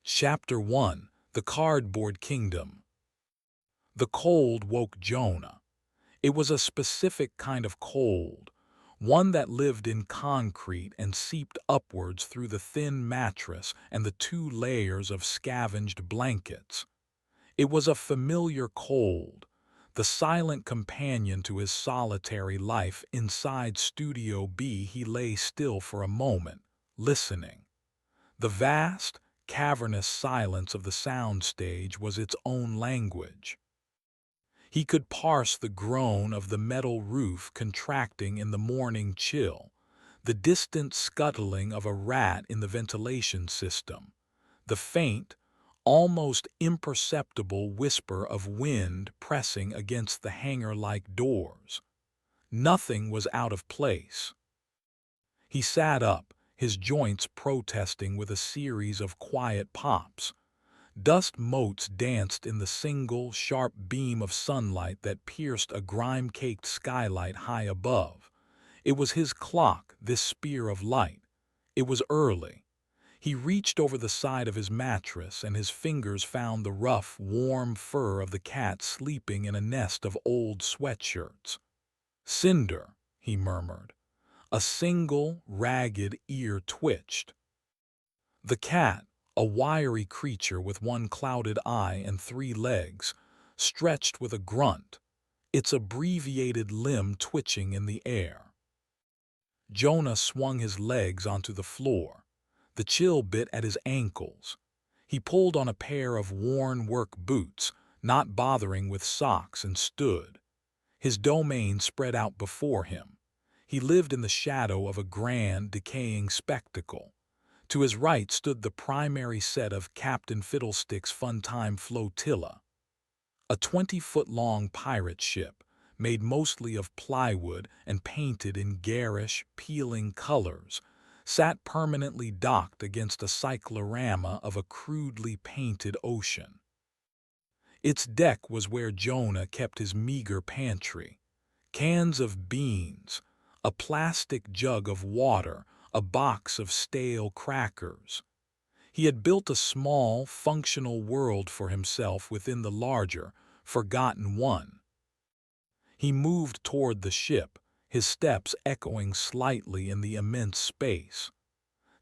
Chapter 1: The Cardboard Kingdom. The cold woke Jonah. It was a specific kind of cold, one that lived in concrete and seeped upwards through the thin mattress and the 2 layers of scavenged blankets. It was a familiar cold, the silent companion to his solitary life inside Studio B. He lay still for a moment, listening. The vast, cavernous silence of the soundstage was its own language. He could parse the groan of the metal roof contracting in the morning chill, the distant scuttling of a rat in the ventilation system, the faint, almost imperceptible whisper of wind pressing against the hangar-like doors. Nothing was out of place. He sat up, his joints protesting with a series of quiet pops. Dust motes danced in the single, sharp beam of sunlight that pierced a grime-caked skylight high above. It was his clock, this spear of light. It was early. He reached over the side of his mattress, and his fingers found the rough, warm fur of the cat sleeping in a nest of old sweatshirts. "Cinder," he murmured. A single, ragged ear twitched. The cat, a wiry creature with one clouded eye and 3 legs, stretched with a grunt, its abbreviated limb twitching in the air. Jonah swung his legs onto the floor. The chill bit at his ankles. He pulled on a pair of worn work boots, not bothering with socks, and stood. His domain spread out before him. He lived in the shadow of a grand, decaying spectacle. To his right stood the primary set of Captain Fiddlesticks' Funtime Flotilla, a 20-foot-long pirate ship, made mostly of plywood and painted in garish, peeling colors, sat permanently docked against a cyclorama of a crudely painted ocean. Its deck was where Jonah kept his meager pantry. Cans of beans, a plastic jug of water, a box of stale crackers. He had built a small, functional world for himself within the larger, forgotten one. He moved toward the ship, his steps echoing slightly in the immense space.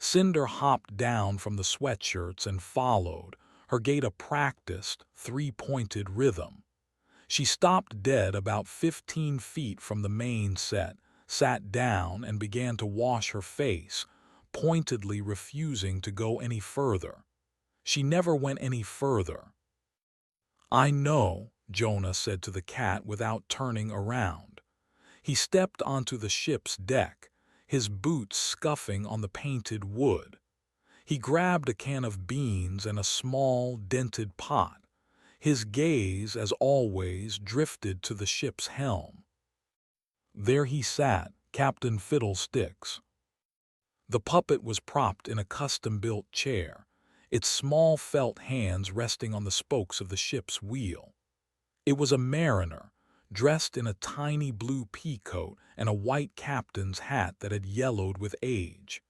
Cinder hopped down from the sweatshirts and followed, her gait a practiced, 3-pointed rhythm. She stopped dead about 15 feet from the main set, sat down, and began to wash her face, pointedly refusing to go any further. She never went any further. "I know," Jonah said to the cat without turning around. He stepped onto the ship's deck, his boots scuffing on the painted wood. He grabbed a can of beans and a small, dented pot. His gaze, as always, drifted to the ship's helm. There he sat, Captain Fiddlesticks. The puppet was propped in a custom-built chair, its small felt hands resting on the spokes of the ship's wheel. It was a mariner, dressed in a tiny blue peacoat and a white captain's hat that had yellowed with age.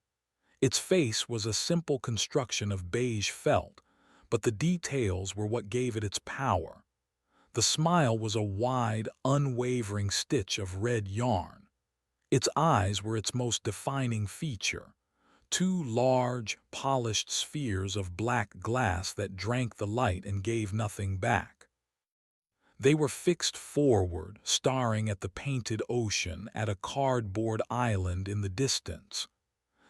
Its face was a simple construction of beige felt, but the details were what gave it its power. The smile was a wide, unwavering stitch of red yarn. Its eyes were its most defining feature, 2 large, polished spheres of black glass that drank the light and gave nothing back. They were fixed forward, staring at the painted ocean, at a cardboard island in the distance.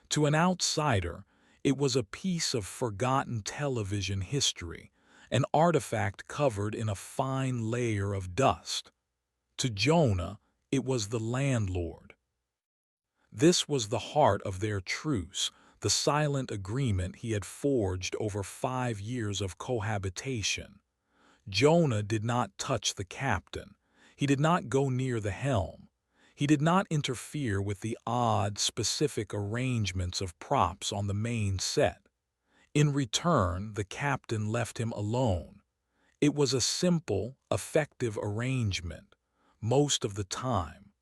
To an outsider, it was a piece of forgotten television history, an artifact covered in a fine layer of dust. To Jonah, it was the landlord. This was the heart of their truce, the silent agreement he had forged over 5 years of cohabitation. Jonah did not touch the captain. He did not go near the helm. He did not interfere with the odd, specific arrangements of props on the main set. In return, the captain left him alone. It was a simple, effective arrangement, most of the time.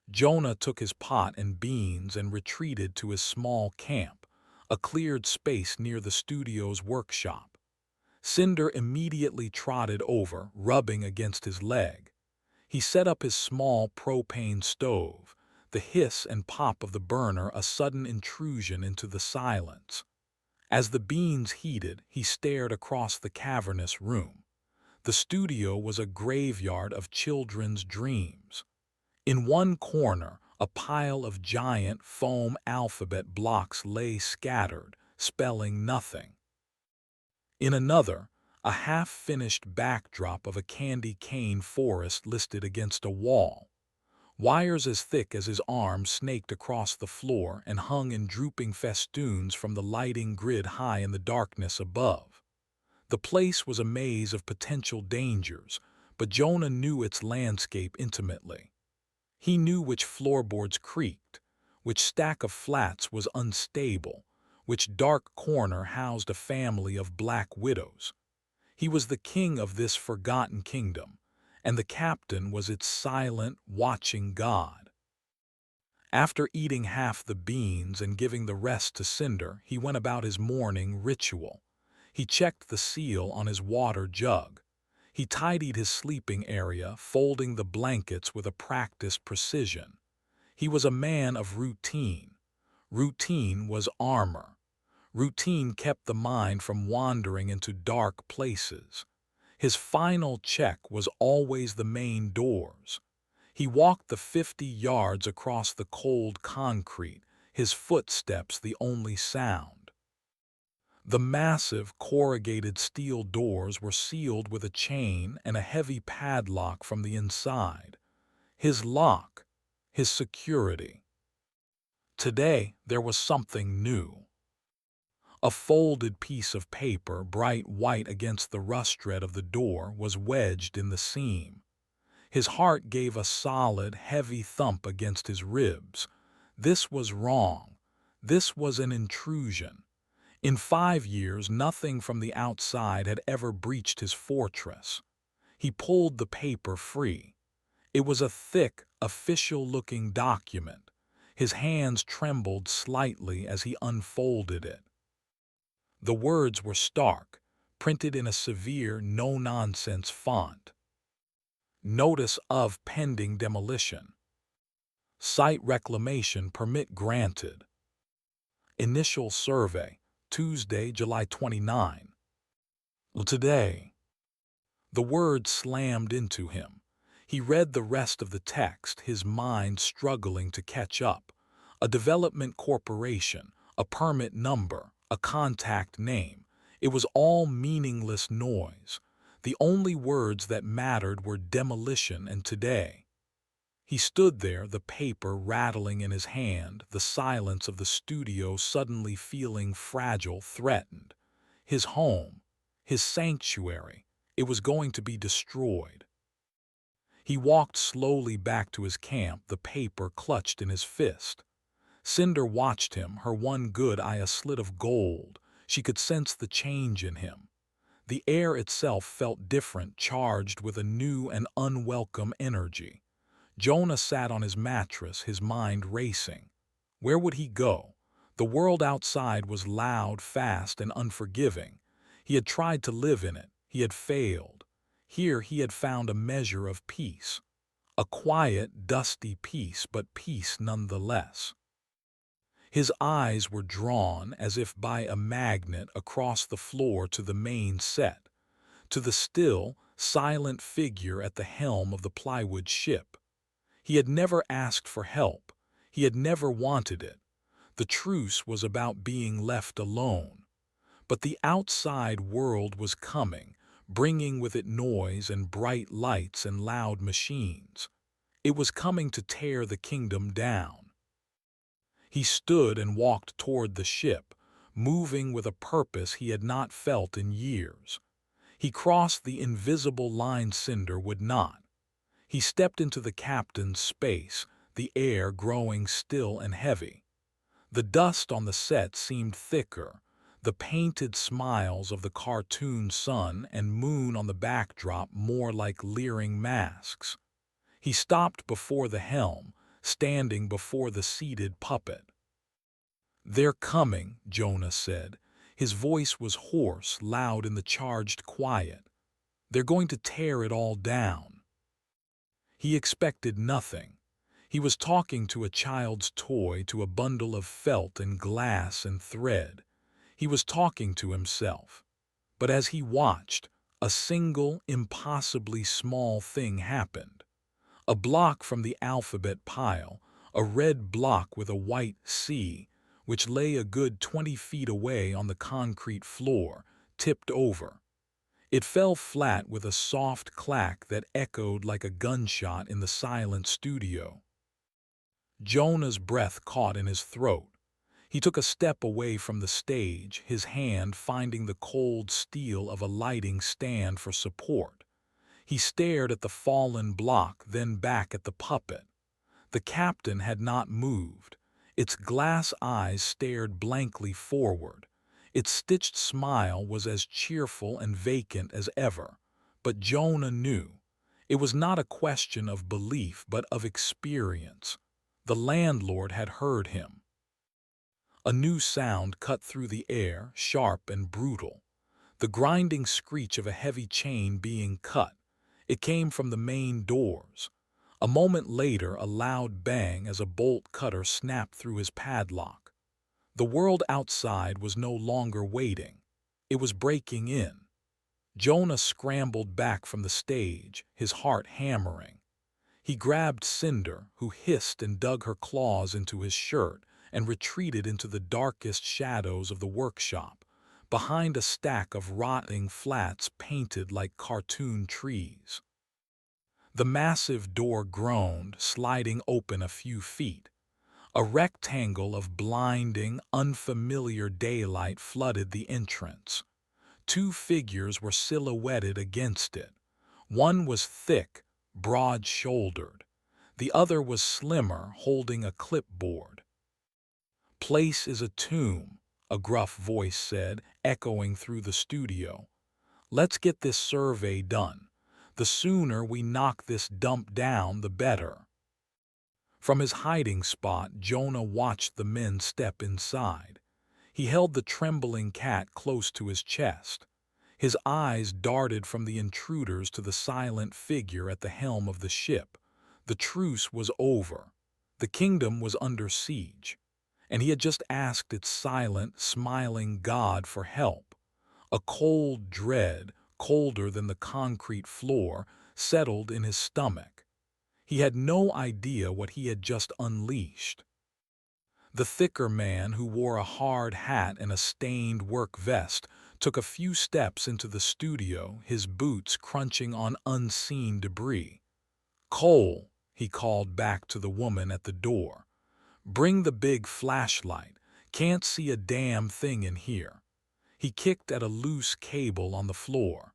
Jonah took his pot and beans and retreated to his small camp, a cleared space near the studio's workshop. Cinder immediately trotted over, rubbing against his leg. He set up his small propane stove, the hiss and pop of the burner a sudden intrusion into the silence. As the beans heated, he stared across the cavernous room. The studio was a graveyard of children's dreams. In one corner, a pile of giant foam alphabet blocks lay scattered, spelling nothing. In another, a half-finished backdrop of a candy cane forest listed against a wall. Wires as thick as his arm snaked across the floor and hung in drooping festoons from the lighting grid high in the darkness above. The place was a maze of potential dangers, but Jonah knew its landscape intimately. He knew which floorboards creaked, which stack of flats was unstable, which dark corner housed a family of black widows. He was the king of this forgotten kingdom, and the captain was its silent, watching god. After eating half the beans and giving the rest to Cinder, he went about his morning ritual. He checked the seal on his water jug. He tidied his sleeping area, folding the blankets with a practiced precision. He was a man of routine. Routine was armor. Routine kept the mind from wandering into dark places. His final check was always the main doors. He walked the 50 yards across the cold concrete, his footsteps the only sound. The massive, corrugated steel doors were sealed with a chain and a heavy padlock from the inside. His lock, his security. Today, there was something new. A folded piece of paper, bright white against the rust red of the door, was wedged in the seam. His heart gave a solid, heavy thump against his ribs. This was wrong. This was an intrusion. In 5 years, nothing from the outside had ever breached his fortress. He pulled the paper free. It was a thick, official-looking document. His hands trembled slightly as he unfolded it. The words were stark, printed in a severe, no-nonsense font. Notice of pending demolition. Site reclamation permit granted. Initial survey, Tuesday, July 29. Today. The words slammed into him. He read the rest of the text, his mind struggling to catch up. A development corporation, a permit number, a contact name. It was all meaningless noise. The only words that mattered were demolition and today. He stood there, the paper rattling in his hand, the silence of the studio suddenly feeling fragile, threatened. His home, his sanctuary, it was going to be destroyed. He walked slowly back to his camp, the paper clutched in his fist. Cinder watched him, her one good eye a slit of gold. She could sense the change in him. The air itself felt different, charged with a new and unwelcome energy. Jonah sat on his mattress, his mind racing. Where would he go? The world outside was loud, fast, and unforgiving. He had tried to live in it. He had failed. Here he had found a measure of peace. A quiet, dusty peace, but peace nonetheless. His eyes were drawn, as if by a magnet, across the floor to the main set, to the still, silent figure at the helm of the plywood ship. He had never asked for help. He had never wanted it. The truce was about being left alone. But the outside world was coming, bringing with it noise and bright lights and loud machines. It was coming to tear the kingdom down. He stood and walked toward the ship, moving with a purpose he had not felt in years. He crossed the invisible line Cinder would not. He stepped into the captain's space, the air growing still and heavy. The dust on the set seemed thicker, the painted smiles of the cartoon sun and moon on the backdrop more like leering masks. He stopped before the helm, standing before the seated puppet. "They're coming," Jonah said. His voice was hoarse, loud in the charged quiet. "They're going to tear it all down." He expected nothing. He was talking to a child's toy, to a bundle of felt and glass and thread. He was talking to himself. But as he watched, a single, impossibly small thing happened. A block from the alphabet pile, a red block with a white C, which lay a good 20 feet away on the concrete floor, tipped over. It fell flat with a soft clack that echoed like a gunshot in the silent studio. Jonah's breath caught in his throat. He took a step away from the stage, his hand finding the cold steel of a lighting stand for support. He stared at the fallen block, then back at the puppet. The captain had not moved. Its glass eyes stared blankly forward. Its stitched smile was as cheerful and vacant as ever. But Jonah knew. It was not a question of belief, but of experience. The landlord had heard him. A new sound cut through the air, sharp and brutal. The grinding screech of a heavy chain being cut. It came from the main doors. A moment later, a loud bang as a bolt cutter snapped through his padlock. The world outside was no longer waiting. It was breaking in. Jonah scrambled back from the stage, his heart hammering. He grabbed Cinder, who hissed and dug her claws into his shirt, and retreated into the darkest shadows of the workshop, behind a stack of rotting flats painted like cartoon trees. The massive door groaned, sliding open a few feet. A rectangle of blinding, unfamiliar daylight flooded the entrance. Two figures were silhouetted against it. One was thick, broad-shouldered. The other was slimmer, holding a clipboard. "Place is a tomb," a gruff voice said, echoing through the studio. "Let's get this survey done. The sooner we knock this dump down, the better." From his hiding spot, Jonah watched the men step inside. He held the trembling cat close to his chest. His eyes darted from the intruders to the silent figure at the helm of the ship. The truce was over. The kingdom was under siege. And he had just asked its silent, smiling God for help. A cold dread, colder than the concrete floor, settled in his stomach. He had no idea what he had just unleashed. The thicker man, who wore a hard hat and a stained work vest, took a few steps into the studio, his boots crunching on unseen debris. "Cole," he called back to the woman at the door. "Bring the big flashlight. Can't see a damn thing in here." He kicked at a loose cable on the floor.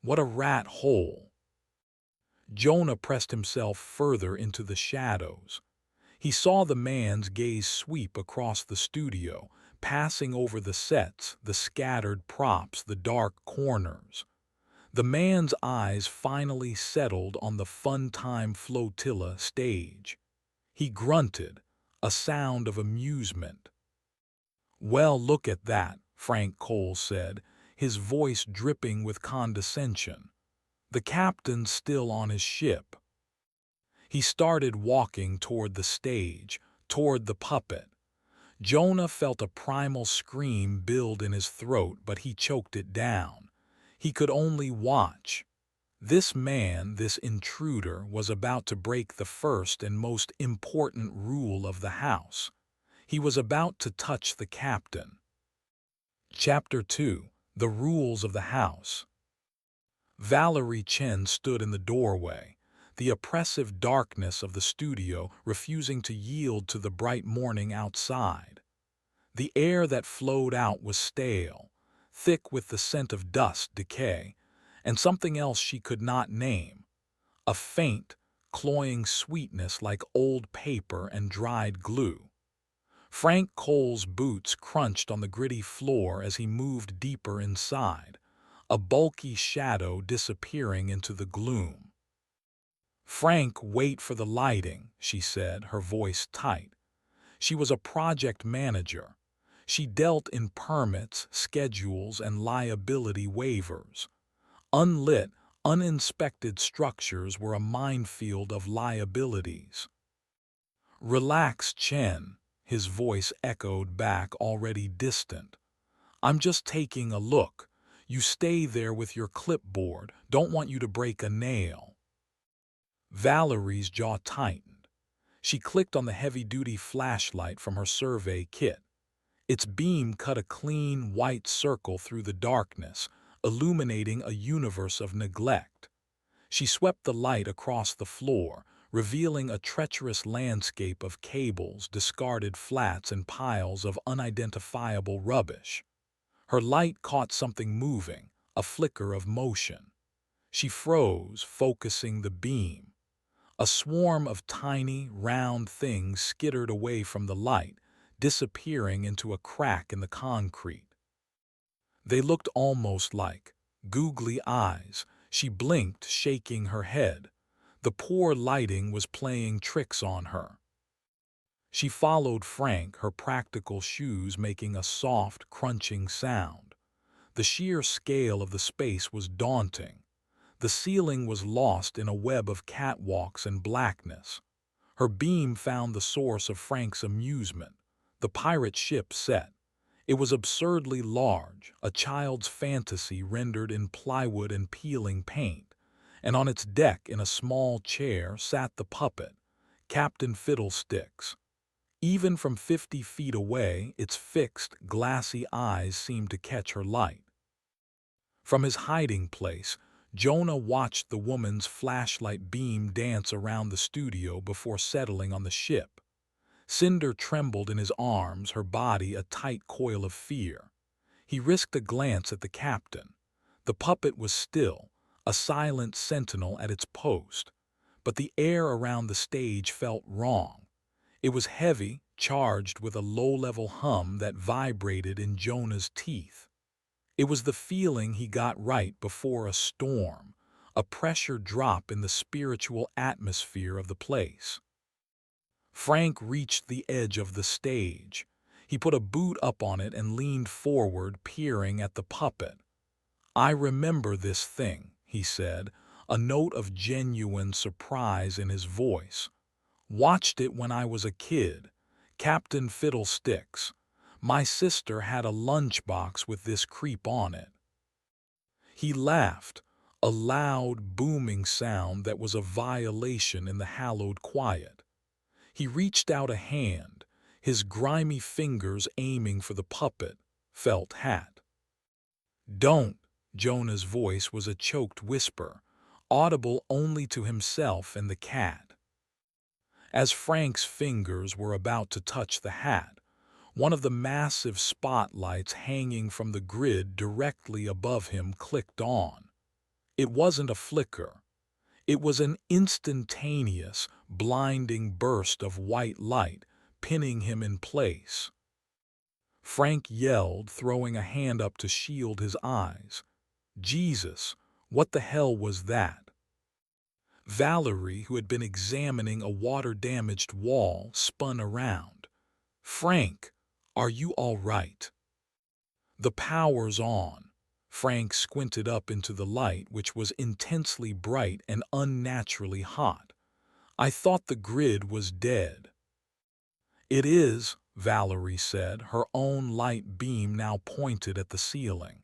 What a rat hole! Jonah pressed himself further into the shadows. He saw the man's gaze sweep across the studio, passing over the sets, the scattered props, the dark corners. The man's eyes finally settled on the Fun Time Flotilla stage. He grunted, a sound of amusement. "Well, look at that," Frank Cole said, his voice dripping with condescension. "The captain's still on his ship." He started walking toward the stage, toward the puppet. Jonah felt a primal scream build in his throat, but he choked it down. He could only watch. This man, this intruder, was about to break the first and most important rule of the house. He was about to touch the captain. Chapter 2: The Rules of the House. Valerie Chen stood in the doorway, the oppressive darkness of the studio refusing to yield to the bright morning outside. The air that flowed out was stale, thick with the scent of dust, decay, and something else she could not name. A faint, cloying sweetness like old paper and dried glue. Frank Cole's boots crunched on the gritty floor as he moved deeper inside, a bulky shadow disappearing into the gloom. "Frank, wait for the lighting," she said, her voice tight. She was a project manager. She dealt in permits, schedules, and liability waivers. Unlit, uninspected structures were a minefield of liabilities. "Relax, Chen," his voice echoed back, already distant. "I'm just taking a look. You stay there with your clipboard. Don't want you to break a nail." Valerie's jaw tightened. She clicked on the heavy-duty flashlight from her survey kit. Its beam cut a clean, white circle through the darkness, illuminating a universe of neglect. She swept the light across the floor, revealing a treacherous landscape of cables, discarded flats, and piles of unidentifiable rubbish. Her light caught something moving, a flicker of motion. She froze, focusing the beam. A swarm of tiny, round things skittered away from the light, disappearing into a crack in the concrete. They looked almost like googly eyes. She blinked, shaking her head. The poor lighting was playing tricks on her. She followed Frank, her practical shoes making a soft, crunching sound. The sheer scale of the space was daunting. The ceiling was lost in a web of catwalks and blackness. Her beam found the source of Frank's amusement, the pirate ship set. It was absurdly large, a child's fantasy rendered in plywood and peeling paint, and on its deck in a small chair sat the puppet, Captain Fiddlesticks. Even from 50 feet away, its fixed, glassy eyes seemed to catch her light. From his hiding place, Jonah watched the woman's flashlight beam dance around the studio before settling on the ship. Cinder trembled in his arms, her body a tight coil of fear. He risked a glance at the captain. The puppet was still, a silent sentinel at its post. But the air around the stage felt wrong. It was heavy, charged with a low-level hum that vibrated in Jonah's teeth. It was the feeling he got right before a storm, a pressure drop in the spiritual atmosphere of the place. Frank reached the edge of the stage. He put a boot up on it and leaned forward, peering at the puppet. "I remember this thing," he said, a note of genuine surprise in his voice. "Watched it when I was a kid. Captain Fiddlesticks. My sister had a lunchbox with this creep on it." He laughed, a loud, booming sound that was a violation in the hallowed quiet. He reached out a hand, his grimy fingers aiming for the puppet, felt hat. "Don't," Jonah's voice was a choked whisper, audible only to himself and the cat. As Frank's fingers were about to touch the hat, one of the massive spotlights hanging from the grid directly above him clicked on. It wasn't a flicker. It was an instantaneous, blinding burst of white light, pinning him in place. Frank yelled, throwing a hand up to shield his eyes. "Jesus, what the hell was that?" Valerie, who had been examining a water-damaged wall, spun around. "Frank, are you all right?" "The power's on." Frank squinted up into the light, which was intensely bright and unnaturally hot. "I thought the grid was dead." "It is," Valerie said, her own light beam now pointed at the ceiling.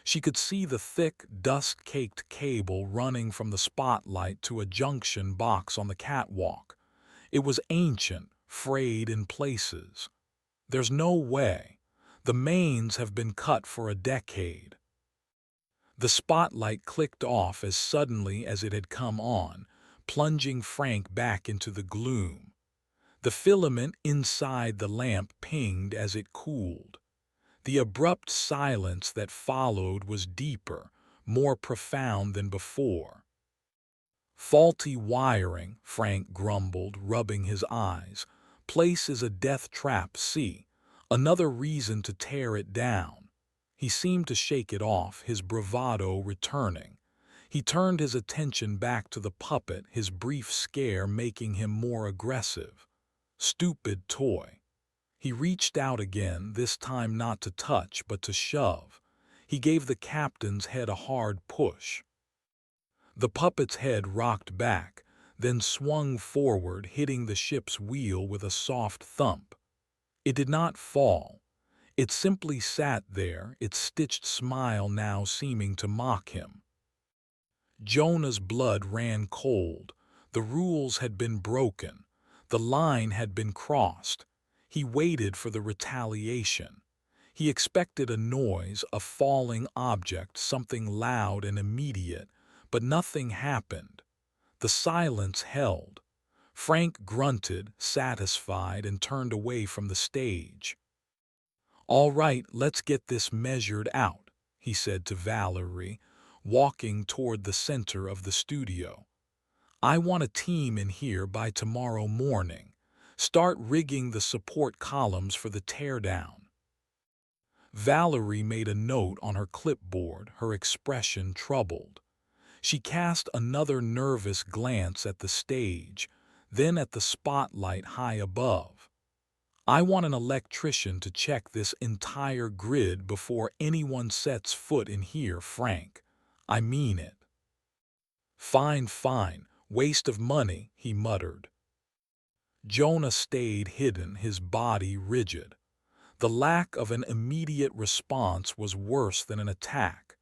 She could see the thick, dust-caked cable running from the spotlight to a junction box on the catwalk. It was ancient, frayed in places. "There's no way. The mains have been cut for a decade." The spotlight clicked off as suddenly as it had come on, plunging Frank back into the gloom. The filament inside the lamp pinged as it cooled. The abrupt silence that followed was deeper, more profound than before. "Faulty wiring," Frank grumbled, rubbing his eyes. "Place is a death trap, see? Another reason to tear it down." He seemed to shake it off, his bravado returning. He turned his attention back to the puppet, his brief scare making him more aggressive. "Stupid toy." He reached out again, this time not to touch but to shove. He gave the captain's head a hard push. The puppet's head rocked back, then swung forward, hitting the ship's wheel with a soft thump. It did not fall. It simply sat there, its stitched smile now seeming to mock him. Jonah's blood ran cold. The rules had been broken. The line had been crossed. He waited for the retaliation. He expected a noise, a falling object, something loud and immediate, but nothing happened. The silence held. Frank grunted, satisfied, and turned away from the stage. "All right, let's get this measured out," he said to Valerie, walking toward the center of the studio. "I want a team in here by tomorrow morning. Start rigging the support columns for the teardown." Valerie made a note on her clipboard, her expression troubled. She cast another nervous glance at the stage, then at the spotlight high above. "I want an electrician to check this entire grid before anyone sets foot in here, Frank. I mean it." "Fine, fine. Waste of money," he muttered. Jonah stayed hidden, his body rigid. The lack of an immediate response was worse than an attack.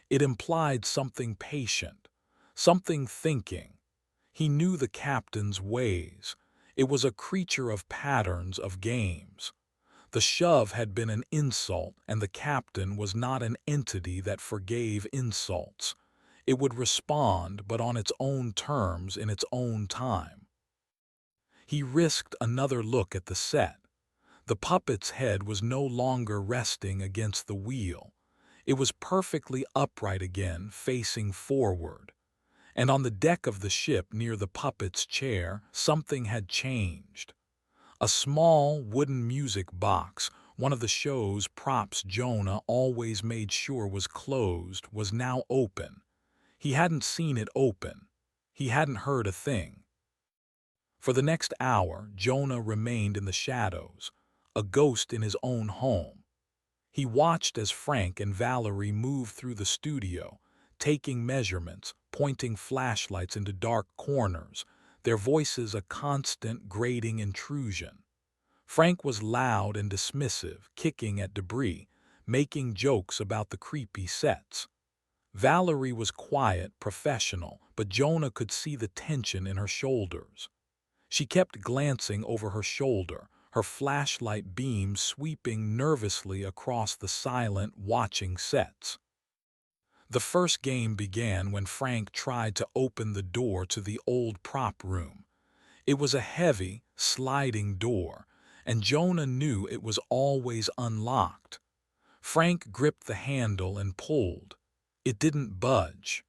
It implied something patient, something thinking. He knew the captain's ways. It was a creature of patterns, of games. The shove had been an insult, and the captain was not an entity that forgave insults. It would respond, but on its own terms, in its own time. He risked another look at the set. The puppet's head was no longer resting against the wheel. It was perfectly upright again, facing forward. And on the deck of the ship near the puppet's chair, something had changed. A small wooden music box, one of the show's props Jonah always made sure was closed, was now open. He hadn't seen it open. He hadn't heard a thing. For the next hour, Jonah remained in the shadows, a ghost in his own home. He watched as Frank and Valerie moved through the studio, taking measurements, pointing flashlights into dark corners, their voices a constant grating intrusion. Frank was loud and dismissive, kicking at debris, making jokes about the creepy sets. Valerie was quiet, professional, but Jonah could see the tension in her shoulders. She kept glancing over her shoulder, her flashlight beam sweeping nervously across the silent, watching sets. The first game began when Frank tried to open the door to the old prop room. It was a heavy, sliding door, and Jonah knew it was always unlocked. Frank gripped the handle and pulled. It didn't budge.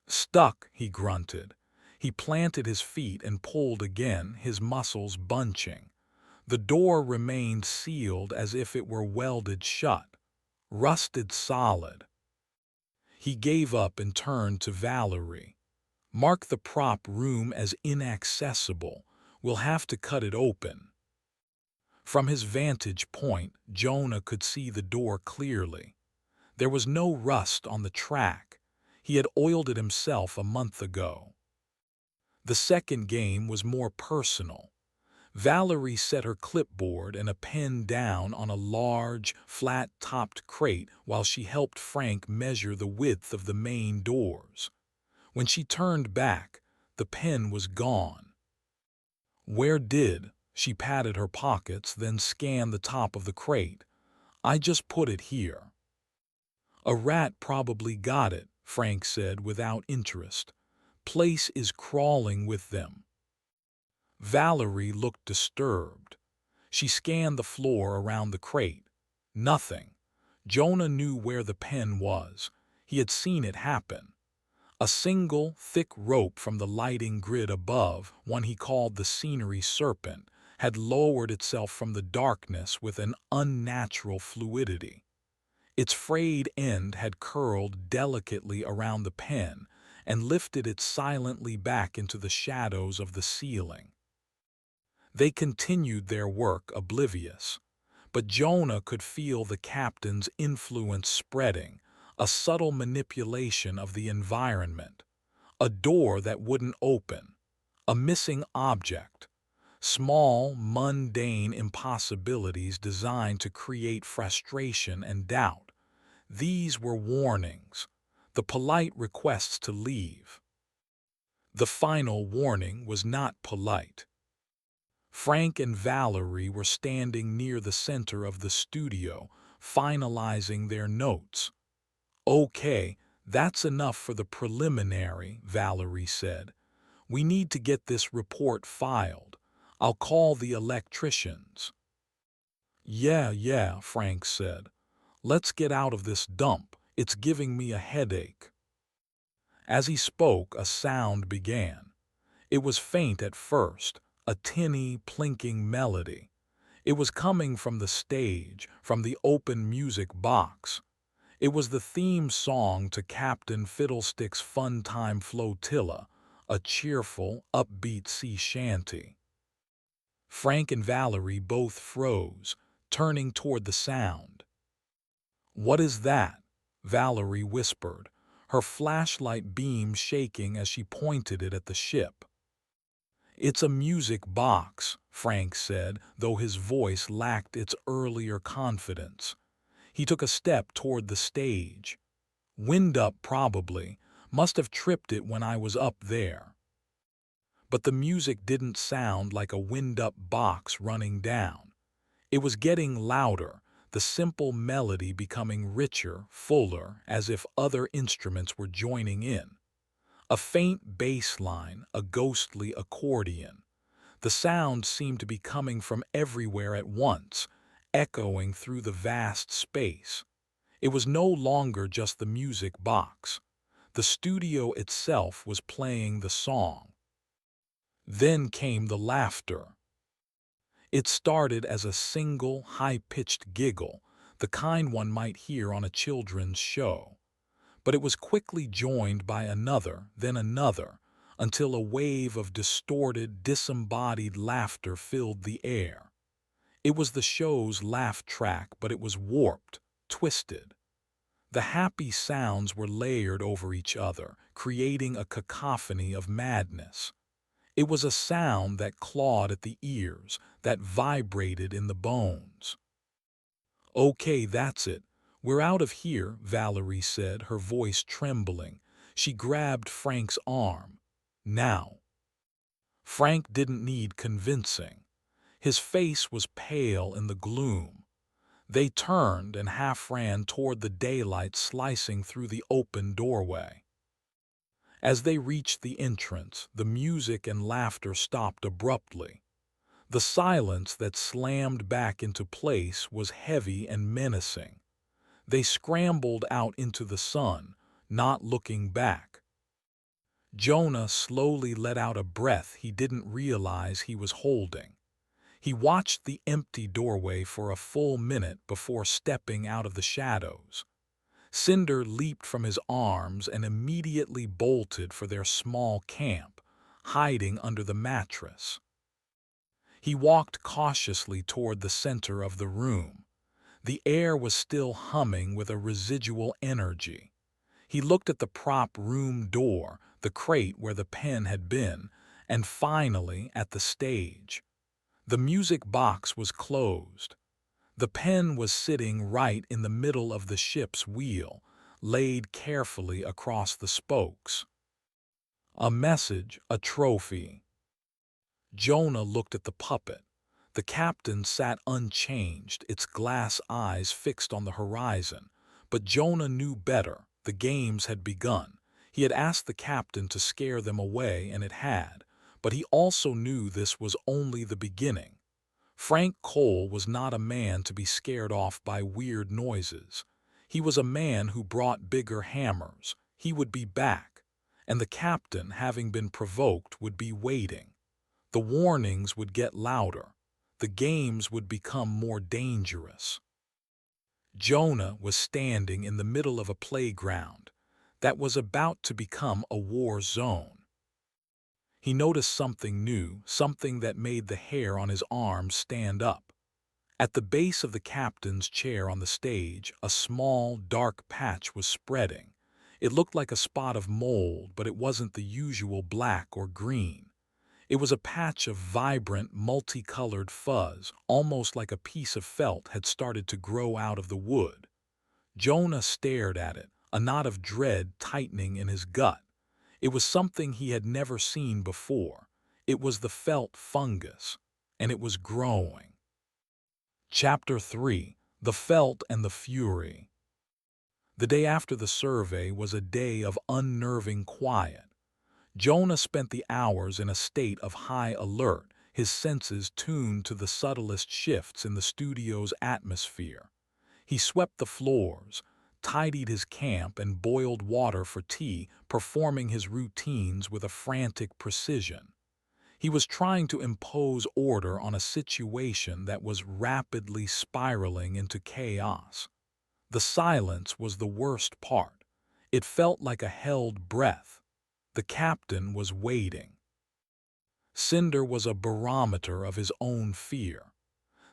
"Stuck," he grunted. He planted his feet and pulled again, his muscles bunching. The door remained sealed as if it were welded shut, rusted solid. He gave up and turned to Valerie. "Mark the prop room as inaccessible. We'll have to cut it open." From his vantage point, Jonah could see the door clearly. There was no rust on the track. He had oiled it himself a month ago. The second game was more personal. Valerie set her clipboard and a pen down on a large, flat-topped crate while she helped Frank measure the width of the main doors. When she turned back, the pen was gone. "Where did?" She patted her pockets, then scanned the top of the crate. "I just put it here." "A rat probably got it," Frank said without interest. "Place is crawling with them." Valerie looked disturbed. She scanned the floor around the crate. Nothing. Jonah knew where the pen was. He had seen it happen. A single, thick rope from the lighting grid above, one he called the scenery serpent, had lowered itself from the darkness with an unnatural fluidity. Its frayed end had curled delicately around the pen and lifted it silently back into the shadows of the ceiling. They continued their work oblivious, but Jonah could feel the captain's influence spreading, a subtle manipulation of the environment, a door that wouldn't open, a missing object, small, mundane impossibilities designed to create frustration and doubt. These were warnings, the polite requests to leave. The final warning was not polite. Frank and Valerie were standing near the center of the studio, finalizing their notes. "Okay, that's enough for the preliminary," Valerie said. "We need to get this report filed. I'll call the electricians." Yeah, Frank said. "Let's get out of this dump. It's giving me a headache." As he spoke, a sound began. It was faint at first, a tinny, plinking melody. It was coming from the stage, from the open music box. It was the theme song to Captain Fiddlesticks' Fun Time Flotilla, a cheerful, upbeat sea shanty. Frank and Valerie both froze, turning toward the sound. "What is that?" Valerie whispered, her flashlight beam shaking as she pointed it at the ship. "It's a music box," Frank said, though his voice lacked its earlier confidence. He took a step toward the stage. "Wind up, probably. Must have tripped it when I was up there." But the music didn't sound like a wind-up box running down. It was getting louder, the simple melody becoming richer, fuller, as if other instruments were joining in. A faint bass line, a ghostly accordion. The sound seemed to be coming from everywhere at once, echoing through the vast space. It was no longer just the music box. The studio itself was playing the song. Then came the laughter. It started as a single, high-pitched giggle, the kind one might hear on a children's show. But it was quickly joined by another, then another, until a wave of distorted, disembodied laughter filled the air. It was the show's laugh track, but it was warped, twisted. The happy sounds were layered over each other, creating a cacophony of madness. It was a sound that clawed at the ears, that vibrated in the bones. "Okay, that's it. We're out of here," Valerie said, her voice trembling. She grabbed Frank's arm. "Now." Frank didn't need convincing. His face was pale in the gloom. They turned and half ran toward the daylight slicing through the open doorway. As they reached the entrance, the music and laughter stopped abruptly. The silence that slammed back into place was heavy and menacing. They scrambled out into the sun, not looking back. Jonah slowly let out a breath he didn't realize he was holding. He watched the empty doorway for a full minute before stepping out of the shadows. Cinder leaped from his arms and immediately bolted for their small camp, hiding under the mattress. He walked cautiously toward the center of the room. The air was still humming with a residual energy. He looked at the prop room door, the crate where the pen had been, and finally at the stage. The music box was closed. The pen was sitting right in the middle of the ship's wheel, laid carefully across the spokes. A message, a trophy. Jonah looked at the puppet. The captain sat unchanged, its glass eyes fixed on the horizon. But Jonah knew better. The games had begun. He had asked the captain to scare them away, and it had. But he also knew this was only the beginning. Frank Cole was not a man to be scared off by weird noises. He was a man who brought bigger hammers. He would be back. And the captain, having been provoked, would be waiting. The warnings would get louder. The games would become more dangerous. Jonah was standing in the middle of a playground that was about to become a war zone. He noticed something new, something that made the hair on his arms stand up. At the base of the captain's chair on the stage, a small, dark patch was spreading. It looked like a spot of mold, but it wasn't the usual black or green. It was a patch of vibrant, multicolored fuzz, almost like a piece of felt had started to grow out of the wood. Jonah stared at it, a knot of dread tightening in his gut. It was something he had never seen before. It was the felt fungus, and it was growing. Chapter 3: The Felt and the Fury. The day after the survey was a day of unnerving quiet. Jonah spent the hours in a state of high alert, his senses tuned to the subtlest shifts in the studio's atmosphere. He swept the floors, tidied his camp, and boiled water for tea, performing his routines with a frantic precision. He was trying to impose order on a situation that was rapidly spiraling into chaos. The silence was the worst part. It felt like a held breath. The captain was waiting. Cinder was a barometer of his own fear.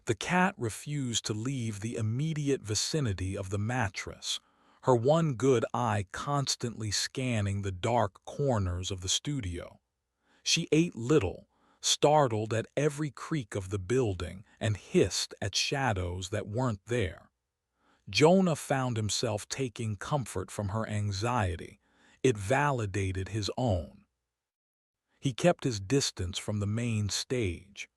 The cat refused to leave the immediate vicinity of the mattress, her one good eye constantly scanning the dark corners of the studio. She ate little, startled at every creak of the building, and hissed at shadows that weren't there. Jonah found himself taking comfort from her anxiety. It validated his own. He kept his distance from the main stage.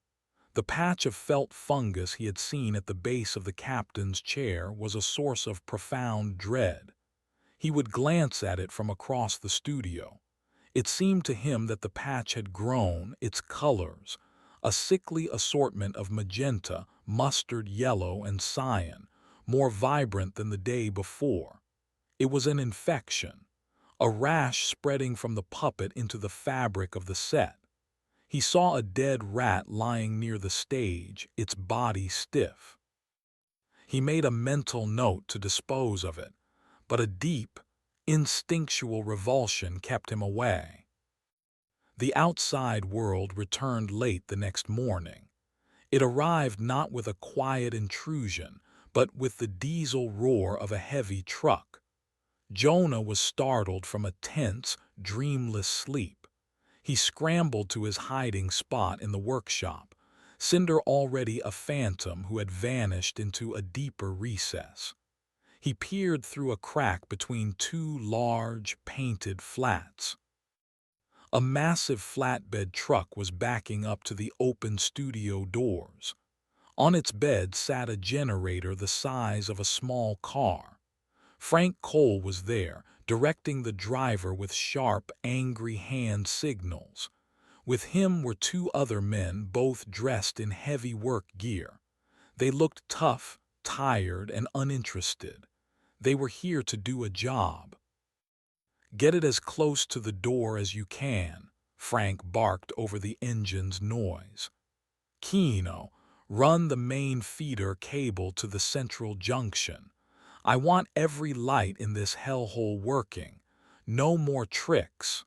The patch of felt fungus he had seen at the base of the captain's chair was a source of profound dread. He would glance at it from across the studio. It seemed to him that the patch had grown, its colors, a sickly assortment of magenta, mustard yellow, and cyan, more vibrant than the day before. It was an infection, a rash spreading from the puppet into the fabric of the set. He saw a dead rat lying near the stage, its body stiff. He made a mental note to dispose of it, but a deep, instinctual revulsion kept him away. The outside world returned late the next morning. It arrived not with a quiet intrusion, but with the diesel roar of a heavy truck. Jonah was startled from a tense, dreamless sleep. He scrambled to his hiding spot in the workshop, Cinder already a phantom who had vanished into a deeper recess. He peered through a crack between two large, painted flats. A massive flatbed truck was backing up to the open studio doors. On its bed sat a generator the size of a small car. Frank Cole was there, directing the driver with sharp, angry hand signals. With him were two other men, both dressed in heavy work gear. They looked tough, tired, and uninterested. They were here to do a job. "Get it as close to the door as you can," Frank barked over the engine's noise. "Kino, run the main feeder cable to the central junction. I want every light in this hellhole working. No more tricks."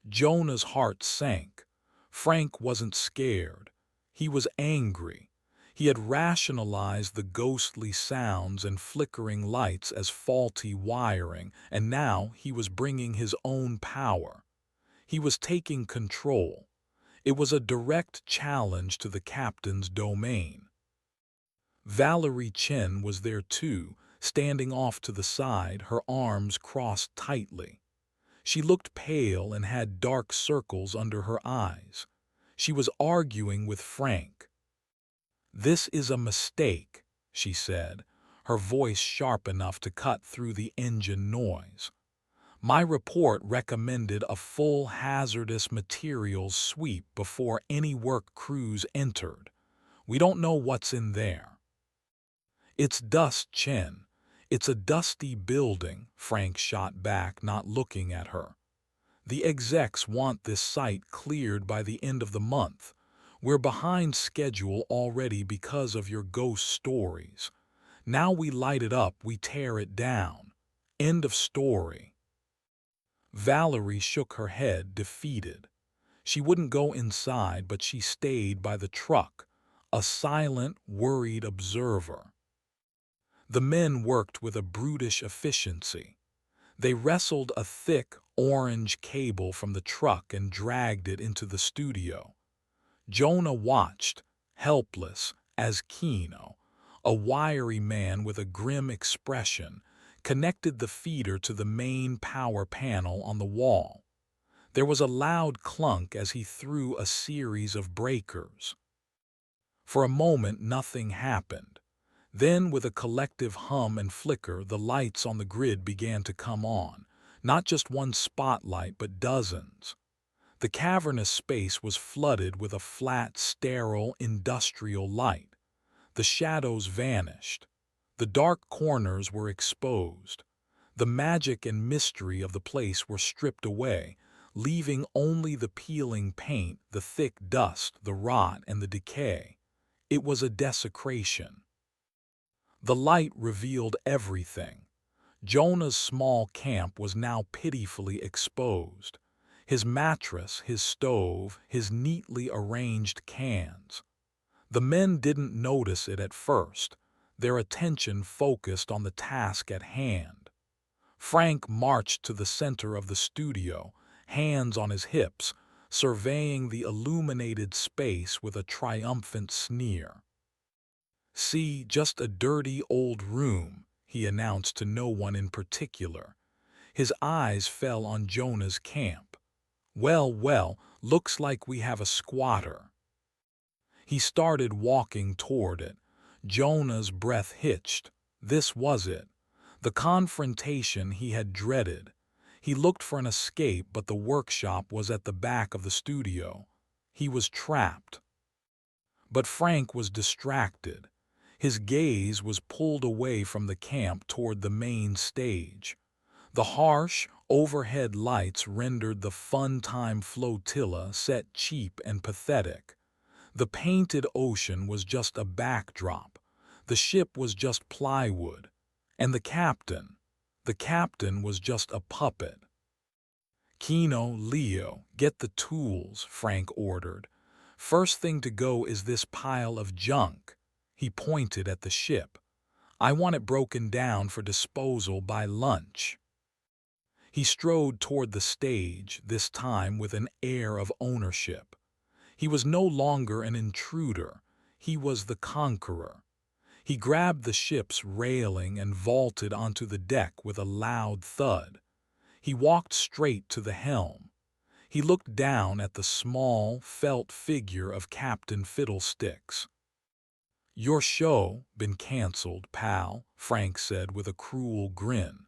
Jonah's heart sank. Frank wasn't scared. He was angry. He had rationalized the ghostly sounds and flickering lights as faulty wiring, and now he was bringing his own power. He was taking control. It was a direct challenge to the captain's domain. Valerie Chen was there too, standing off to the side, her arms crossed tightly. She looked pale and had dark circles under her eyes. She was arguing with Frank. "This is a mistake," she said, her voice sharp enough to cut through the engine noise. "My report recommended a full hazardous materials sweep before any work crews entered. We don't know what's in there." "It's dust, Chen. It's a dusty building," Frank shot back, not looking at her. "The execs want this site cleared by the end of the month. We're behind schedule already because of your ghost stories. Now we light it up, we tear it down. End of story." Valerie shook her head, defeated. She wouldn't go inside, but she stayed by the truck, a silent, worried observer. The men worked with a brutish efficiency. They wrestled a thick, orange cable from the truck and dragged it into the studio. Jonah watched, helpless, as Kino, a wiry man with a grim expression, connected the feeder to the main power panel on the wall. There was a loud clunk as he threw a series of breakers. For a moment nothing happened. Then, with a collective hum and flicker, the lights on the grid began to come on, not just one spotlight, but dozens. The cavernous space was flooded with a flat, sterile, industrial light. The shadows vanished. The dark corners were exposed. The magic and mystery of the place were stripped away, leaving only the peeling paint, the thick dust, the rot, and the decay. It was a desecration. The light revealed everything. Jonah's small camp was now pitifully exposed. His mattress, his stove, his neatly arranged cans. The men didn't notice it at first. Their attention focused on the task at hand. Frank marched to the center of the studio, hands on his hips, surveying the illuminated space with a triumphant sneer. "See, just a dirty old room," he announced to no one in particular. His eyes fell on Jonah's camp. "Well, well, looks like we have a squatter." He started walking toward it. Jonah's breath hitched. This was it. The confrontation he had dreaded. He looked for an escape, but the workshop was at the back of the studio. He was trapped. But Frank was distracted. His gaze was pulled away from the camp toward the main stage. The harsh, overhead lights rendered the fun-time flotilla set cheap and pathetic. The painted ocean was just a backdrop. The ship was just plywood. And the captain was just a puppet. "Kino, Leo, get the tools," Frank ordered. "First thing to go is this pile of junk." He pointed at the ship. "I want it broken down for disposal by lunch." He strode toward the stage, this time with an air of ownership. He was no longer an intruder. He was the conqueror. He grabbed the ship's railing and vaulted onto the deck with a loud thud. He walked straight to the helm. He looked down at the small, felt figure of Captain Fiddlesticks. "Your show been canceled, pal," Frank said with a cruel grin.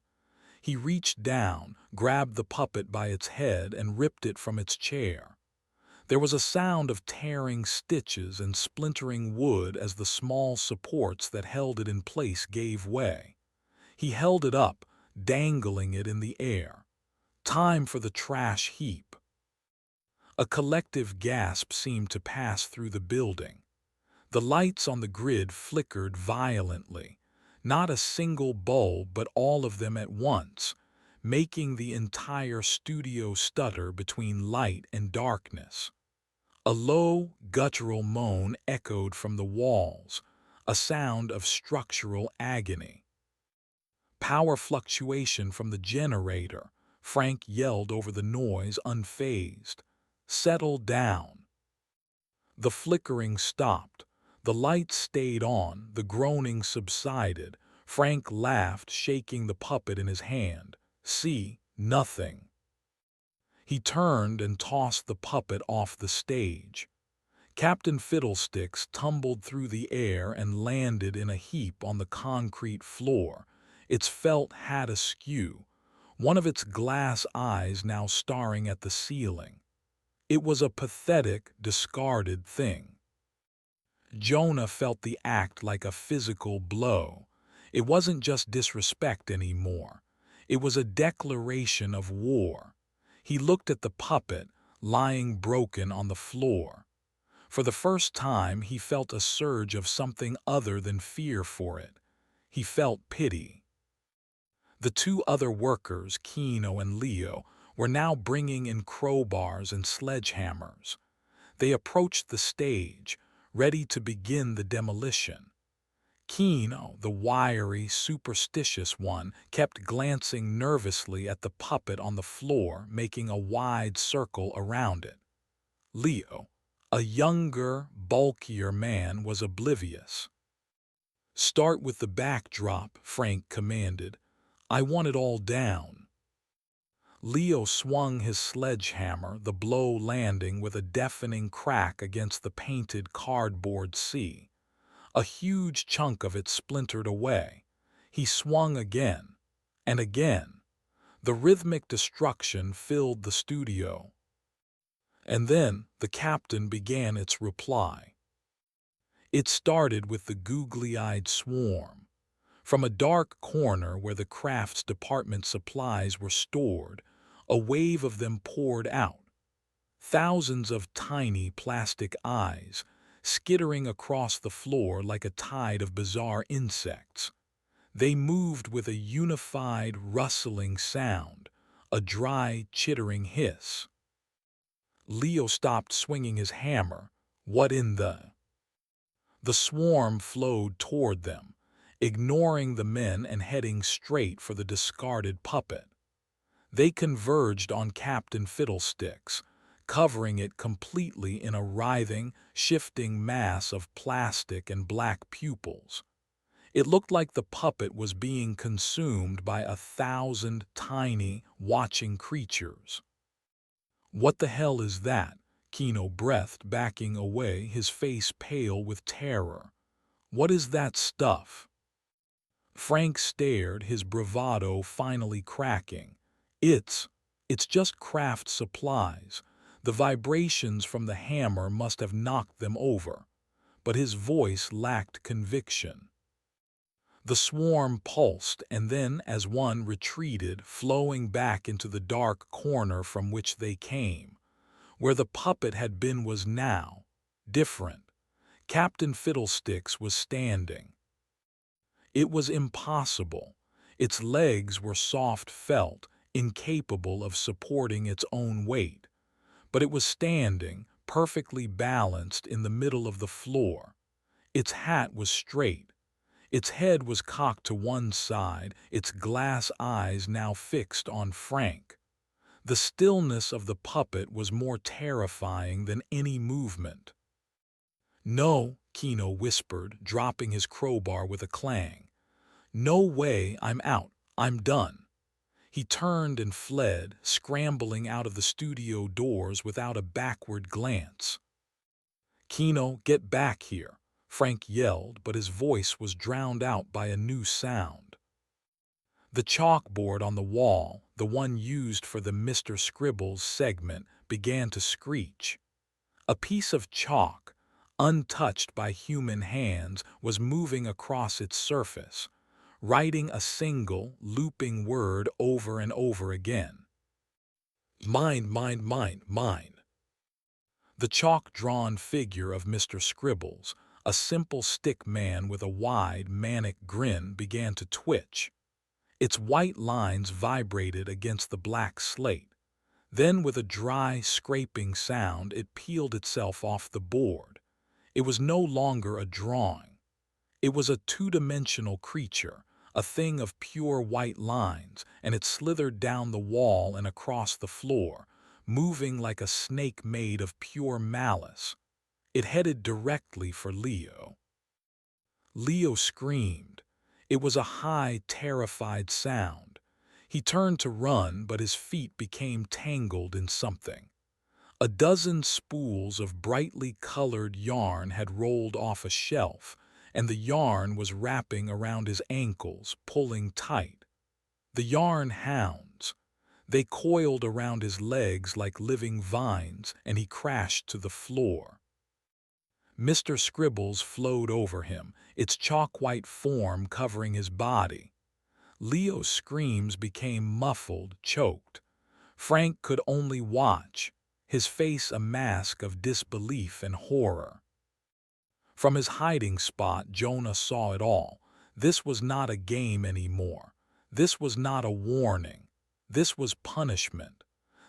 He reached down, grabbed the puppet by its head, and ripped it from its chair. There was a sound of tearing stitches and splintering wood as the small supports that held it in place gave way. He held it up, dangling it in the air. Time for the trash heap. A collective gasp seemed to pass through the building. The lights on the grid flickered violently, not a single bulb but all of them at once, making the entire studio stutter between light and darkness. A low, guttural moan echoed from the walls, a sound of structural agony. "Power fluctuation from the generator," Frank yelled over the noise, unfazed. "Settle down." The flickering stopped. The lights stayed on, the groaning subsided. Frank laughed, shaking the puppet in his hand. "See, nothing." He turned and tossed the puppet off the stage. Captain Fiddlesticks tumbled through the air and landed in a heap on the concrete floor, its felt hat askew, one of its glass eyes now staring at the ceiling. It was a pathetic, discarded thing. Jonah felt the act like a physical blow. It wasn't just disrespect anymore. It was a declaration of war. He looked at the puppet, lying broken on the floor. For the first time, he felt a surge of something other than fear for it. He felt pity. The two other workers, Kino and Leo, were now bringing in crowbars and sledgehammers. They approached the stage, ready to begin the demolition. Kino, the wiry, superstitious one, kept glancing nervously at the puppet on the floor, making a wide circle around it. Leo, a younger, bulkier man, was oblivious. "Start with the backdrop," Frank commanded. "I want it all down." Leo swung his sledgehammer, the blow landing with a deafening crack against the painted cardboard sea. A huge chunk of it splintered away. He swung again, and again. The rhythmic destruction filled the studio. And then the captain began its reply. It started with the googly-eyed swarm. From a dark corner where the crafts department supplies were stored, a wave of them poured out. Thousands of tiny plastic eyes, skittering across the floor like a tide of bizarre insects. They moved with a unified, rustling sound, a dry, chittering hiss. Leo stopped swinging his hammer. What in the... The swarm flowed toward them, ignoring the men and heading straight for the discarded puppet. They converged on Captain Fiddlesticks, covering it completely in a writhing, shifting mass of plastic and black pupils. It looked like the puppet was being consumed by 1,000 tiny, watching creatures. "What the hell is that?" Kino breathed, backing away, his face pale with terror. "What is that stuff?" Frank stared, his bravado finally cracking. It's just craft supplies. The vibrations from the hammer must have knocked them over." But his voice lacked conviction. The swarm pulsed, and then, as one retreated, flowing back into the dark corner from which they came. Where the puppet had been was now different. Captain Fiddlesticks was standing. It was impossible. Its legs were soft felt, incapable of supporting its own weight. But it was standing, perfectly balanced in the middle of the floor. Its hat was straight. Its head was cocked to one side, its glass eyes now fixed on Frank. The stillness of the puppet was more terrifying than any movement. "No," Kino whispered, dropping his crowbar with a clang. "No way, I'm out. I'm done." He turned and fled, scrambling out of the studio doors without a backward glance. "Kino, get back here," Frank yelled, but his voice was drowned out by a new sound. The chalkboard on the wall, the one used for the Mr. Scribbles segment, began to screech. A piece of chalk, untouched by human hands, was moving across its surface, writing a single, looping word over and over again. "Mine, mine, mine, mine." The chalk-drawn figure of Mr. Scribbles, a simple stick man with a wide, manic grin, began to twitch. Its white lines vibrated against the black slate. Then, with a dry, scraping sound, it peeled itself off the board. It was no longer a drawing. It was a two-dimensional creature, a thing of pure white lines, and it slithered down the wall and across the floor, moving like a snake made of pure malice. It headed directly for Leo. Leo screamed. It was a high, terrified sound. He turned to run, but his feet became tangled in something. A dozen spools of brightly colored yarn had rolled off a shelf, and the yarn was wrapping around his ankles, pulling tight. The yarn hounds. They coiled around his legs like living vines, and he crashed to the floor. Mr. Scribbles flowed over him, its chalk-white form covering his body. Leo's screams became muffled, choked. Frank could only watch, his face a mask of disbelief and horror. From his hiding spot, Jonah saw it all. This was not a game anymore. This was not a warning. This was punishment.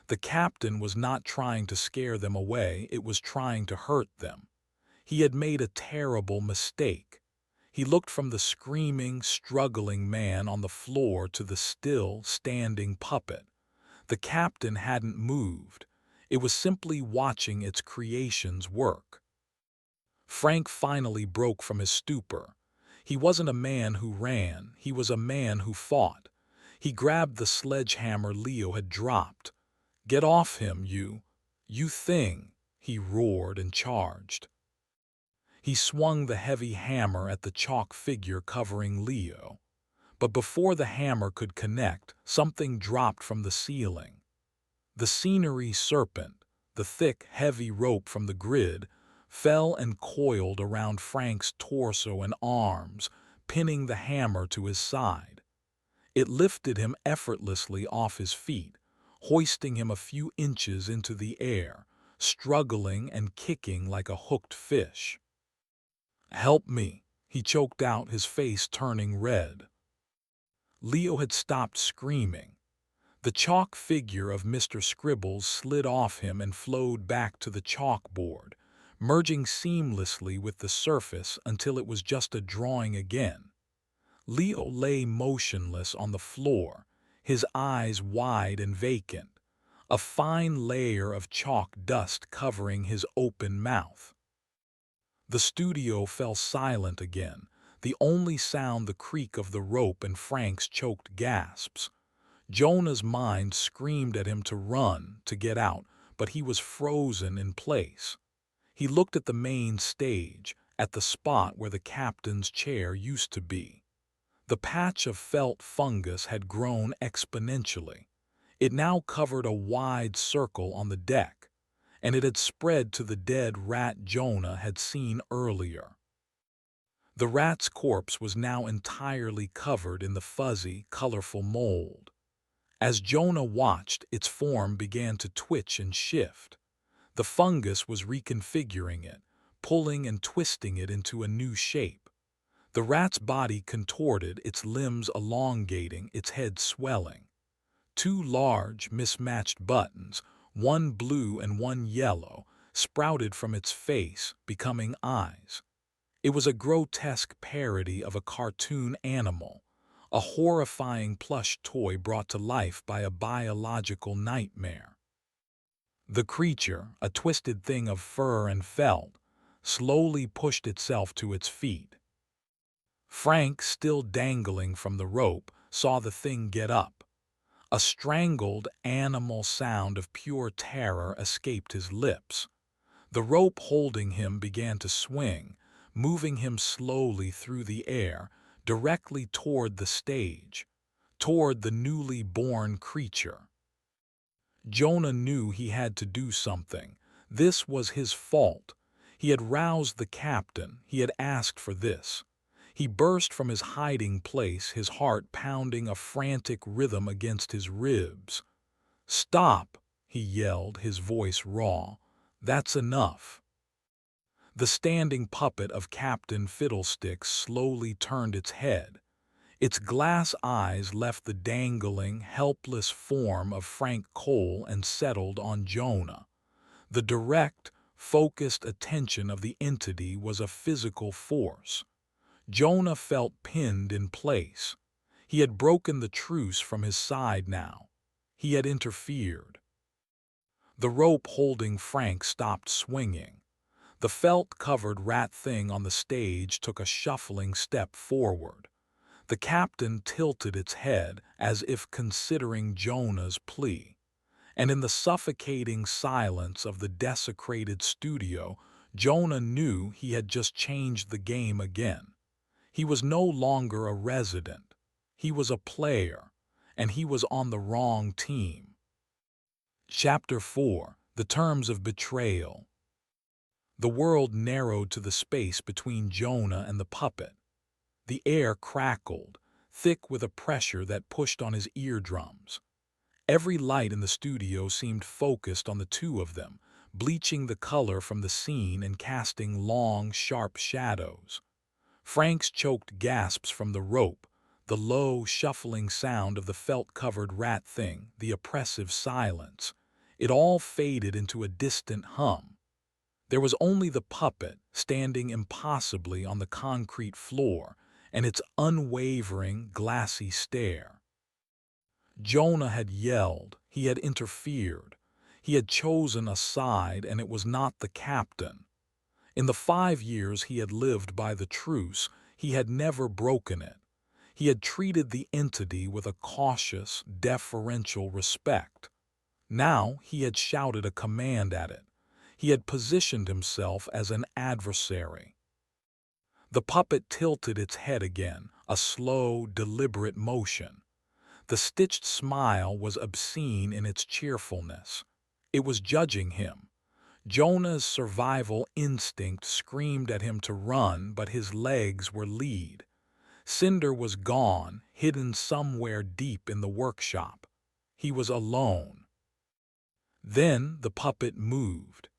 The captain was not trying to scare them away, it was trying to hurt them. He had made a terrible mistake. He looked from the screaming, struggling man on the floor to the still, standing puppet. The captain hadn't moved. It was simply watching its creations work. Frank finally broke from his stupor. He wasn't a man who ran, he was a man who fought. He grabbed the sledgehammer Leo had dropped. "Get off him, you thing!" he roared and charged. He swung the heavy hammer at the chalk figure covering Leo. But before the hammer could connect, something dropped from the ceiling. The scenery serpent, the thick, heavy rope from the grid, fell and coiled around Frank's torso and arms, pinning the hammer to his side. It lifted him effortlessly off his feet, hoisting him a few inches into the air, struggling and kicking like a hooked fish. "Help me," he choked out, his face turning red. Leo had stopped screaming. The chalk figure of Mr. Scribbles slid off him and flowed back to the chalkboard, merging seamlessly with the surface until it was just a drawing again. Leo lay motionless on the floor, his eyes wide and vacant, a fine layer of chalk dust covering his open mouth. The studio fell silent again, the only sound the creak of the rope and Frank's choked gasps. Jonah's mind screamed at him to run, to get out, but he was frozen in place. He looked at the main stage, at the spot where the captain's chair used to be. The patch of felt fungus had grown exponentially. It now covered a wide circle on the deck, and it had spread to the dead rat Jonah had seen earlier. The rat's corpse was now entirely covered in the fuzzy, colorful mold. As Jonah watched, its form began to twitch and shift. The fungus was reconfiguring it, pulling and twisting it into a new shape. The rat's body contorted, its limbs elongating, its head swelling. Two large, mismatched buttons, one blue and one yellow, sprouted from its face, becoming eyes. It was a grotesque parody of a cartoon animal, a horrifying plush toy brought to life by a biological nightmare. The creature, a twisted thing of fur and felt, slowly pushed itself to its feet. Frank, still dangling from the rope, saw the thing get up. A strangled, animal sound of pure terror escaped his lips. The rope holding him began to swing, moving him slowly through the air, directly toward the stage, toward the newly born creature. Jonah knew he had to do something. This was his fault. He had roused the captain. He had asked for this. He burst from his hiding place, his heart pounding a frantic rhythm against his ribs. "Stop!" he yelled, his voice raw. "That's enough." The standing puppet of Captain Fiddlesticks slowly turned its head. Its glass eyes left the dangling, helpless form of Frank Cole and settled on Jonah. The direct, focused attention of the entity was a physical force. Jonah felt pinned in place. He had broken the truce from his side now. He had interfered. The rope holding Frank stopped swinging. The felt-covered rat thing on the stage took a shuffling step forward. The captain tilted its head as if considering Jonah's plea. And in the suffocating silence of the desecrated studio, Jonah knew he had just changed the game again. He was no longer a resident. He was a player, and he was on the wrong team. Chapter 4: The Terms of Betrayal. The world narrowed to the space between Jonah and the puppet. The air crackled, thick with a pressure that pushed on his eardrums. Every light in the studio seemed focused on the two of them, bleaching the color from the scene and casting long, sharp shadows. Frank's choked gasps from the rope, the low, shuffling sound of the felt-covered rat thing, the oppressive silence. It all faded into a distant hum. There was only the puppet standing impossibly on the concrete floor and its unwavering, glassy stare. Jonah had yelled, he had interfered, he had chosen a side, and it was not the captain. In the 5 years he had lived by the truce, he had never broken it. He had treated the entity with a cautious, deferential respect. Now he had shouted a command at it. He had positioned himself as an adversary. The puppet tilted its head again, a slow, deliberate motion. The stitched smile was obscene in its cheerfulness. It was judging him. Jonah's survival instinct screamed at him to run, but his legs were lead. Cinder was gone, hidden somewhere deep in the workshop. He was alone. Then the puppet moved.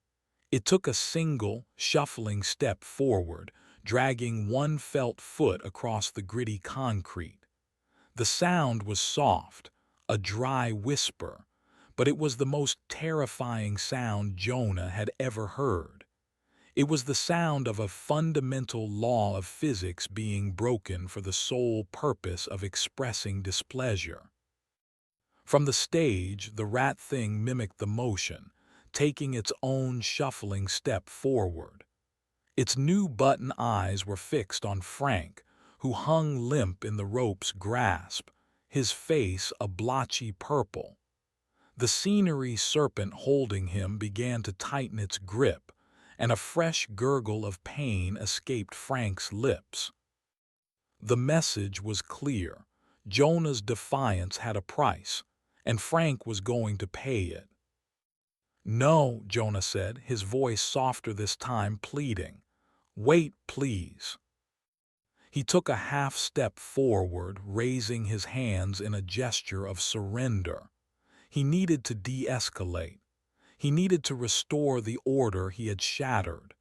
It took a single, shuffling step forward, dragging one felt foot across the gritty concrete. The sound was soft, a dry whisper, but it was the most terrifying sound Jonah had ever heard. It was the sound of a fundamental law of physics being broken for the sole purpose of expressing displeasure. From the stage, the rat thing mimicked the motion, taking its own shuffling step forward. Its new button eyes were fixed on Frank, who hung limp in the rope's grasp, his face a blotchy purple. The scenery serpent holding him began to tighten its grip, and a fresh gurgle of pain escaped Frank's lips. The message was clear. Jonah's defiance had a price, and Frank was going to pay it. "No," Jonah said, his voice softer this time, pleading. "Wait, please." He took a half step forward, raising his hands in a gesture of surrender. He needed to de-escalate. He needed to restore the order he had shattered.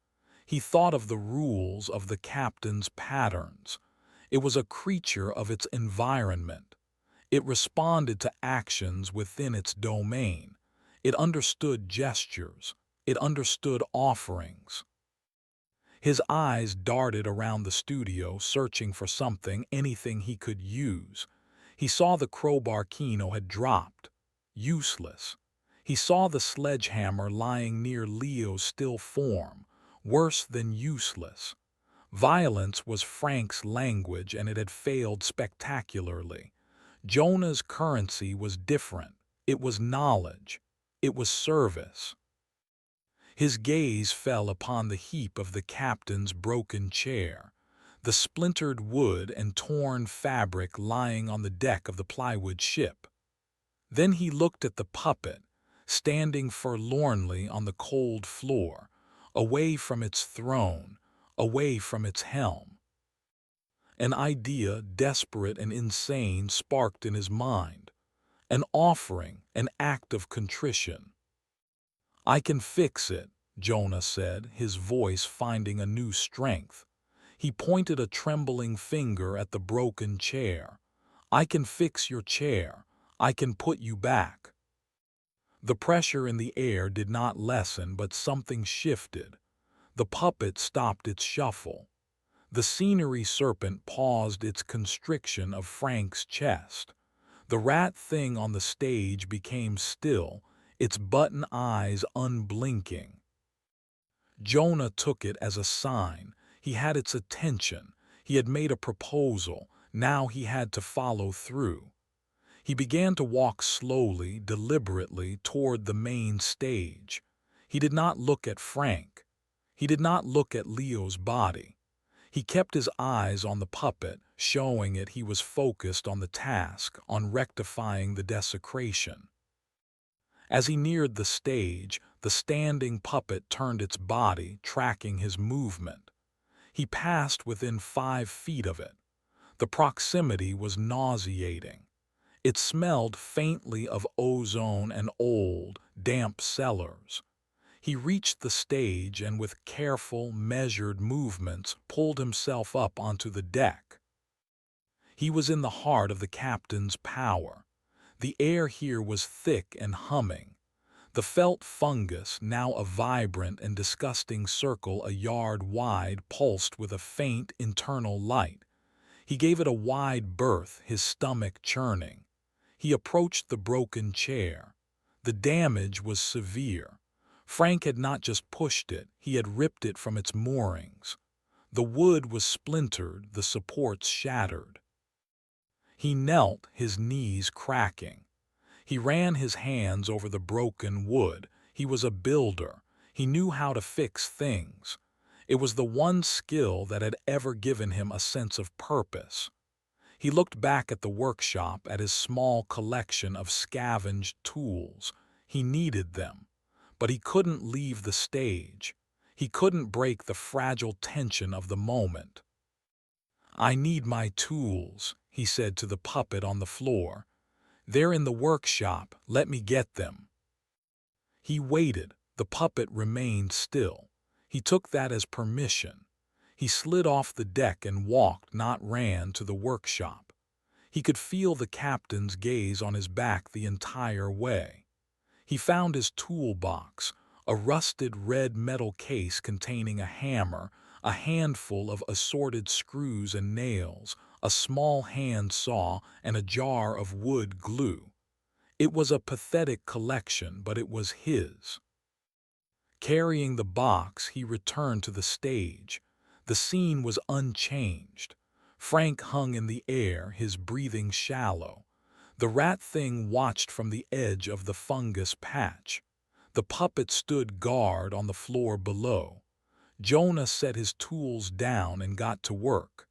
He thought of the rules, of the captain's patterns. It was a creature of its environment. It responded to actions within its domain. It understood gestures. It understood offerings. His eyes darted around the studio, searching for something, anything he could use. He saw the crowbar Kino had dropped. Useless. He saw the sledgehammer lying near Leo's still form. Worse than useless. Violence was Frank's language, and it had failed spectacularly. Jonah's currency was different. It was knowledge. It was service. His gaze fell upon the heap of the captain's broken chair, the splintered wood and torn fabric lying on the deck of the plywood ship. Then he looked at the puppet, standing forlornly on the cold floor, away from its throne, away from its helm. An idea, desperate and insane, sparked in his mind. An offering, an act of contrition. "I can fix it," Jonah said, his voice finding a new strength. He pointed a trembling finger at the broken chair. "I can fix your chair. I can put you back." The pressure in the air did not lessen, but something shifted. The puppet stopped its shuffle. The scenery serpent paused its constriction of Frank's chest. The rat thing on the stage became still, its button eyes unblinking. Jonah took it as a sign. He had its attention. He had made a proposal. Now he had to follow through. He began to walk slowly, deliberately toward the main stage. He did not look at Frank. He did not look at Leo's body. He kept his eyes on the puppet, showing it he was focused on the task, on rectifying the desecration. As he neared the stage, the standing puppet turned its body, tracking his movement. He passed within 5 feet of it. The proximity was nauseating. It smelled faintly of ozone and old, damp cellars. He reached the stage and with careful, measured movements pulled himself up onto the deck. He was in the heart of the captain's power. The air here was thick and humming. The felt fungus, now a vibrant and disgusting circle a yard wide, pulsed with a faint internal light. He gave it a wide berth, his stomach churning. He approached the broken chair. The damage was severe. Frank had not just pushed it, he had ripped it from its moorings. The wood was splintered, the supports shattered. He knelt, his knees cracking. He ran his hands over the broken wood. He was a builder. He knew how to fix things. It was the one skill that had ever given him a sense of purpose. He looked back at the workshop, at his small collection of scavenged tools. He needed them, but he couldn't leave the stage. He couldn't break the fragile tension of the moment. "I need my tools," he said to the puppet on the floor. "They're in the workshop. Let me get them." He waited. The puppet remained still. He took that as permission. He slid off the deck and walked, not ran, to the workshop. He could feel the captain's gaze on his back the entire way. He found his toolbox, a rusted red metal case containing a hammer, a handful of assorted screws and nails, a small hand saw, and a jar of wood glue. It was a pathetic collection, but it was his. Carrying the box, he returned to the stage. The scene was unchanged. Frank hung in the air, his breathing shallow. The rat thing watched from the edge of the fungus patch. The puppet stood guard on the floor below. Jonah set his tools down and got to work.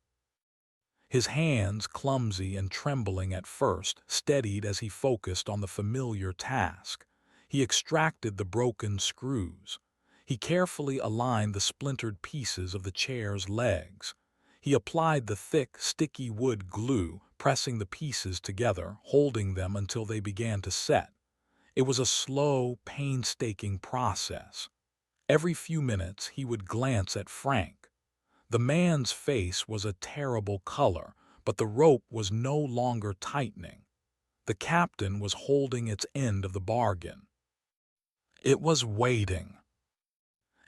His hands, clumsy and trembling at first, steadied as he focused on the familiar task. He extracted the broken screws. He carefully aligned the splintered pieces of the chair's legs. He applied the thick, sticky wood glue, pressing the pieces together, holding them until they began to set. It was a slow, painstaking process. Every few minutes he would glance at Frank. The man's face was a terrible color, but the rope was no longer tightening. The captain was holding its end of the bargain. It was waiting.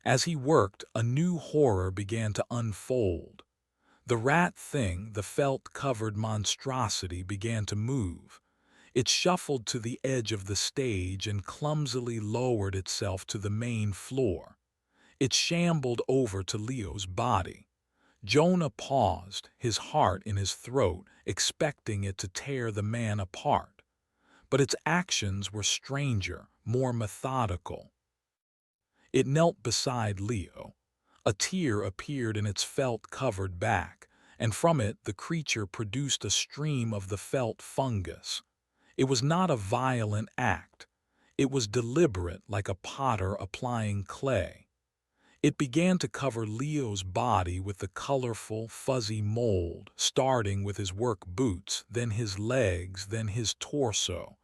As he worked, a new horror began to unfold. The rat thing, the felt-covered monstrosity, began to move. It shuffled to the edge of the stage and clumsily lowered itself to the main floor. It shambled over to Leo's body. Jonah paused, his heart in his throat, expecting it to tear the man apart. But its actions were stranger, more methodical. It knelt beside Leo. A tear appeared in its felt-covered back, and from it the creature produced a stream of the felt fungus. It was not a violent act. It was deliberate, like a potter applying clay. It began to cover Leo's body with the colorful, fuzzy mold, starting with his work boots, then his legs, then his torso.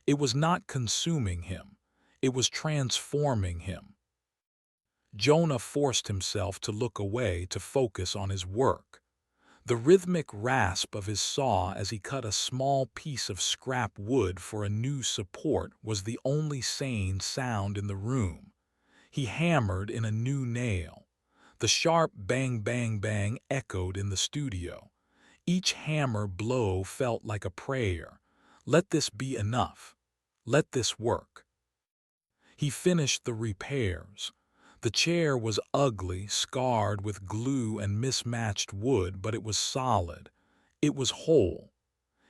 It was not consuming him. It was transforming him. Jonah forced himself to look away to focus on his work. The rhythmic rasp of his saw as he cut a small piece of scrap wood for a new support was the only sane sound in the room. He hammered in a new nail. The sharp bang bang bang echoed in the studio. Each hammer blow felt like a prayer. Let this be enough. Let this work. He finished the repairs. The chair was ugly, scarred with glue and mismatched wood, but it was solid. It was whole.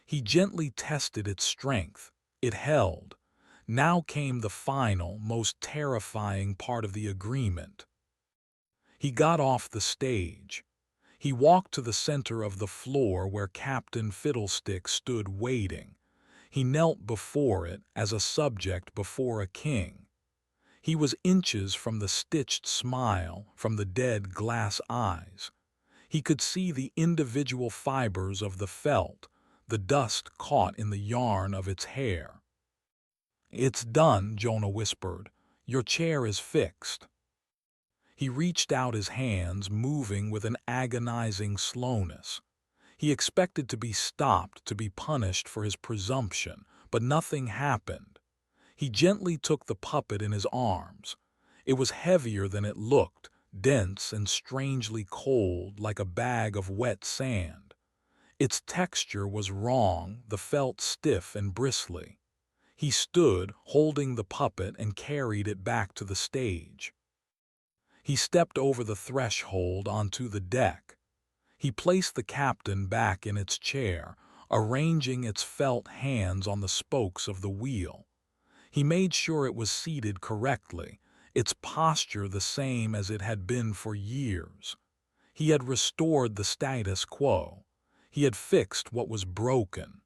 He gently tested its strength. It held. Now came the final, most terrifying part of the agreement. He got off the stage. He walked to the center of the floor where Captain Fiddlesticks stood waiting. He knelt before it as a subject before a king. He was inches from the stitched smile, from the dead glass eyes. He could see the individual fibers of the felt, the dust caught in the yarn of its hair. "It's done," Jonah whispered. "Your chair is fixed." He reached out his hands, moving with an agonizing slowness. He expected to be stopped, to be punished for his presumption, but nothing happened. He gently took the puppet in his arms. It was heavier than it looked, dense and strangely cold like a bag of wet sand. Its texture was wrong, the felt stiff and bristly. He stood, holding the puppet, and carried it back to the stage. He stepped over the threshold onto the deck. He placed the captain back in its chair, arranging its felt hands on the spokes of the wheel. He made sure it was seated correctly, its posture the same as it had been for years. He had restored the status quo. He had fixed what was broken.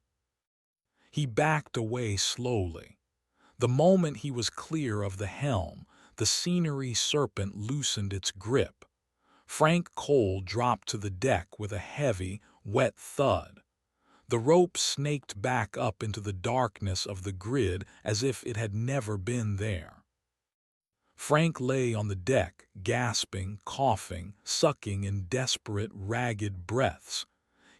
He backed away slowly. The moment he was clear of the helm, the scenery serpent loosened its grip. Frank Cole dropped to the deck with a heavy, wet thud. The rope snaked back up into the darkness of the grid as if it had never been there. Frank lay on the deck, gasping, coughing, sucking in desperate, ragged breaths.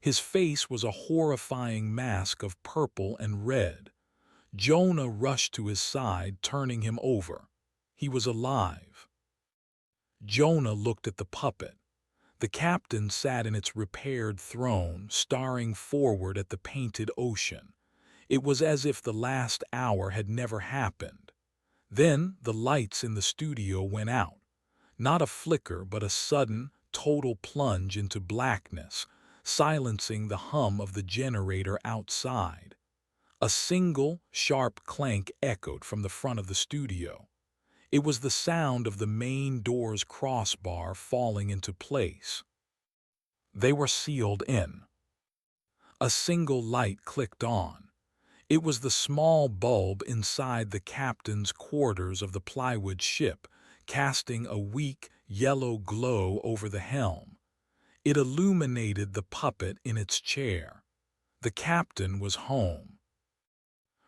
His face was a horrifying mask of purple and red. Jonah rushed to his side, turning him over. He was alive. Jonah looked at the puppet. The captain sat in its repaired throne, staring forward at the painted ocean. It was as if the last hour had never happened. Then the lights in the studio went out. Not a flicker, but a sudden, total plunge into blackness, silencing the hum of the generator outside. A single, sharp clank echoed from the front of the studio. It was the sound of the main door's crossbar falling into place. They were sealed in. A single light clicked on. It was the small bulb inside the captain's quarters of the plywood ship, casting a weak, yellow glow over the helm. It illuminated the puppet in its chair. The captain was home.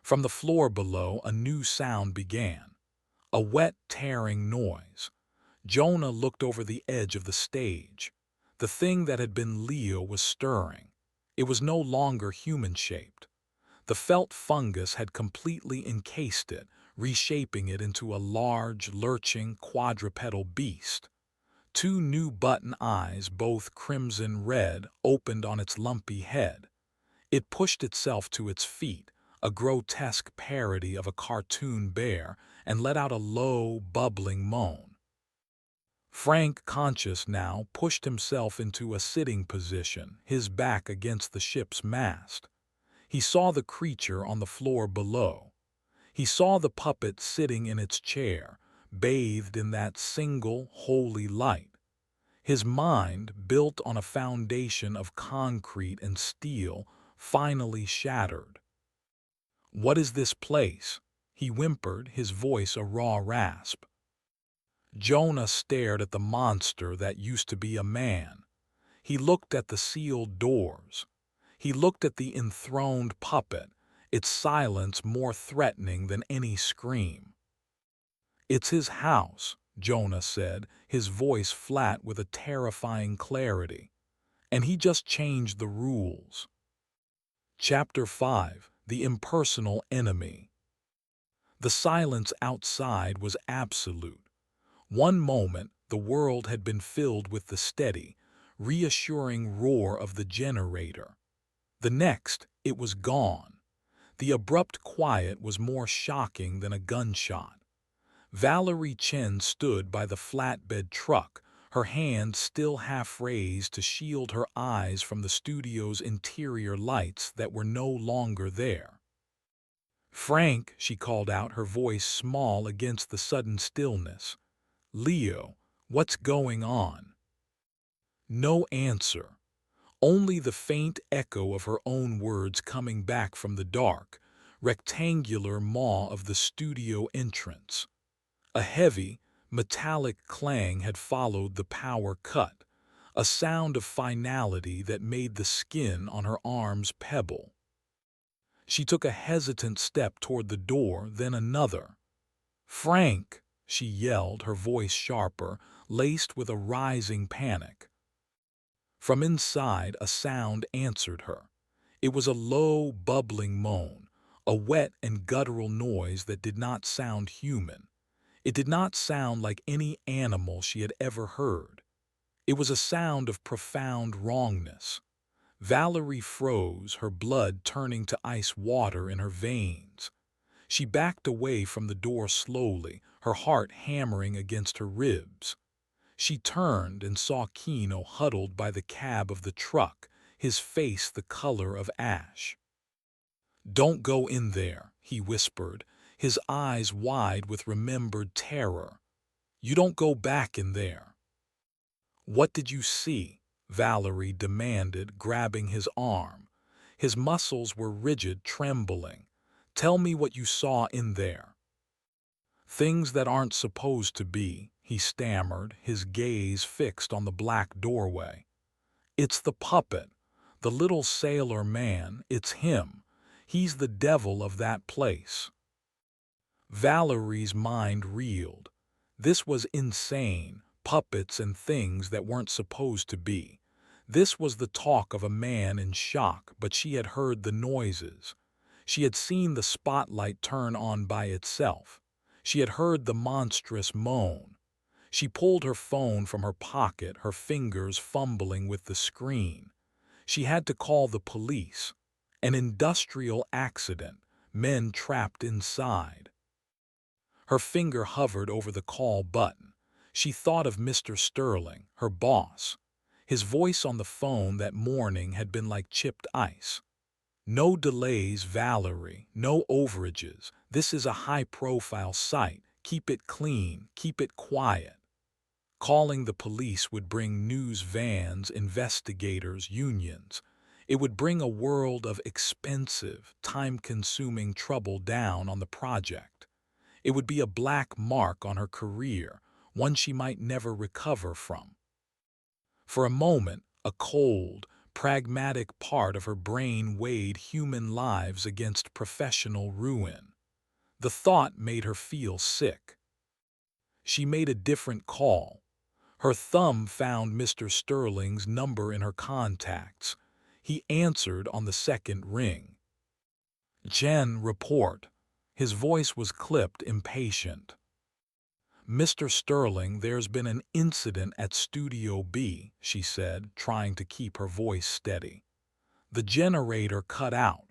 From the floor below, a new sound began. A wet, tearing noise. Jonah looked over the edge of the stage. The thing that had been Leo was stirring. It was no longer human-shaped. The felt fungus had completely encased it, reshaping it into a large, lurching, quadrupedal beast. Two new button eyes, both crimson-red, opened on its lumpy head. It pushed itself to its feet, a grotesque parody of a cartoon bear, and let out a low, bubbling moan. Frank, conscious now, pushed himself into a sitting position, his back against the ship's mast. He saw the creature on the floor below. He saw the puppet sitting in its chair, bathed in that single, holy light. His mind, built on a foundation of concrete and steel, finally shattered. "What is this place?" he whimpered, his voice a raw rasp. Jonah stared at the monster that used to be a man. He looked at the sealed doors. He looked at the enthroned puppet, its silence more threatening than any scream. "It's his house," Jonah said, his voice flat with a terrifying clarity. "And he just changed the rules." Chapter 5: The Impersonal Enemy. The silence outside was absolute. One moment, the world had been filled with the steady, reassuring roar of the generator. The next, it was gone. The abrupt quiet was more shocking than a gunshot. Valerie Chen stood by the flatbed truck, her hand still half raised to shield her eyes from the studio's interior lights that were no longer there. "Frank," she called out, her voice small against the sudden stillness. "Leo, what's going on?" No answer. Only the faint echo of her own words coming back from the dark, rectangular maw of the studio entrance. A heavy, metallic clang had followed the power cut, a sound of finality that made the skin on her arms pebble. She took a hesitant step toward the door, then another. "Frank!" she yelled, her voice sharper, laced with a rising panic. From inside, a sound answered her. It was a low, bubbling moan, a wet and guttural noise that did not sound human. It did not sound like any animal she had ever heard. It was a sound of profound wrongness. Valerie froze, her blood turning to ice water in her veins. She backed away from the door slowly, her heart hammering against her ribs. She turned and saw Kino huddled by the cab of the truck, his face the color of ash. "Don't go in there," he whispered, his eyes wide with remembered terror. "You don't go back in there." "What did you see?" Valerie demanded, grabbing his arm. His muscles were rigid, trembling. "Tell me what you saw in there." "Things that aren't supposed to be," he stammered, his gaze fixed on the black doorway. "It's the puppet, the little sailor man, it's him. He's the devil of that place." Valerie's mind reeled. This was insane, puppets and things that weren't supposed to be. This was the talk of a man in shock, but she had heard the noises. She had seen the spotlight turn on by itself. She had heard the monstrous moan. She pulled her phone from her pocket, her fingers fumbling with the screen. She had to call the police. An industrial accident, men trapped inside. Her finger hovered over the call button. She thought of Mr. Sterling, her boss. His voice on the phone that morning had been like chipped ice. "No delays, Valerie, no overages. This is a high-profile site. Keep it clean, keep it quiet." Calling the police would bring news vans, investigators, unions. It would bring a world of expensive, time-consuming trouble down on the project. It would be a black mark on her career, one she might never recover from. For a moment, a cold, pragmatic part of her brain weighed human lives against professional ruin. The thought made her feel sick. She made a different call. Her thumb found Mr. Sterling's number in her contacts. He answered on the second ring. "Jen, report." His voice was clipped, impatient. "Mr. Sterling, there's been an incident at Studio B," she said, trying to keep her voice steady. "The generator cut out.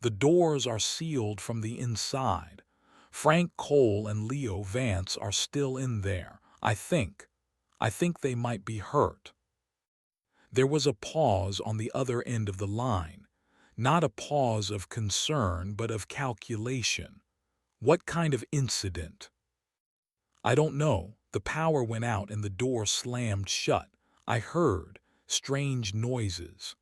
The doors are sealed from the inside. Frank Cole and Leo Vance are still in there. I think they might be hurt." There was a pause on the other end of the line. Not a pause of concern, but of calculation. "What kind of incident?" "I don't know. The power went out and the door slammed shut. I heard strange noises."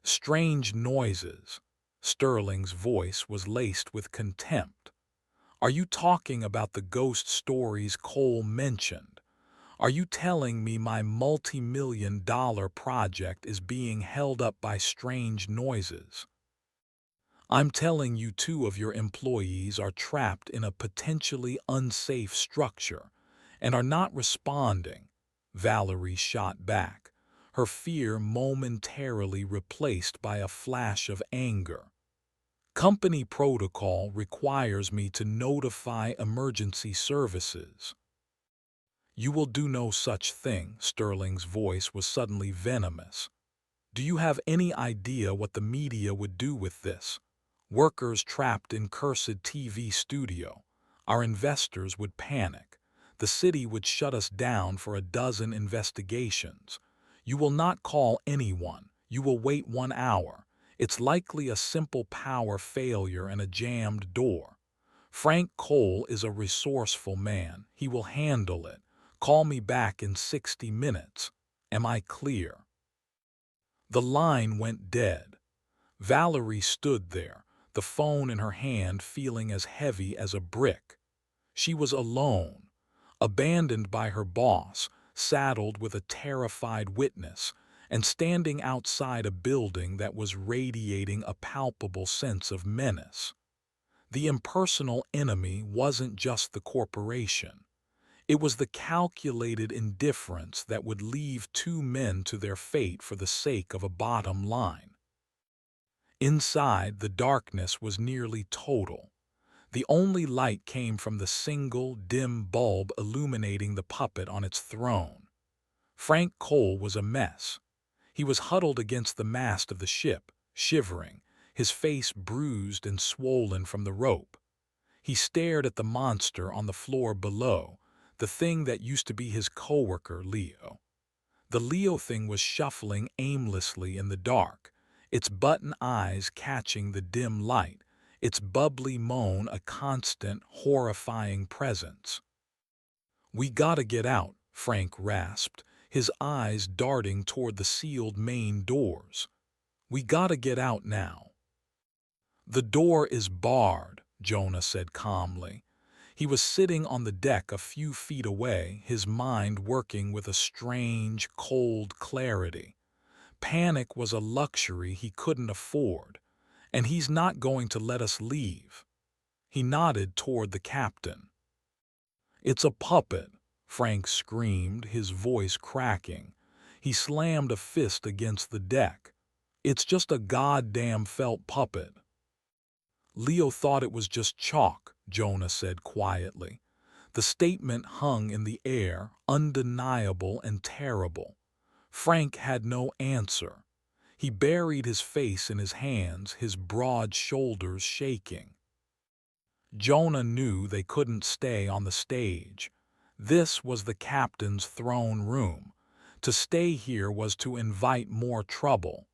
"Strange noises." Sterling's voice was laced with contempt. "Are you talking about the ghost stories Cole mentioned? Are you telling me my multi-million-dollar project is being held up by strange noises?" "I'm telling you 2 of your employees are trapped in a potentially unsafe structure and are not responding," Valerie shot back, her fear momentarily replaced by a flash of anger. "Company protocol requires me to notify emergency services." "You will do no such thing." Sterling's voice was suddenly venomous. "Do you have any idea what the media would do with this? Workers trapped in cursed TV studio. Our investors would panic. The city would shut us down for a dozen investigations. You will not call anyone. You will wait 1 hour. It's likely a simple power failure and a jammed door. Frank Cole is a resourceful man. He will handle it. Call me back in 60 minutes. Am I clear?" The line went dead. Valerie stood there, the phone in her hand feeling as heavy as a brick. She was alone, abandoned by her boss, saddled with a terrified witness, and standing outside a building that was radiating a palpable sense of menace. The impersonal enemy wasn't just the corporation. It was the calculated indifference that would leave 2 men to their fate for the sake of a bottom line. Inside, the darkness was nearly total. The only light came from the single, dim bulb illuminating the puppet on its throne. Frank Cole was a mess. He was huddled against the mast of the ship, shivering, his face bruised and swollen from the rope. He stared at the monster on the floor below, the thing that used to be his coworker, Leo. The Leo thing was shuffling aimlessly in the dark, its button eyes catching the dim light, its bubbly moan a constant, horrifying presence. "We gotta get out," Frank rasped, his eyes darting toward the sealed main doors. "We gotta get out now." "The door is barred," Jonah said calmly. He was sitting on the deck a few feet away, his mind working with a strange, cold clarity. Panic was a luxury he couldn't afford, and he's not going to let us leave. He nodded toward the captain. "It's a puppet," Frank screamed, his voice cracking. He slammed a fist against the deck. "It's just a goddamn felt puppet." "Leo thought it was just chalk," Jonah said quietly. The statement hung in the air, undeniable and terrible. Frank had no answer. He buried his face in his hands, his broad shoulders shaking. Jonah knew they couldn't stay on the stage. This was the captain's throne room. To stay here was to invite more trouble.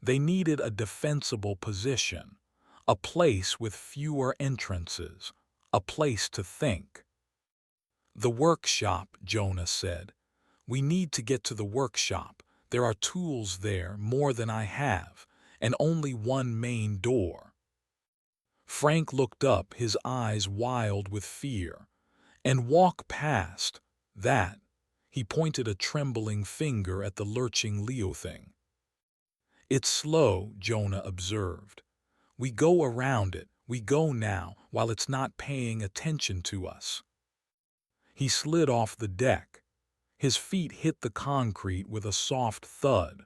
They needed a defensible position, a place with fewer entrances, a place to think. "The workshop," Jonah said. "We need to get to the workshop. There are tools there, more than I have, and only one main door." Frank looked up, his eyes wild with fear. "And walk past that." He pointed a trembling finger at the lurching Leo thing. "It's slow," Jonah observed. "We go around it, we go now, while it's not paying attention to us." He slid off the deck. His feet hit the concrete with a soft thud.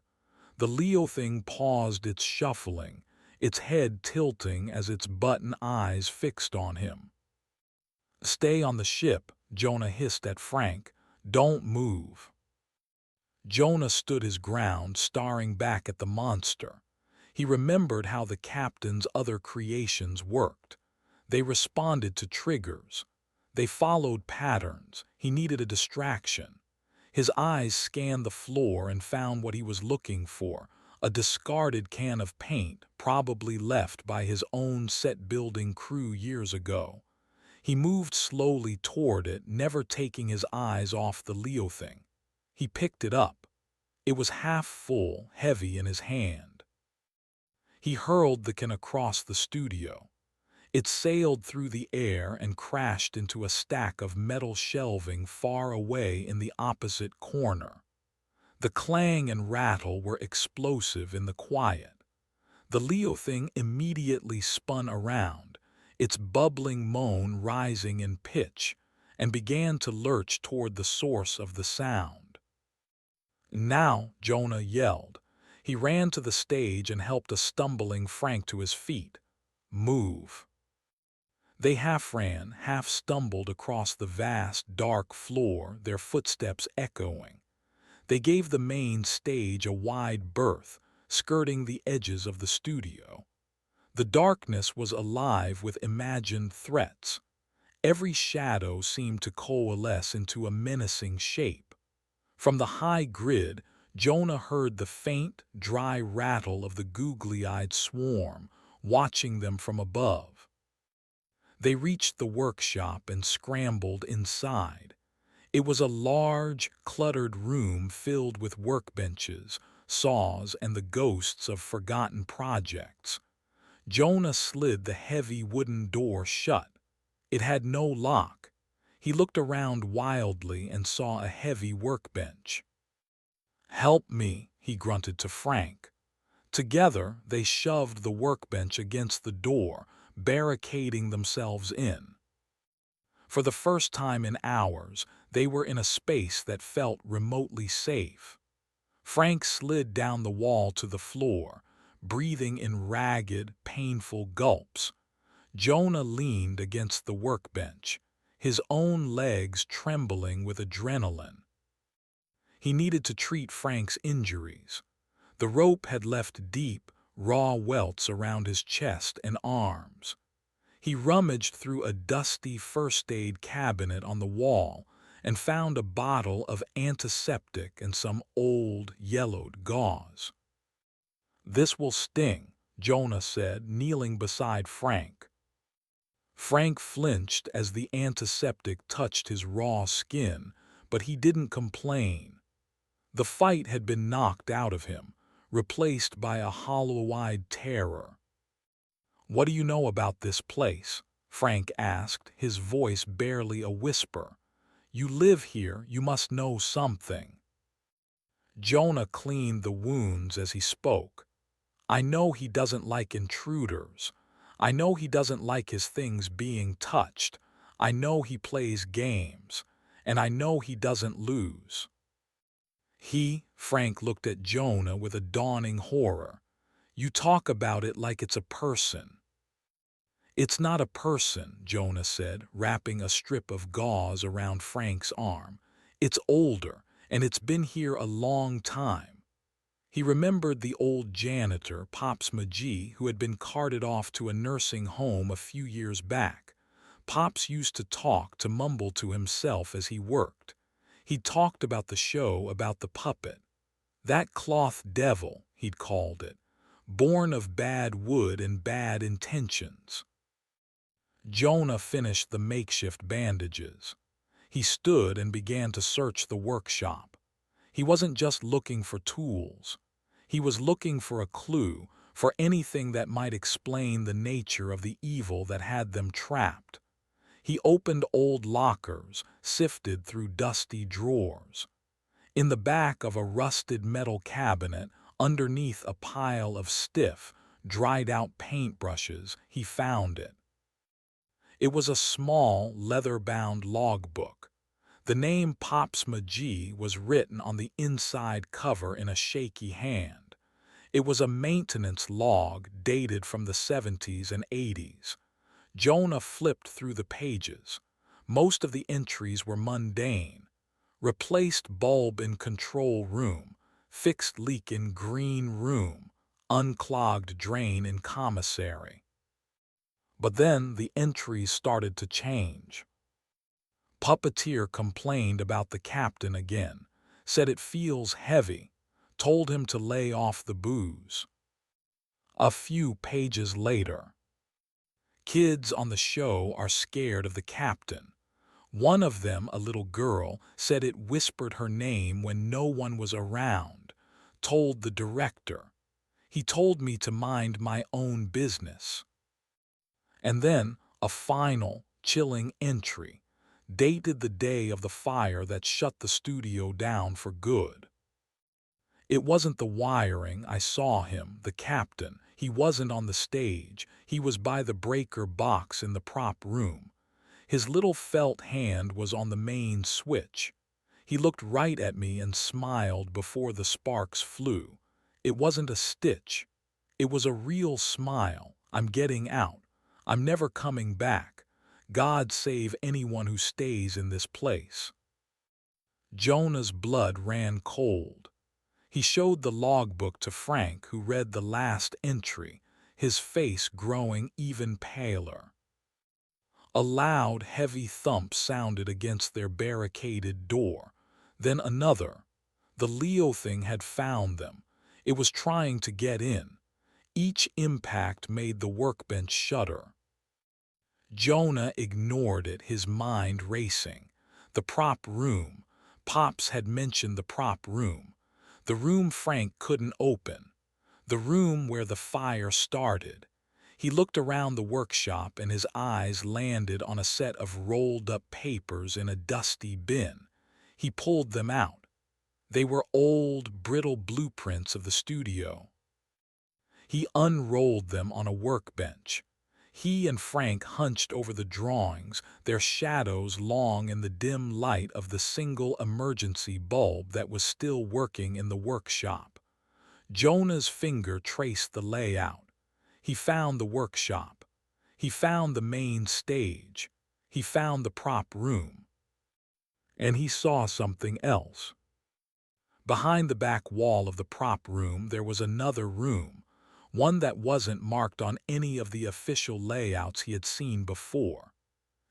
The Leo thing paused its shuffling, its head tilting as its button eyes fixed on him. "Stay on the ship," Jonah hissed at Frank. "Don't move." Jonah stood his ground, staring back at the monster. He remembered how the captain's other creations worked. They responded to triggers. They followed patterns. He needed a distraction. His eyes scanned the floor and found what he was looking for, a discarded can of paint, probably left by his own set-building crew years ago. He moved slowly toward it, never taking his eyes off the Leo thing. He picked it up. It was half full, heavy in his hand. He hurled the can across the studio. It sailed through the air and crashed into a stack of metal shelving far away in the opposite corner. The clang and rattle were explosive in the quiet. The Leo thing immediately spun around, its bubbling moan rising in pitch, and began to lurch toward the source of the sound. "Now," Jonah yelled. He ran to the stage and helped a stumbling Frank to his feet. "Move." They half ran, half stumbled across the vast, dark floor, their footsteps echoing. They gave the main stage a wide berth, skirting the edges of the studio. The darkness was alive with imagined threats. Every shadow seemed to coalesce into a menacing shape. From the high grid, Jonah heard the faint, dry rattle of the googly-eyed swarm, watching them from above. They reached the workshop and scrambled inside. It was a large, cluttered room filled with workbenches, saws, and the ghosts of forgotten projects. Jonah slid the heavy wooden door shut. It had no lock. He looked around wildly and saw a heavy workbench. "Help me," he grunted to Frank. Together, they shoved the workbench against the door, barricading themselves in. For the first time in hours, they were in a space that felt remotely safe. Frank slid down the wall to the floor, breathing in ragged, painful gulps. Jonah leaned against the workbench, his own legs trembling with adrenaline. He needed to treat Frank's injuries. The rope had left deep, raw welts around his chest and arms. He rummaged through a dusty first aid cabinet on the wall and found a bottle of antiseptic and some old, yellowed gauze. "This will sting," Jonah said, kneeling beside Frank. Frank flinched as the antiseptic touched his raw skin, but he didn't complain. The fight had been knocked out of him, replaced by a hollow-eyed terror. "What do you know about this place?" Frank asked, his voice barely a whisper. "You live here, you must know something." Jonah cleaned the wounds as he spoke. "I know he doesn't like intruders. I know he doesn't like his things being touched. I know he plays games. And I know he doesn't lose." Frank looked at Jonah with a dawning horror. "You talk about it like it's a person." "It's not a person," Jonah said, wrapping a strip of gauze around Frank's arm. "It's older, and it's been here a long time." He remembered the old janitor, Pops McGee, who had been carted off to a nursing home a few years back. Pops used to mumble to himself as he worked. He talked about the show, about the puppet. "That cloth devil," he'd called it, "born of bad wood and bad intentions." Jonah finished the makeshift bandages. He stood and began to search the workshop. He wasn't just looking for tools. He was looking for a clue, for anything that might explain the nature of the evil that had them trapped. He opened old lockers, sifted through dusty drawers. In the back of a rusted metal cabinet, underneath a pile of stiff, dried-out paintbrushes, he found it. It was a small, leather-bound logbook. The name Pops McGee was written on the inside cover in a shaky hand. It was a maintenance log dated from the 70s and 80s. Jonah flipped through the pages. Most of the entries were mundane. Replaced bulb in control room, fixed leak in green room, unclogged drain in commissary. But then the entries started to change. Puppeteer complained about the captain again, said it feels heavy, told him to lay off the booze. A few pages later, kids on the show are scared of the captain. One of them, a little girl, said it whispered her name when no one was around, told the director. "He told me to mind my own business." And then a final, chilling entry, dated the day of the fire that shut the studio down for good. "It wasn't the wiring. I saw him, the captain. He wasn't on the stage. He was by the breaker box in the prop room. His little felt hand was on the main switch. He looked right at me and smiled before the sparks flew. It wasn't a stitch. It was a real smile. I'm getting out. I'm never coming back. God save anyone who stays in this place." Jonah's blood ran cold. He showed the logbook to Frank, who read the last entry, his face growing even paler. A loud, heavy thump sounded against their barricaded door. Then another. The Leo thing had found them. It was trying to get in. Each impact made the workbench shudder. Jonah ignored it, his mind racing. The prop room. Pops had mentioned the prop room. The room Frank couldn't open. The room where the fire started. He looked around the workshop and his eyes landed on a set of rolled-up papers in a dusty bin. He pulled them out. They were old, brittle blueprints of the studio. He unrolled them on a workbench. He and Frank hunched over the drawings, their shadows long in the dim light of the single emergency bulb that was still working in the workshop. Jonah's finger traced the layout. He found the workshop. He found the main stage. He found the prop room. And he saw something else. Behind the back wall of the prop room there was another room, one that wasn't marked on any of the official layouts he had seen before.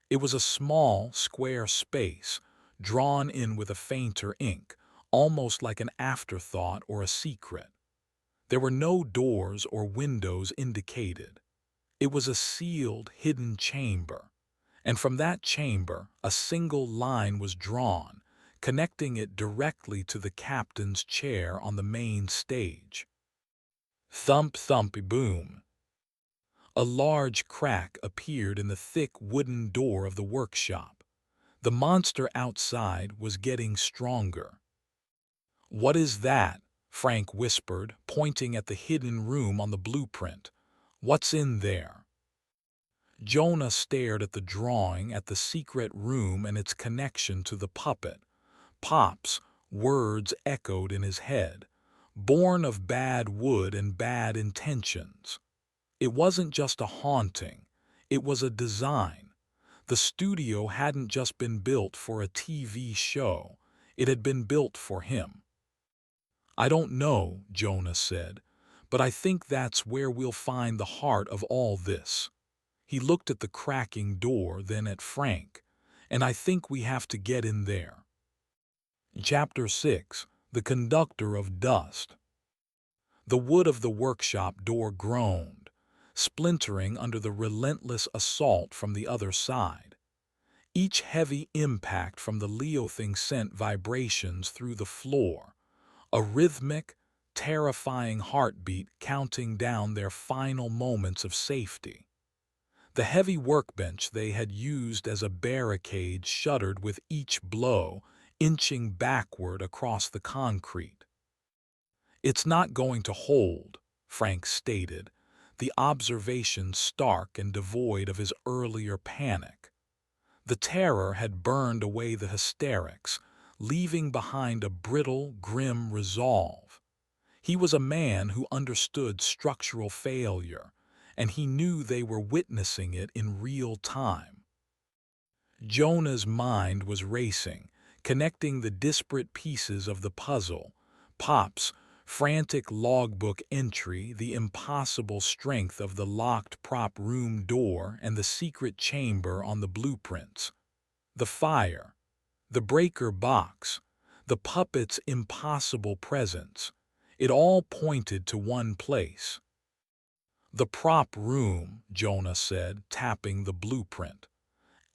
It was a small, square space, drawn in with a fainter ink, almost like an afterthought or a secret. There were no doors or windows indicated. It was a sealed, hidden chamber, and from that chamber a single line was drawn, connecting it directly to the captain's chair on the main stage. Thump, thumpy, boom. A large crack appeared in the thick wooden door of the workshop. The monster outside was getting stronger. "What is that?" Frank whispered, pointing at the hidden room on the blueprint. "What's in there?" Jonah stared at the drawing at the secret room and its connection to the puppet. "Pops," words echoed in his head, "born of bad wood and bad intentions." It wasn't just a haunting, it was a design. The studio hadn't just been built for a TV show, it had been built for him. "I don't know," Jonah said, "but I think that's where we'll find the heart of all this." He looked at the cracking door, then at Frank, "And I think we have to get in there." Chapter 6: The Conductor of Dust. The wood of the workshop door groaned, splintering under the relentless assault from the other side. Each heavy impact from the Leo-thing sent vibrations through the floor, a rhythmic, terrifying heartbeat counting down their final moments of safety. The heavy workbench they had used as a barricade shuddered with each blow, inching backward across the concrete. "It's not going to hold," Frank stated, the observation stark and devoid of his earlier panic. The terror had burned away the hysterics, leaving behind a brittle, grim resolve. He was a man who understood structural failure, and he knew they were witnessing it in real time. Jonah's mind was racing, connecting the disparate pieces of the puzzle. Pop's frantic logbook entry, the impossible strength of the locked prop room door, and the secret chamber on the blueprints. The fire, the breaker box, the puppet's impossible presence. It all pointed to one place. "The prop room," Jonah said, tapping the blueprint.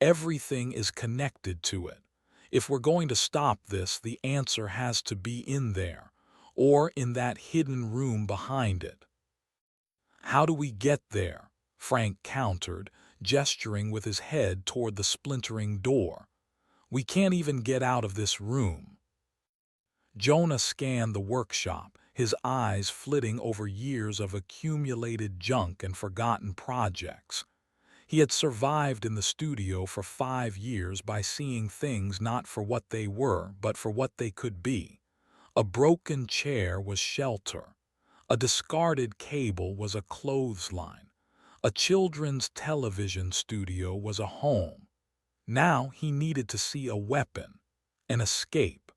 "Everything is connected to it. If we're going to stop this, the answer has to be in there, or in that hidden room behind it." "How do we get there?" Frank countered, gesturing with his head toward the splintering door. "We can't even get out of this room." Jonah scanned the workshop, his eyes flitting over years of accumulated junk and forgotten projects. He had survived in the studio for 5 years by seeing things not for what they were, but for what they could be. A broken chair was shelter. A discarded cable was a clothesline. A children's television studio was a home. Now he needed to see a weapon, an escape.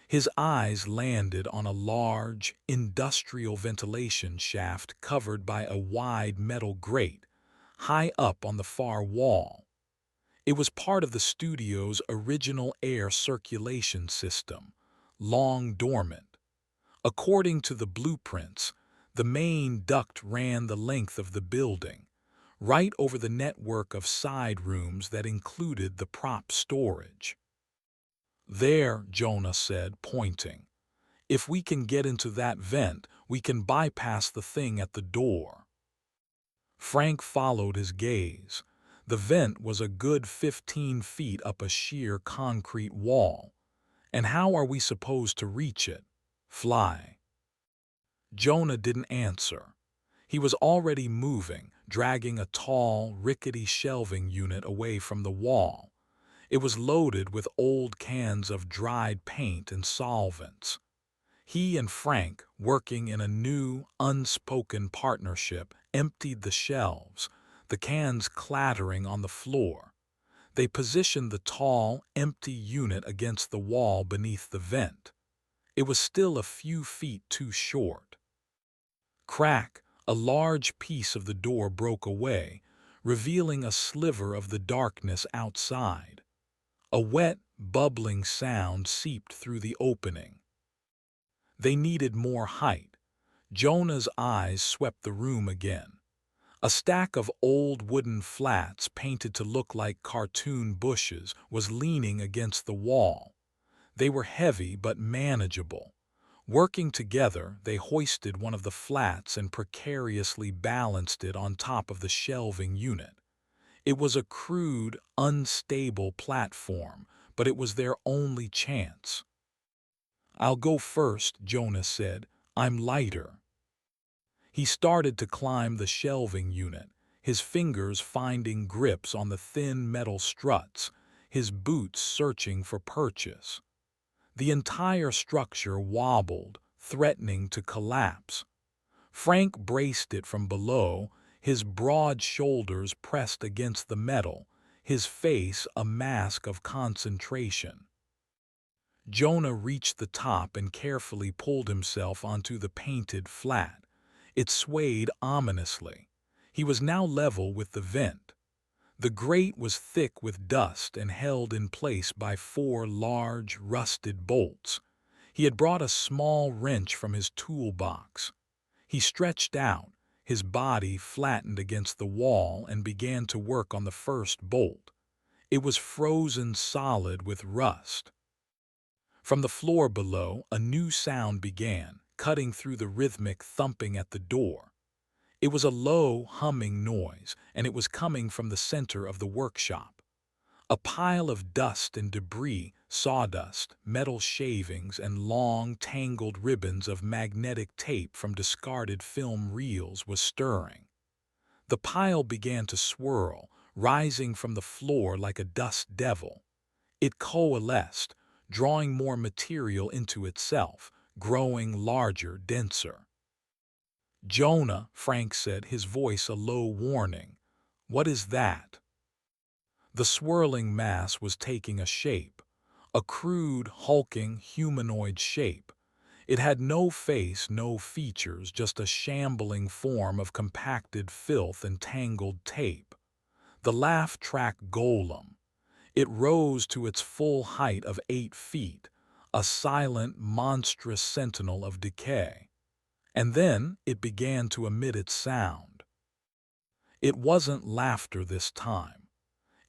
His eyes landed on a large, industrial ventilation shaft covered by a wide metal grate, high up on the far wall. It was part of the studio's original air circulation system, long dormant. According to the blueprints, the main duct ran the length of the building, right over the network of side rooms that included the prop storage. "There," Jonah said, pointing. "If we can get into that vent, we can bypass the thing at the door." Frank followed his gaze. The vent was a good 15 feet up a sheer concrete wall. "And how are we supposed to reach it? Fly?" Jonah didn't answer. He was already moving, dragging a tall, rickety shelving unit away from the wall. It was loaded with old cans of dried paint and solvents. He and Frank, working in a new, unspoken partnership, emptied the shelves, the cans clattering on the floor. They positioned the tall, empty unit against the wall beneath the vent. It was still a few feet too short. Crack, a large piece of the door broke away, revealing a sliver of the darkness outside. A wet, bubbling sound seeped through the opening. They needed more height. Jonah's eyes swept the room again. A stack of old wooden flats painted to look like cartoon bushes was leaning against the wall. They were heavy but manageable. Working together, they hoisted one of the flats and precariously balanced it on top of the shelving unit. It was a crude, unstable platform, but it was their only chance. "I'll go first," Jonah said. "I'm lighter." He started to climb the shelving unit, his fingers finding grips on the thin metal struts, his boots searching for purchase. The entire structure wobbled, threatening to collapse. Frank braced it from below, his broad shoulders pressed against the metal, his face a mask of concentration. Jonah reached the top and carefully pulled himself onto the painted flat. It swayed ominously. He was now level with the vent. The grate was thick with dust and held in place by 4 large, rusted bolts. He had brought a small wrench from his toolbox. He stretched out, his body flattened against the wall, and began to work on the first bolt. It was frozen solid with rust. From the floor below, a new sound began, cutting through the rhythmic thumping at the door. It was a low, humming noise, and it was coming from the center of the workshop. A pile of dust and debris, sawdust, metal shavings, and long, tangled ribbons of magnetic tape from discarded film reels was stirring. The pile began to swirl, rising from the floor like a dust devil. It coalesced, drawing more material into itself, growing larger, denser. "Jonah," Frank said, his voice a low warning. "What is that?" The swirling mass was taking a shape, a crude, hulking, humanoid shape. It had no face, no features, just a shambling form of compacted filth and tangled tape. The laugh track golem. It rose to its full height of 8 feet, a silent, monstrous sentinel of decay. And then it began to emit its sound. It wasn't laughter this time.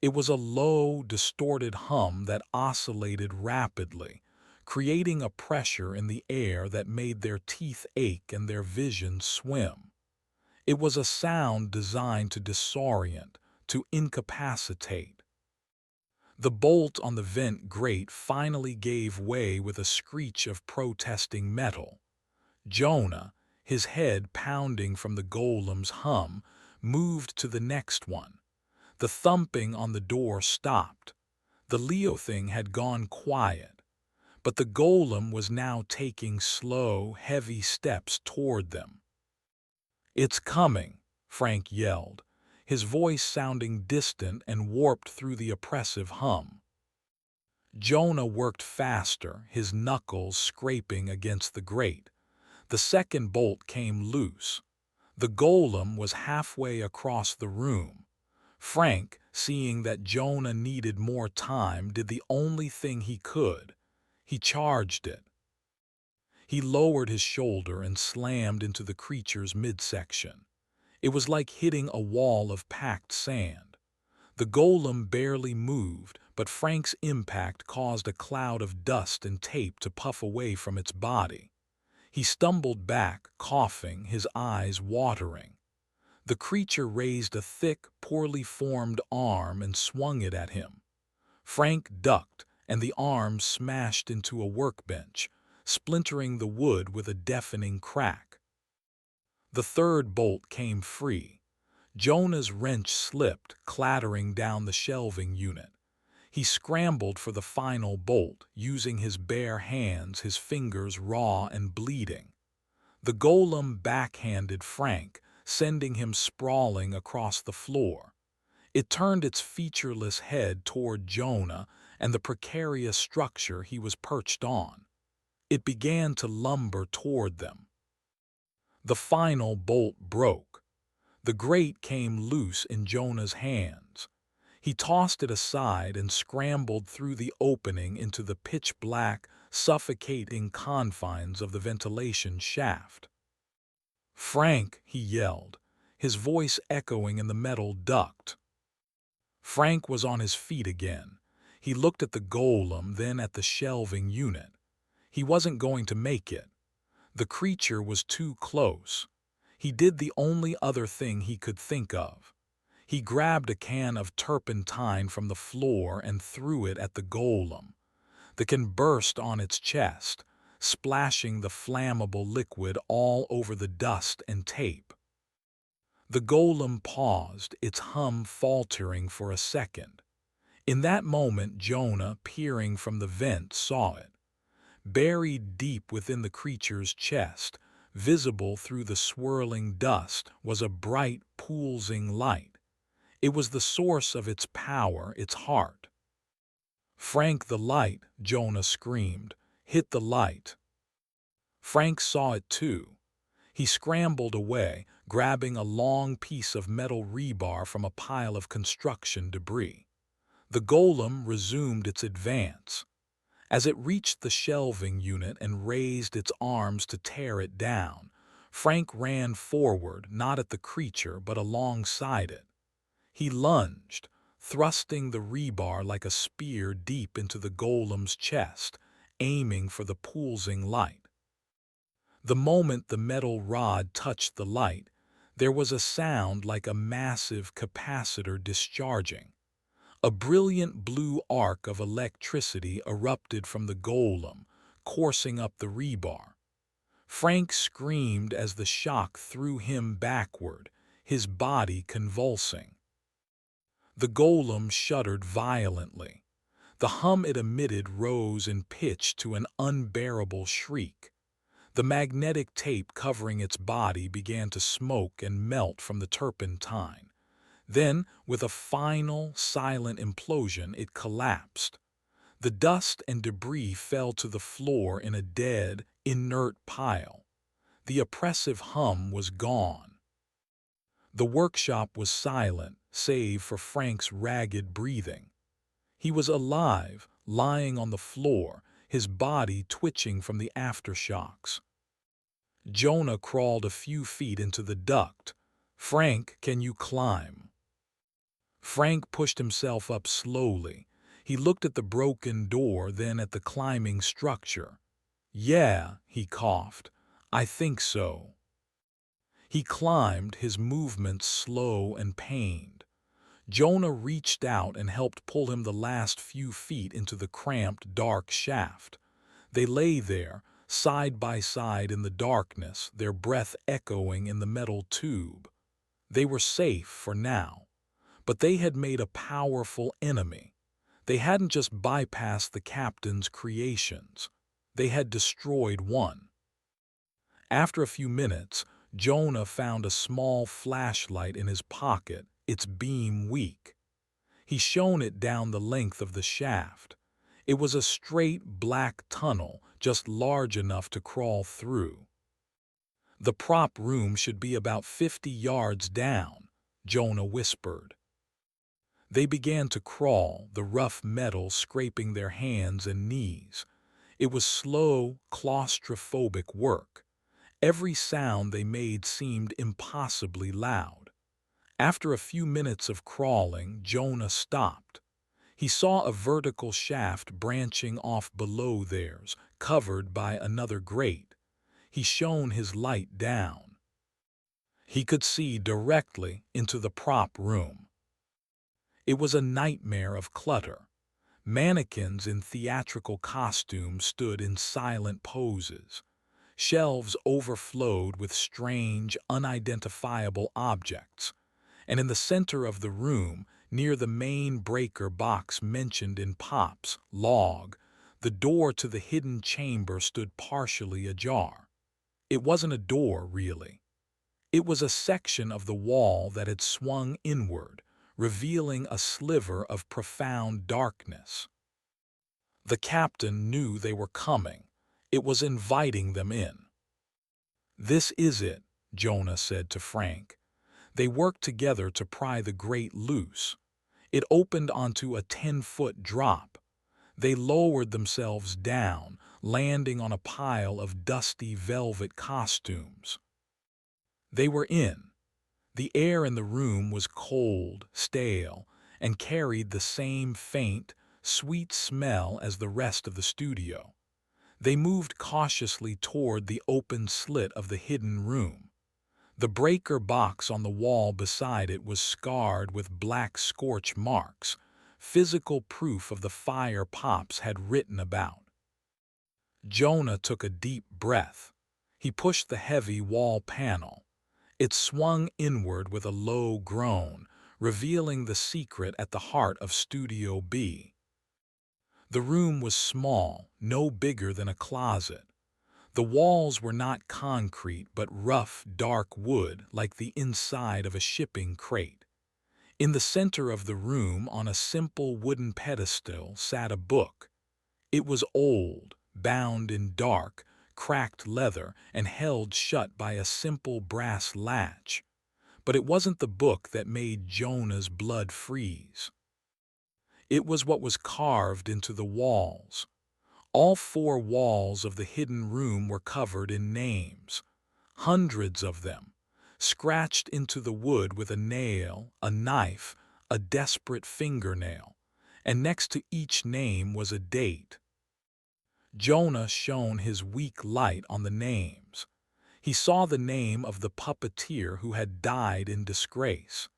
It was a low, distorted hum that oscillated rapidly, creating a pressure in the air that made their teeth ache and their vision swim. It was a sound designed to disorient, to incapacitate. The bolt on the vent grate finally gave way with a screech of protesting metal. Jonah, his head pounding from the golem's hum, moved to the next one. The thumping on the door stopped. The Leo thing had gone quiet, but the golem was now taking slow, heavy steps toward them. "It's coming," Frank yelled, his voice sounding distant and warped through the oppressive hum. Jonah worked faster, his knuckles scraping against the grate. The second bolt came loose. The golem was halfway across the room. Frank, seeing that Jonah needed more time, did the only thing he could. He charged it. He lowered his shoulder and slammed into the creature's midsection. It was like hitting a wall of packed sand. The golem barely moved, but Frank's impact caused a cloud of dust and tape to puff away from its body. He stumbled back, coughing, his eyes watering. The creature raised a thick, poorly formed arm and swung it at him. Frank ducked, and the arm smashed into a workbench, splintering the wood with a deafening crack. The third bolt came free. Jonah's wrench slipped, clattering down the shelving unit. He scrambled for the final bolt, using his bare hands, his fingers raw and bleeding. The golem backhanded Frank, sending him sprawling across the floor. It turned its featureless head toward Jonah and the precarious structure he was perched on. It began to lumber toward them. The final bolt broke. The grate came loose in Jonah's hands. He tossed it aside and scrambled through the opening into the pitch-black, suffocating confines of the ventilation shaft. "Frank," he yelled, his voice echoing in the metal duct. Frank was on his feet again. He looked at the golem, then at the shelving unit. He wasn't going to make it. The creature was too close. He did the only other thing he could think of. He grabbed a can of turpentine from the floor and threw it at the golem. The can burst on its chest, splashing the flammable liquid all over the dust and tape. The golem paused, its hum faltering for a second. In that moment, Jonah, peering from the vent, saw it. Buried deep within the creature's chest, visible through the swirling dust, was a bright, pulsing light. It was the source of its power, its heart. "Frank, the light!" Jonah screamed. "Hit the light!" Frank saw it too. He scrambled away, grabbing a long piece of metal rebar from a pile of construction debris. The golem resumed its advance. As it reached the shelving unit and raised its arms to tear it down, Frank ran forward, not at the creature but alongside it. He lunged, thrusting the rebar like a spear deep into the golem's chest, aiming for the pulsing light. The moment the metal rod touched the light, there was a sound like a massive capacitor discharging. A brilliant blue arc of electricity erupted from the golem, coursing up the rebar. Frank screamed as the shock threw him backward, his body convulsing. The golem shuddered violently. The hum it emitted rose in pitch to an unbearable shriek. The magnetic tape covering its body began to smoke and melt from the turpentine. Then, with a final, silent implosion, it collapsed. The dust and debris fell to the floor in a dead, inert pile. The oppressive hum was gone. The workshop was silent, save for Frank's ragged breathing. He was alive, lying on the floor, his body twitching from the aftershocks. Jonah crawled a few feet into the duct. "Frank, can you climb?" Frank pushed himself up slowly. He looked at the broken door, then at the climbing structure. "Yeah," he coughed. "I think so." He climbed, his movements slow and pained. Jonah reached out and helped pull him the last few feet into the cramped, dark shaft. They lay there, side by side in the darkness, their breath echoing in the metal tube. They were safe for now. But they had made a powerful enemy. They hadn't just bypassed the captain's creations. They had destroyed one. After a few minutes, Jonah found a small flashlight in his pocket, its beam weak. He shone it down the length of the shaft. It was a straight, black tunnel, just large enough to crawl through. "The prop room should be about 50 yards down," Jonah whispered. They began to crawl, the rough metal scraping their hands and knees. It was slow, claustrophobic work. Every sound they made seemed impossibly loud. After a few minutes of crawling, Jonah stopped. He saw a vertical shaft branching off below theirs, covered by another grate. He shone his light down. He could see directly into the prop room. It was a nightmare of clutter. Mannequins in theatrical costumes stood in silent poses. Shelves overflowed with strange, unidentifiable objects. And in the center of the room, Near the main breaker box mentioned in Pop's log, the door to the hidden chamber stood partially ajar. It wasn't a door, really. It was a section of the wall that had swung inward, revealing a sliver of profound darkness. The captain knew they were coming. It was inviting them in. "This is it," Jonah said to Frank. They worked together to pry the grate loose. It opened onto a 10-foot drop. They lowered themselves down, landing on a pile of dusty velvet costumes. They were in. The air in the room was cold, stale, and carried the same faint, sweet smell as the rest of the studio. They moved cautiously toward the open slit of the hidden room. The breaker box on the wall beside it was scarred with black scorch marks, physical proof of the fire Pops had written about. Jonah took a deep breath. He pushed the heavy wall panel. It swung inward with a low groan, revealing the secret at the heart of Studio B. The room was small, no bigger than a closet. The walls were not concrete but rough, dark wood like the inside of a shipping crate. In the center of the room, on a simple wooden pedestal, sat a book. It was old, bound in dark, cracked leather, and held shut by a simple brass latch. But it wasn't the book that made Jonah's blood freeze. It was what was carved into the walls. All four walls of the hidden room were covered in names, hundreds of them, scratched into the wood with a nail, a knife, a desperate fingernail, and next to each name was a date. Jonah shone his weak light on the names. He saw the name of the puppeteer who had died in disgrace.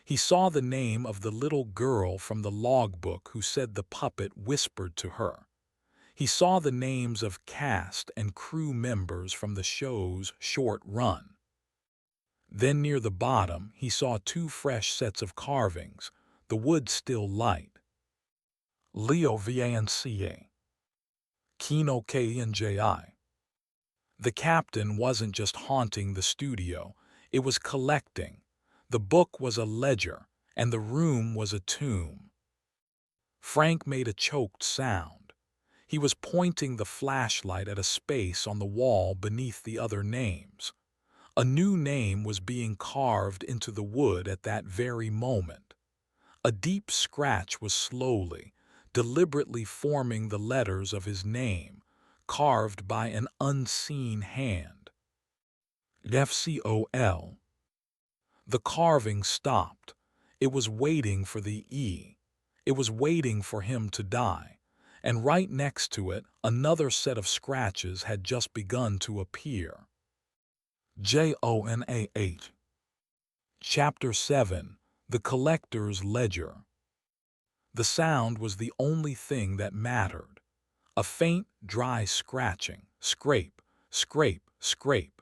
He saw the name of the little girl from the logbook who said the puppet whispered to her. He saw the names of cast and crew members from the show's short run. Then near the bottom he saw two fresh sets of carvings, the wood still light. Leo Vance, Kino K&Ji. The captain wasn't just haunting the studio, it was collecting. The book was a ledger, and the room was a tomb. Frank made a choked sound. He was pointing the flashlight at a space on the wall beneath the other names. A new name was being carved into the wood at that very moment. A deep scratch was slowly, deliberately forming the letters of his name, carved by an unseen hand. FCOL. The carving stopped. It was waiting for the E. It was waiting for him to die. And right next to it, another set of scratches had just begun to appear. JONAH. Chapter 7. The Collector's Ledger. The sound was the only thing that mattered. A faint, dry scratching, scrape, scrape, scrape.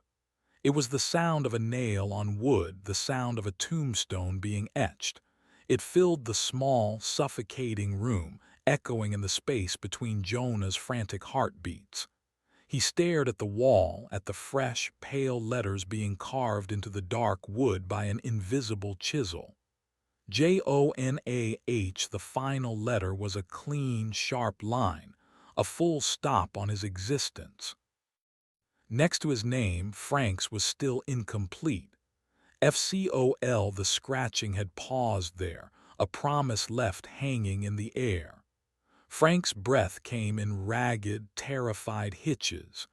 It was the sound of a nail on wood, the sound of a tombstone being etched. It filled the small, suffocating room, echoing in the space between Jonah's frantic heartbeats. He stared at the wall, at the fresh, pale letters being carved into the dark wood by an invisible chisel. JONAH, the final letter, was a clean, sharp line, a full stop on his existence. Next to his name, Frank's was still incomplete. FCOL, the scratching had paused there, a promise left hanging in the air. Frank's breath came in ragged, terrified hitches.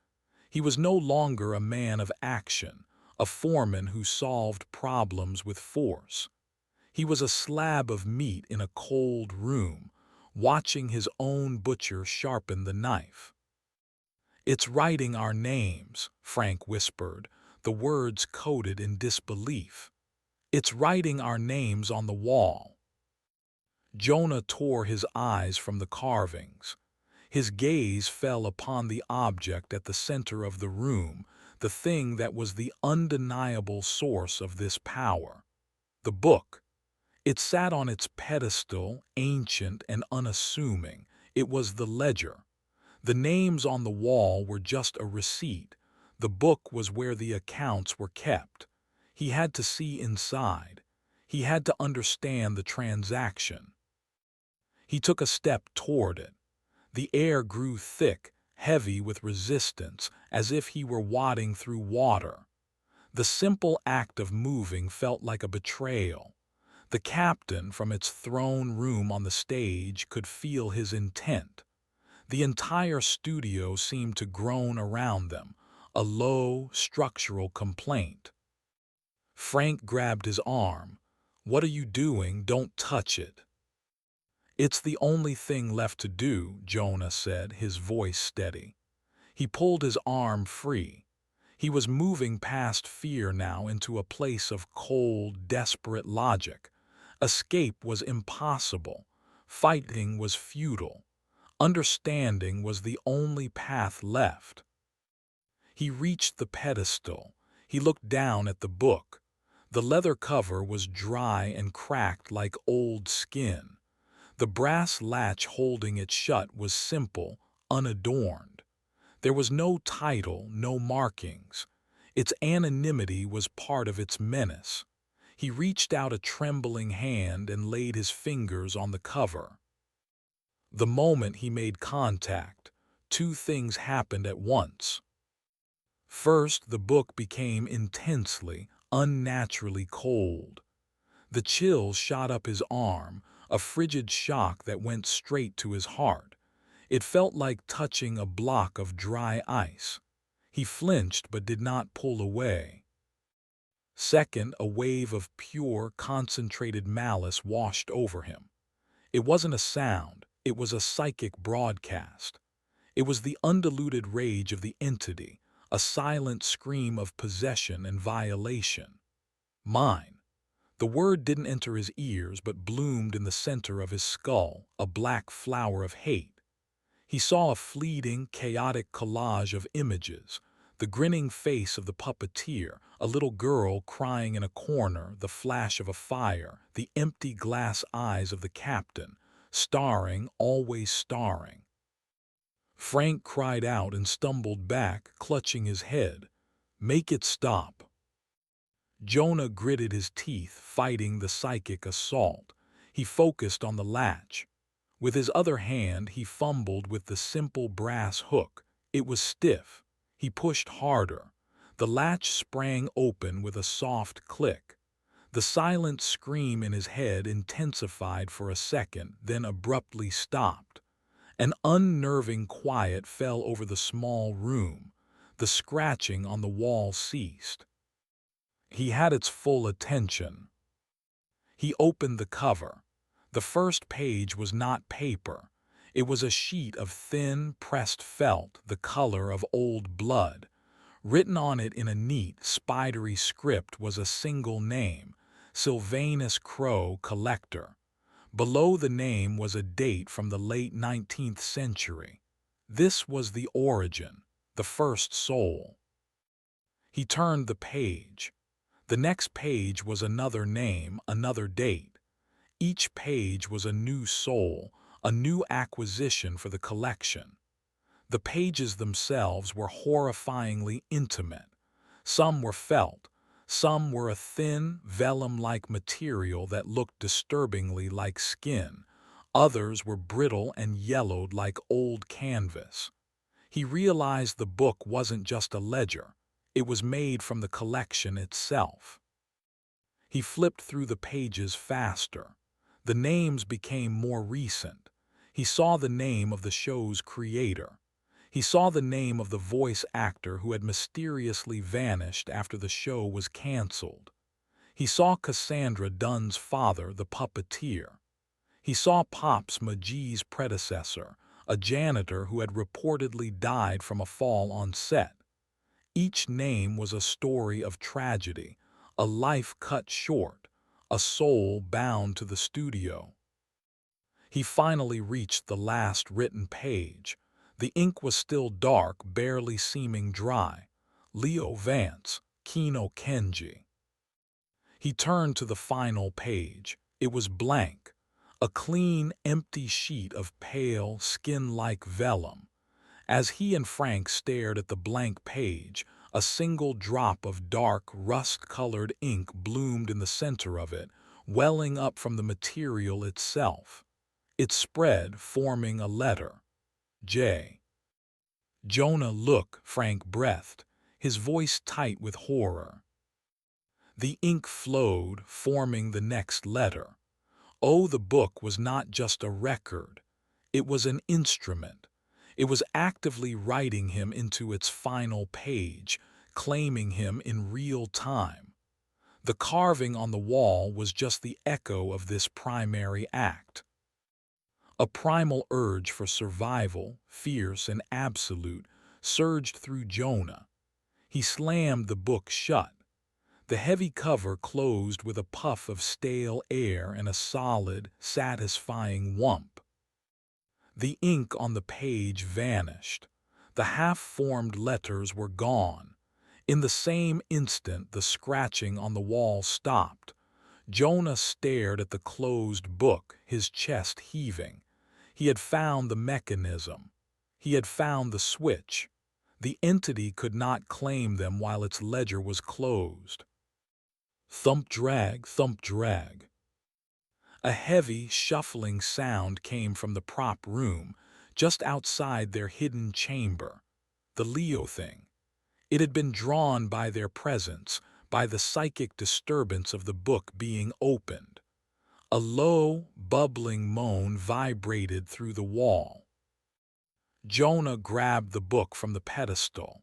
He was no longer a man of action, a foreman who solved problems with force. He was a slab of meat in a cold room, watching his own butcher sharpen the knife. "It's writing our names," Frank whispered, the words coated in disbelief. "It's writing our names on the wall." Jonah tore his eyes from the carvings. His gaze fell upon the object at the center of the room, the thing that was the undeniable source of this power. The book. It sat on its pedestal, ancient and unassuming. It was the ledger. The names on the wall were just a receipt. The book was where the accounts were kept. He had to see inside. He had to understand the transaction. He took a step toward it. The air grew thick, heavy with resistance, as if he were wading through water. The simple act of moving felt like a betrayal. The captain, from its throne room on the stage, could feel his intent. The entire studio seemed to groan around them, a low, structural complaint. Frank grabbed his arm. "What are you doing? Don't touch it." "It's the only thing left to do," Jonah said, his voice steady. He pulled his arm free. He was moving past fear now into a place of cold, desperate logic. Escape was impossible. Fighting was futile. Understanding was the only path left. He reached the pedestal. He looked down at the book. The leather cover was dry and cracked like old skin. The brass latch holding it shut was simple, unadorned. There was no title, no markings. Its anonymity was part of its menace. He reached out a trembling hand and laid his fingers on the cover. The moment he made contact, two things happened at once. First, the book became intensely, unnaturally cold. The chill shot up his arm, a frigid shock that went straight to his heart. It felt like touching a block of dry ice. He flinched but did not pull away. Second, a wave of pure, concentrated malice washed over him. It wasn't a sound, it was a psychic broadcast. It was the undiluted rage of the entity, a silent scream of possession and violation. Mine. The word didn't enter his ears but bloomed in the center of his skull, a black flower of hate. He saw a fleeting, chaotic collage of images, the grinning face of the puppeteer, a little girl crying in a corner, the flash of a fire, the empty glass eyes of the captain, starring, always starring. Frank cried out and stumbled back, clutching his head. "Make it stop." Jonah gritted his teeth, fighting the psychic assault. He focused on the latch. With his other hand, he fumbled with the simple brass hook. It was stiff. He pushed harder. The latch sprang open with a soft click. The silent scream in his head intensified for a second, then abruptly stopped. An unnerving quiet fell over the small room. The scratching on the wall ceased. He had its full attention. He opened the cover. The first page was not paper. It was a sheet of thin, pressed felt, the color of old blood. Written on it in a neat, spidery script was a single name, Sylvanus Crow, Collector. Below the name was a date from the late 19th century. This was the origin, the first soul. He turned the page. The next page was another name, another date. Each page was a new soul, a new acquisition for the collection. The pages themselves were horrifyingly intimate. Some were felt, some were a thin, vellum-like material that looked disturbingly like skin. Others were brittle and yellowed like old canvas. He realized the book wasn't just a ledger. It was made from the collection itself. He flipped through the pages faster. The names became more recent. He saw the name of the show's creator. He saw the name of the voice actor who had mysteriously vanished after the show was canceled. He saw Cassandra Dunn's father, the puppeteer. He saw Pops McGee's predecessor, a janitor who had reportedly died from a fall on set. Each name was a story of tragedy, a life cut short, a soul bound to the studio. He finally reached the last written page. The ink was still dark, barely seeming dry. Leo Vance, Kino Kenji. He turned to the final page. It was blank, a clean, empty sheet of pale, skin-like vellum. As he and Frank stared at the blank page, a single drop of dark, rust-colored ink bloomed in the center of it, welling up from the material itself. It spread, forming a letter. J. "Jonah, look," Frank breathed, his voice tight with horror. The ink flowed, forming the next letter. Oh, the book was not just a record. It was an instrument. It was actively writing him into its final page, claiming him in real time. The carving on the wall was just the echo of this primary act. A primal urge for survival, fierce and absolute, surged through Jonah. He slammed the book shut. The heavy cover closed with a puff of stale air and a solid, satisfying whump. The ink on the page vanished. The half-formed letters were gone. In the same instant, the scratching on the wall stopped. Jonah stared at the closed book, his chest heaving. He had found the mechanism. He had found the switch. The entity could not claim them while its ledger was closed. Thump drag, thump drag. A heavy, shuffling sound came from the prop room, just outside their hidden chamber. The Leo thing. It had been drawn by their presence, by the psychic disturbance of the book being opened. A low, bubbling moan vibrated through the wall. Jonah grabbed the book from the pedestal.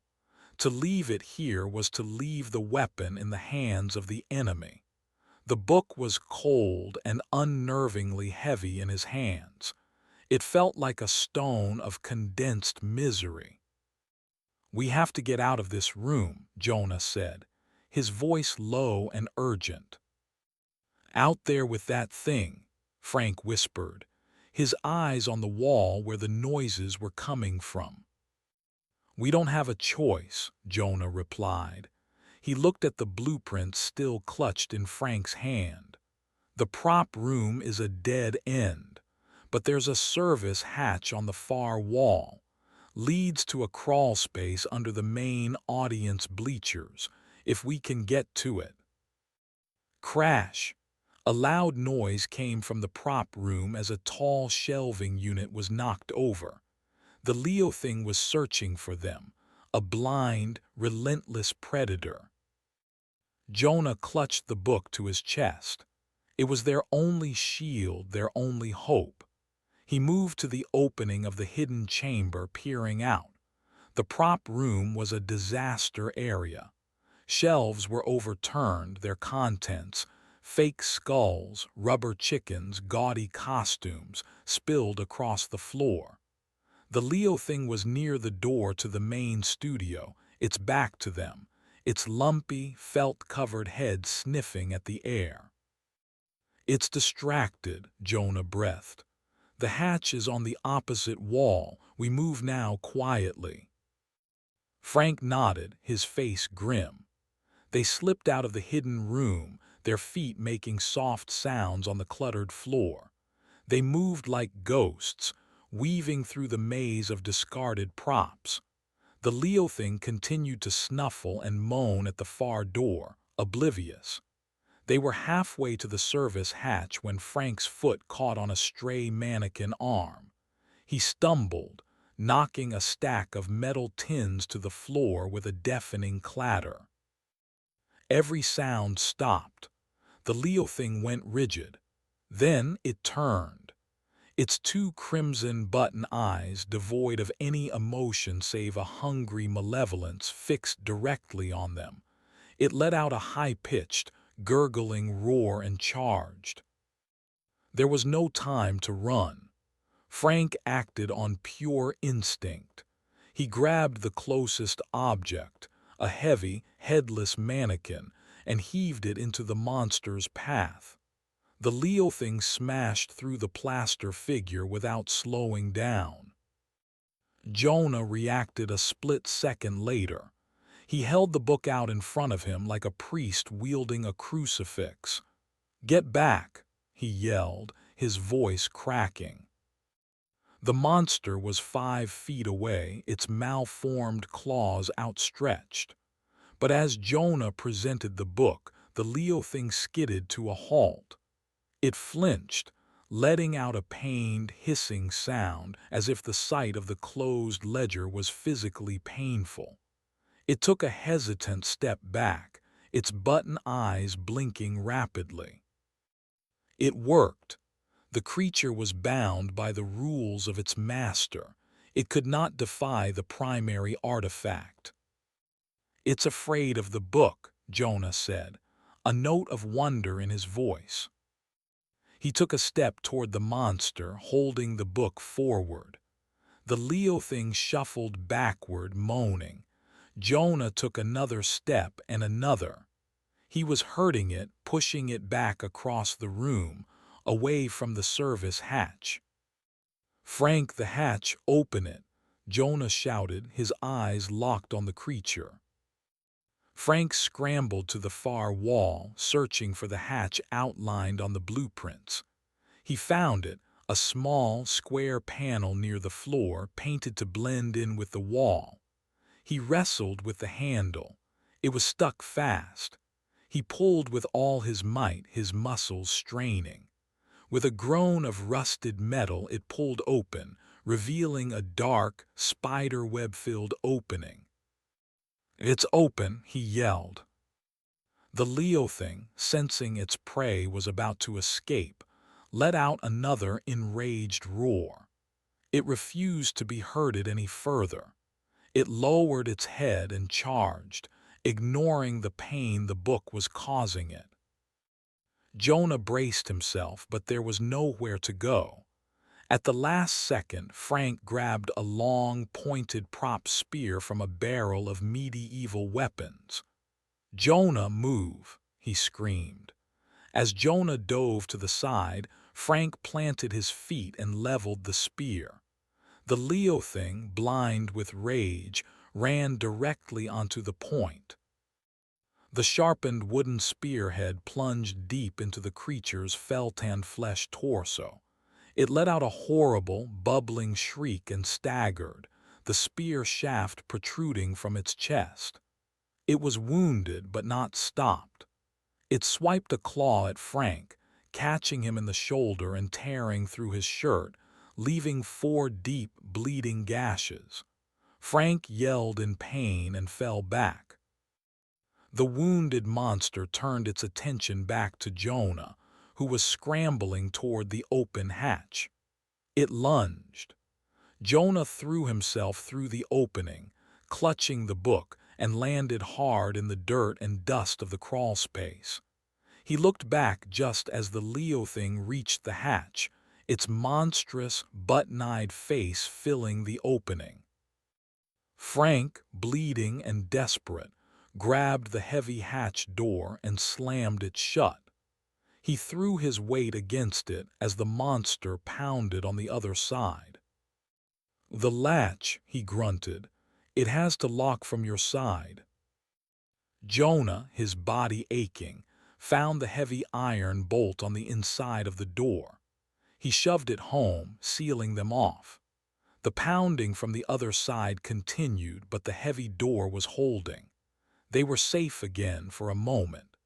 To leave it here was to leave the weapon in the hands of the enemy. The book was cold and unnervingly heavy in his hands. It felt like a stone of condensed misery. "We have to get out of this room," Jonah said, his voice low and urgent. "Out there with that thing," Frank whispered, his eyes on the wall where the noises were coming from. "We don't have a choice," Jonah replied. He looked at the blueprint still clutched in Frank's hand. "The prop room is a dead end, but there's a service hatch on the far wall. Leads to a crawl space under the main audience bleachers, if we can get to it." Crash! A loud noise came from the prop room as a tall shelving unit was knocked over. The Leo thing was searching for them, a blind, relentless predator. Jonah clutched the book to his chest. It was their only shield, their only hope. He moved to the opening of the hidden chamber, peering out. The prop room was a disaster area. Shelves were overturned, their contents, fake skulls, rubber chickens, gaudy costumes, spilled across the floor. The Leo thing was near the door to the main studio, its back to them, its lumpy, felt-covered head sniffing at the air. "It's distracted," Jonah breathed. "The hatch is on the opposite wall. We move now quietly." Frank nodded, his face grim. They slipped out of the hidden room, their feet making soft sounds on the cluttered floor. They moved like ghosts, weaving through the maze of discarded props. The Leo thing continued to snuffle and moan at the far door, oblivious. They were halfway to the service hatch when Frank's foot caught on a stray mannequin arm. He stumbled, knocking a stack of metal tins to the floor with a deafening clatter. Every sound stopped. The Leo thing went rigid. Then it turned. Its two crimson button eyes, devoid of any emotion save a hungry malevolence, fixed directly on them. It let out a high-pitched, gurgling roar and charged. There was no time to run. Frank acted on pure instinct. He grabbed the closest object, a heavy, headless mannequin, and heaved it into the monster's path. The Leo thing smashed through the plaster figure without slowing down. Jonah reacted a split second later. He held the book out in front of him like a priest wielding a crucifix. "Get back," he yelled, his voice cracking. The monster was 5 feet away, its malformed claws outstretched. But as Jonah presented the book, the Leo thing skidded to a halt. It flinched, letting out a pained, hissing sound as if the sight of the closed ledger was physically painful. It took a hesitant step back, its button eyes blinking rapidly. It worked. The creature was bound by the rules of its master. It could not defy the primary artifact. "It's afraid of the book," Jonah said, a note of wonder in his voice. He took a step toward the monster, holding the book forward. The Leo thing shuffled backward, moaning. Jonah took another step and another. He was hurting it, pushing it back across the room, away from the service hatch. "Frank, the hatch, open it," Jonah shouted, his eyes locked on the creature. Frank scrambled to the far wall, searching for the hatch outlined on the blueprints. He found it, a small, square panel near the floor, painted to blend in with the wall. He wrestled with the handle. It was stuck fast. He pulled with all his might, his muscles straining. With a groan of rusted metal, it pulled open, revealing a dark, spider-web-filled opening. "It's open," he yelled. The Leo thing, sensing its prey was about to escape, let out another enraged roar. It refused to be herded any further. It lowered its head and charged, ignoring the pain the book was causing it. Jonah braced himself, but there was nowhere to go. At the last second, Frank grabbed a long, pointed prop spear from a barrel of medieval weapons. "Jonah, move!" he screamed. As Jonah dove to the side, Frank planted his feet and leveled the spear. The Leo thing, blind with rage, ran directly onto the point. The sharpened wooden spearhead plunged deep into the creature's felt-and-flesh torso. It let out a horrible, bubbling shriek and staggered, the spear shaft protruding from its chest. It was wounded but not stopped. It swiped a claw at Frank, catching him in the shoulder and tearing through his shirt, leaving 4 deep, bleeding gashes. Frank yelled in pain and fell back. The wounded monster turned its attention back to Jonah, who was scrambling toward the open hatch. It lunged. Jonah threw himself through the opening, clutching the book, and landed hard in the dirt and dust of the crawl space. He looked back just as the Leo thing reached the hatch, its monstrous, button-eyed face filling the opening. Frank, bleeding and desperate, grabbed the heavy hatch door and slammed it shut. He threw his weight against it as the monster pounded on the other side. "The latch," he grunted. "It has to lock from your side." Jonah, his body aching, found the heavy iron bolt on the inside of the door. He shoved it home, sealing them off. The pounding from the other side continued, but the heavy door was holding. They were safe again for a moment.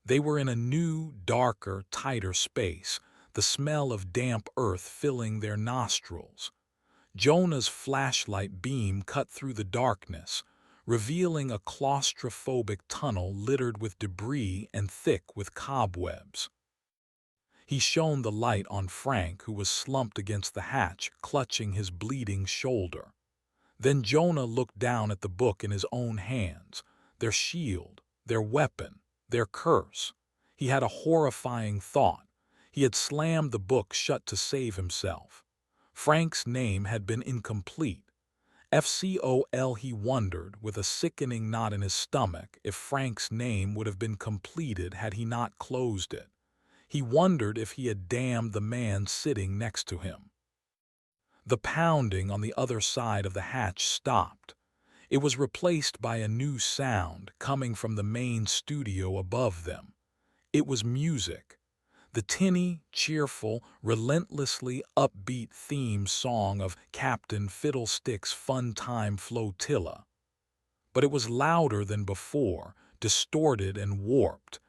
They were in a new, darker, tighter space, the smell of damp earth filling their nostrils. Jonah's flashlight beam cut through the darkness, revealing a claustrophobic tunnel littered with debris and thick with cobwebs. He shone the light on Frank, who was slumped against the hatch, clutching his bleeding shoulder. Then Jonah looked down at the book in his own hands, their shield, their weapon, their curse. He had a horrifying thought. He had slammed the book shut to save himself. Frank's name had been incomplete. FCOL, he wondered, with a sickening knot in his stomach, if Frank's name would have been completed had he not closed it. He wondered if he had damned the man sitting next to him. The pounding on the other side of the hatch stopped. It was replaced by a new sound coming from the main studio above them. It was music. the tinny, cheerful, relentlessly upbeat theme song of Captain Fiddlesticks' Fun Time Flotilla. But it was louder than before, distorted and warped,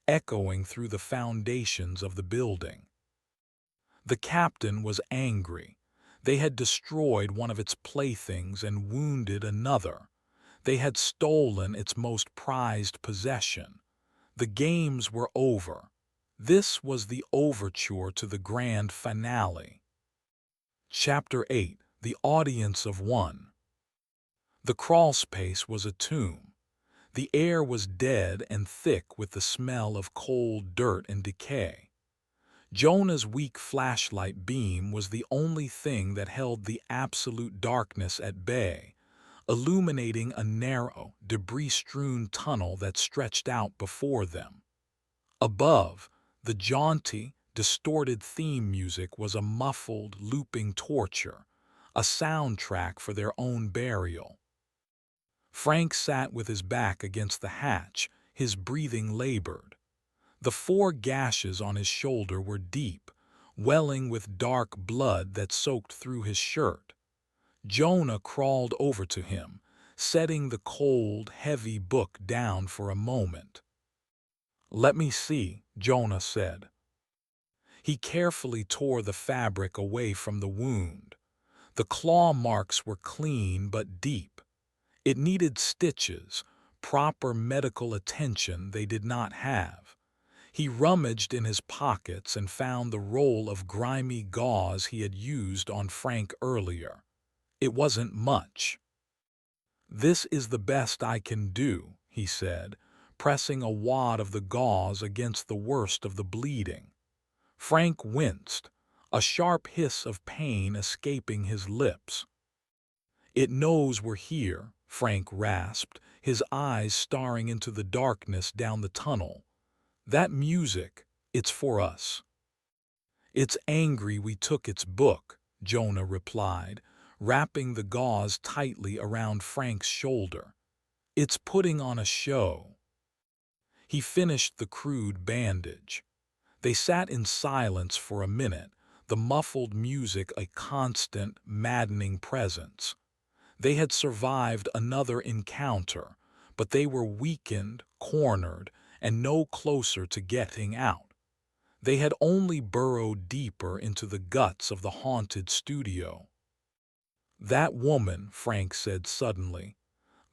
echoing through the foundations of the building. The captain was angry. They had destroyed one of its playthings and wounded another. They had stolen its most prized possession. The games were over. This was the overture to the grand finale. Chapter 8. The Audience of One. The crawlspace was a tomb. The air was dead and thick with the smell of cold dirt and decay. Jonah's weak flashlight beam was the only thing that held the absolute darkness at bay, illuminating a narrow, debris-strewn tunnel that stretched out before them. Above, the jaunty, distorted theme music was a muffled, looping torture, a soundtrack for their own burial. Frank sat with his back against the hatch, his breathing labored. The 4 gashes on his shoulder were deep, welling with dark blood that soaked through his shirt. Jonah crawled over to him, setting the cold, heavy book down for a moment. "Let me see," Jonah said. He carefully tore the fabric away from the wound. The claw marks were clean but deep. It needed stitches, proper medical attention they did not have. He rummaged in his pockets and found the roll of grimy gauze he had used on Frank earlier. It wasn't much. "This is the best I can do," he said, pressing a wad of the gauze against the worst of the bleeding. Frank winced, a sharp hiss of pain escaping his lips. "It knows we're here," Frank rasped, his eyes staring into the darkness down the tunnel. "That music, it's for us." "It's angry we took its book," Jonah replied, wrapping the gauze tightly around Frank's shoulder. "It's putting on a show." He finished the crude bandage. They sat in silence for a minute, the muffled music a constant, maddening presence. They had survived another encounter, but they were weakened, cornered, and no closer to getting out. They had only burrowed deeper into the guts of the haunted studio. "That woman," Frank said suddenly.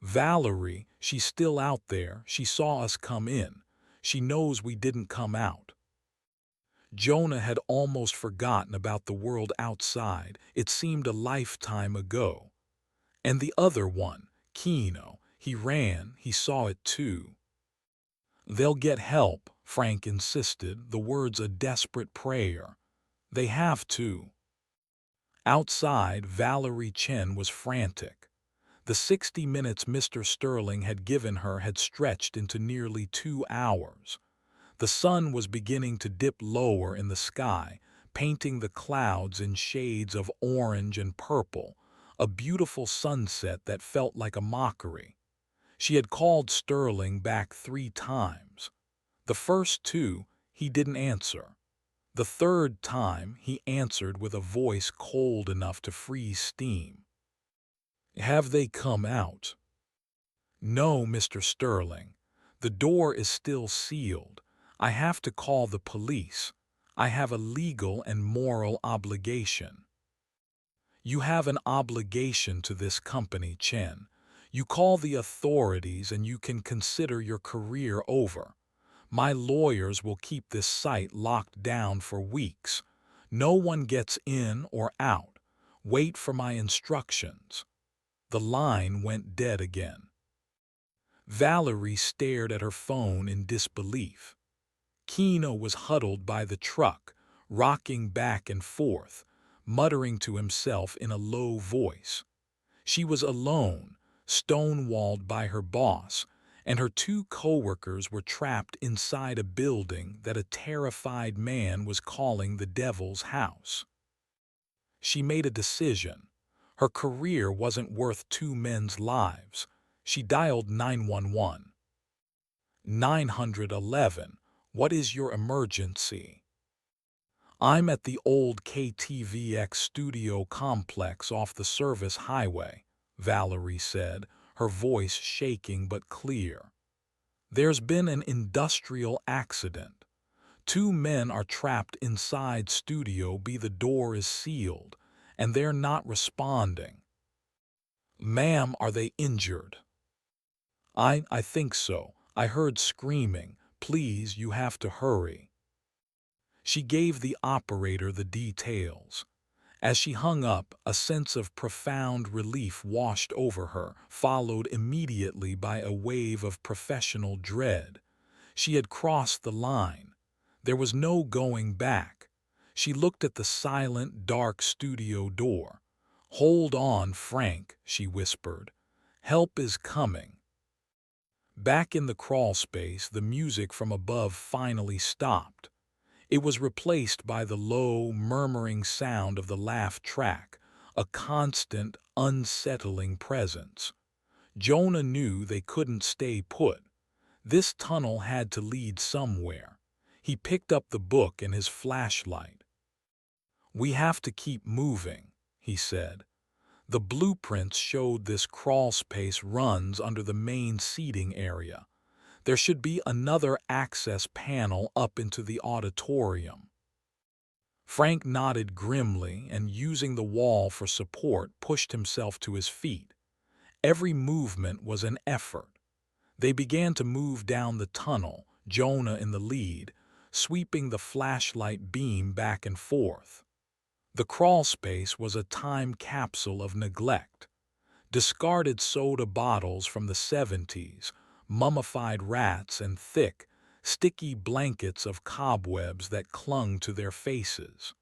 "Valerie, she's still out there. She saw us come in. She knows we didn't come out." Jonah had almost forgotten about the world outside. It seemed a lifetime ago. And the other one, Keno, he ran, he saw it too. "They'll get help," Frank insisted, the words a desperate prayer. "They have to." Outside, Valerie Chen was frantic. The 60 minutes Mr. Sterling had given her had stretched into nearly 2 hours. The sun was beginning to dip lower in the sky, painting the clouds in shades of orange and purple, a beautiful sunset that felt like a mockery. She had called Sterling back 3 times. The first 2, he didn't answer. The third time, he answered with a voice cold enough to freeze steam. "Have they come out?" "No, Mr. Sterling. The door is still sealed. I have to call the police. I have a legal and moral obligation." "You have an obligation to this company, Chen. You call the authorities and you can consider your career over. My lawyers will keep this site locked down for weeks. No one gets in or out. Wait for my instructions." The line went dead again. Valerie stared at her phone in disbelief. Keno was huddled by the truck, rocking back and forth, muttering to himself in a low voice. She was alone, stonewalled by her boss, and her 2 coworkers were trapped inside a building that a terrified man was calling the Devil's House. She made a decision. Her career wasn't worth 2 men's lives. She dialed 911. "911, what is your emergency?" I'm at the old KTVX studio complex off the service highway, Valerie said, her voice shaking but clear. There's been an industrial accident. 2 men are trapped inside studio B. The door is sealed, and they're not responding. Ma'am, are they injured? I think so. I heard screaming. Please, you have to hurry. She gave the operator the details. As she hung up, a sense of profound relief washed over her, followed immediately by a wave of professional dread. She had crossed the line. There was no going back. She looked at the silent, dark studio door. "Hold on, Frank," she whispered. "Help is coming." Back in the crawl space, the music from above finally stopped. It was replaced by the low, murmuring sound of the laugh track, a constant, unsettling presence. Jonah knew they couldn't stay put. This tunnel had to lead somewhere. He picked up the book and his flashlight. "We have to keep moving," he said. The blueprints showed this crawl space runs under the main seating area. There should be another access panel up into the auditorium. Frank nodded grimly and, using the wall for support, pushed himself to his feet. Every movement was an effort. They began to move down the tunnel, Jonah in the lead, sweeping the flashlight beam back and forth. The crawl space was a time capsule of neglect. Discarded soda bottles from the 70s, mummified rats, and thick, sticky blankets of cobwebs that clung to their faces.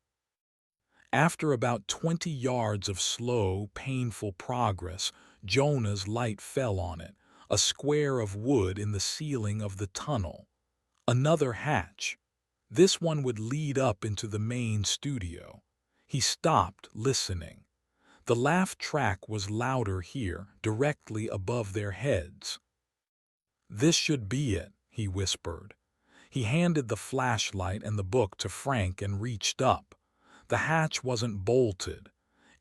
After about 20 yards of slow, painful progress, Jonah's light fell on it, a square of wood in the ceiling of the tunnel. Another hatch. This one would lead up into the main studio. He stopped, listening. The laugh track was louder here, directly above their heads. "This should be it," he whispered. He handed the flashlight and the book to Frank and reached up. The hatch wasn't bolted.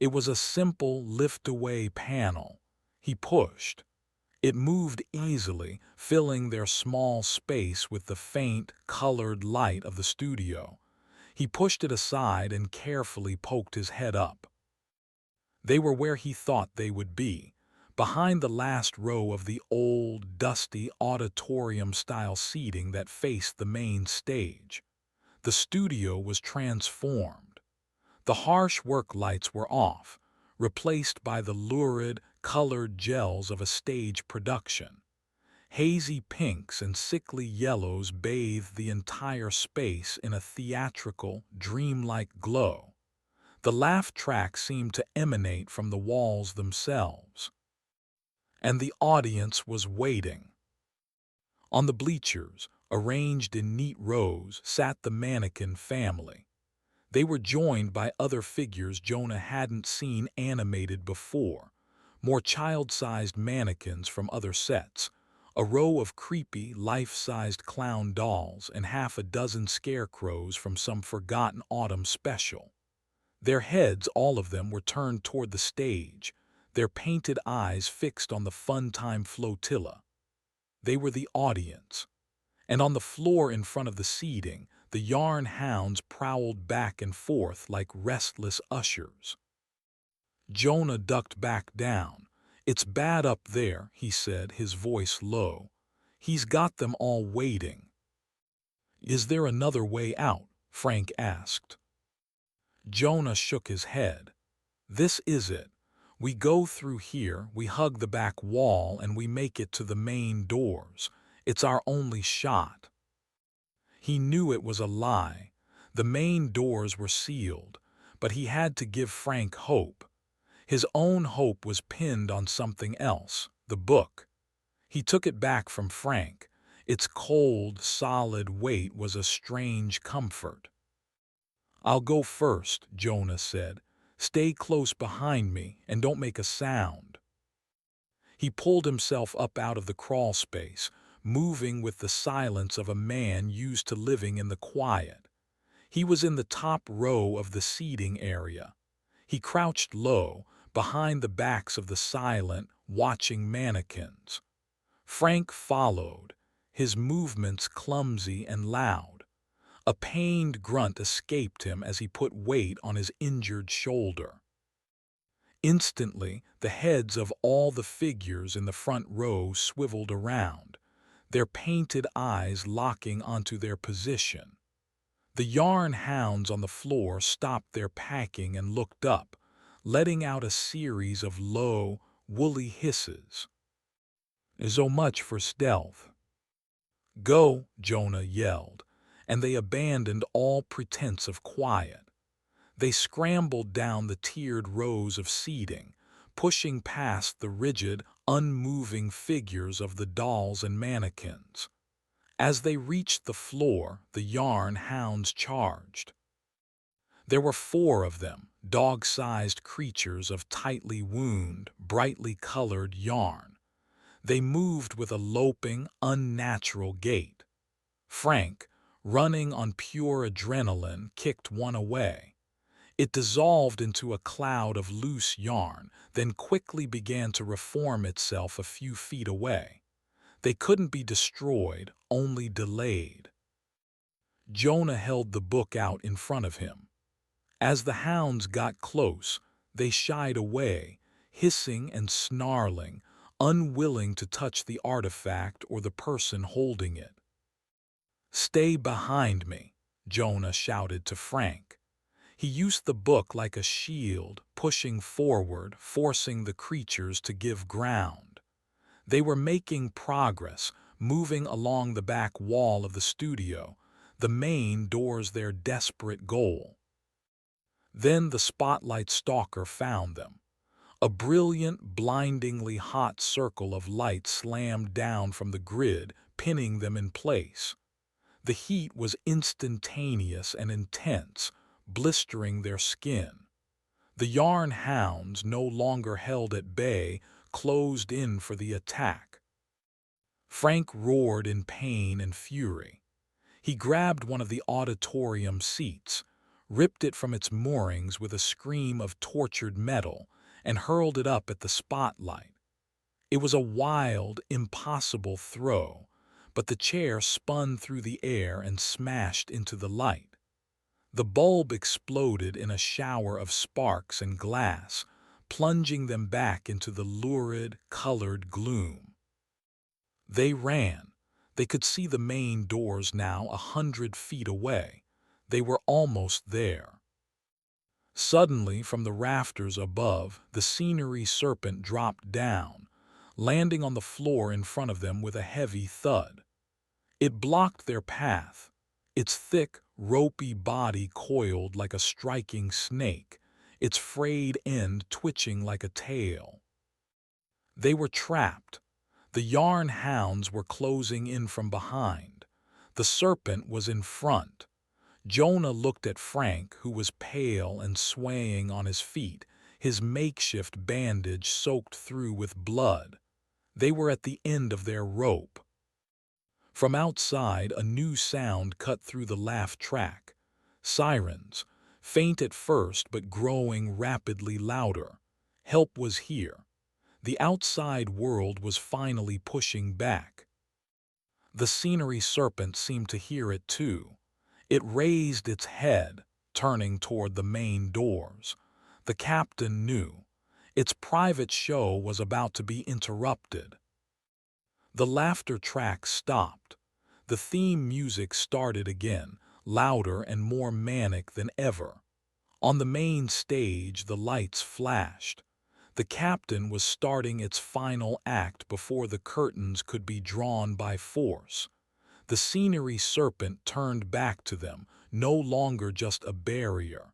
It was a simple lift-away panel. He pushed. It moved easily, filling their small space with the faint, colored light of the studio. He pushed it aside and carefully poked his head up. They were where he thought they would be, behind the last row of the old, dusty auditorium-style seating that faced the main stage. The studio was transformed. The harsh work lights were off, replaced by the lurid, colored gels of a stage production. Hazy pinks and sickly yellows bathed the entire space in a theatrical, dreamlike glow. The laugh track seemed to emanate from the walls themselves. And the audience was waiting. On the bleachers, arranged in neat rows, sat the mannequin family. They were joined by other figures Jonah hadn't seen animated before, more child-sized mannequins from other sets, a row of creepy, life-sized clown dolls, and half a dozen scarecrows from some forgotten autumn special. Their heads, all of them, were turned toward the stage, their painted eyes fixed on the fun-time flotilla. They were the audience. And on the floor in front of the seating, the yarn hounds prowled back and forth like restless ushers. Jonah ducked back down. "It's bad up there," he said, his voice low. "He's got them all waiting." "Is there another way out?" Frank asked. Jonah shook his head. "This is it. We go through here, we hug the back wall, and we make it to the main doors. It's our only shot." He knew it was a lie. The main doors were sealed, but he had to give Frank hope. His own hope was pinned on something else, the book. He took it back from Frank. Its cold, solid weight was a strange comfort. "I'll go first," Jonah said. "Stay close behind me and don't make a sound." He pulled himself up out of the crawl space, moving with the silence of a man used to living in the quiet. He was in the top row of the seating area. He crouched low, behind the backs of the silent, watching mannequins. Frank followed, his movements clumsy and loud. A pained grunt escaped him as he put weight on his injured shoulder. Instantly, the heads of all the figures in the front row swiveled around, their painted eyes locking onto their position. The yarn hounds on the floor stopped their packing and looked up, letting out a series of low, woolly hisses. So much for stealth. Go, Jonah yelled, and they abandoned all pretense of quiet. They scrambled down the tiered rows of seating, pushing past the rigid, unmoving figures of the dolls and mannequins. As they reached the floor, the yarn hounds charged. There were 4 of them, dog-sized creatures of tightly wound, brightly colored yarn. They moved with a loping, unnatural gait. Frank, running on pure adrenaline, kicked one away. It dissolved into a cloud of loose yarn, then quickly began to reform itself a few feet away. They couldn't be destroyed, only delayed. Jonah held the book out in front of him. As the hounds got close, they shied away, hissing and snarling, unwilling to touch the artifact or the person holding it. "Stay behind me," Jonah shouted to Frank. He used the book like a shield, pushing forward, forcing the creatures to give ground. They were making progress, moving along the back wall of the studio, the main doors their desperate goal. Then the spotlight stalker found them. A brilliant, blindingly hot circle of light slammed down from the grid, pinning them in place. The heat was instantaneous and intense, blistering their skin. The yarn hounds, no longer held at bay, closed in for the attack. Frank roared in pain and fury. He grabbed one of the auditorium seats, ripped it from its moorings with a scream of tortured metal, and hurled it up at the spotlight. It was a wild, impossible throw, but the chair spun through the air and smashed into the light. The bulb exploded in a shower of sparks and glass, plunging them back into the lurid, colored gloom. They ran. They could see the main doors now 100 feet away. They were almost there. Suddenly, from the rafters above, the scenery serpent dropped down, landing on the floor in front of them with a heavy thud. It blocked their path, its thick, ropey body coiled like a striking snake, its frayed end twitching like a tail. They were trapped. The yarn hounds were closing in from behind. The serpent was in front. Jonah looked at Frank, who was pale and swaying on his feet, his makeshift bandage soaked through with blood. They were at the end of their rope. From outside, a new sound cut through the laugh track. Sirens, faint at first but growing rapidly louder. Help was here. The outside world was finally pushing back. The scenery serpent seemed to hear it too. It raised its head, turning toward the main doors. The captain knew. Its private show was about to be interrupted. The laughter track stopped. The theme music started again, louder and more manic than ever. On the main stage, the lights flashed. The captain was starting its final act before the curtains could be drawn by force. The scenery serpent turned back to them, no longer just a barrier.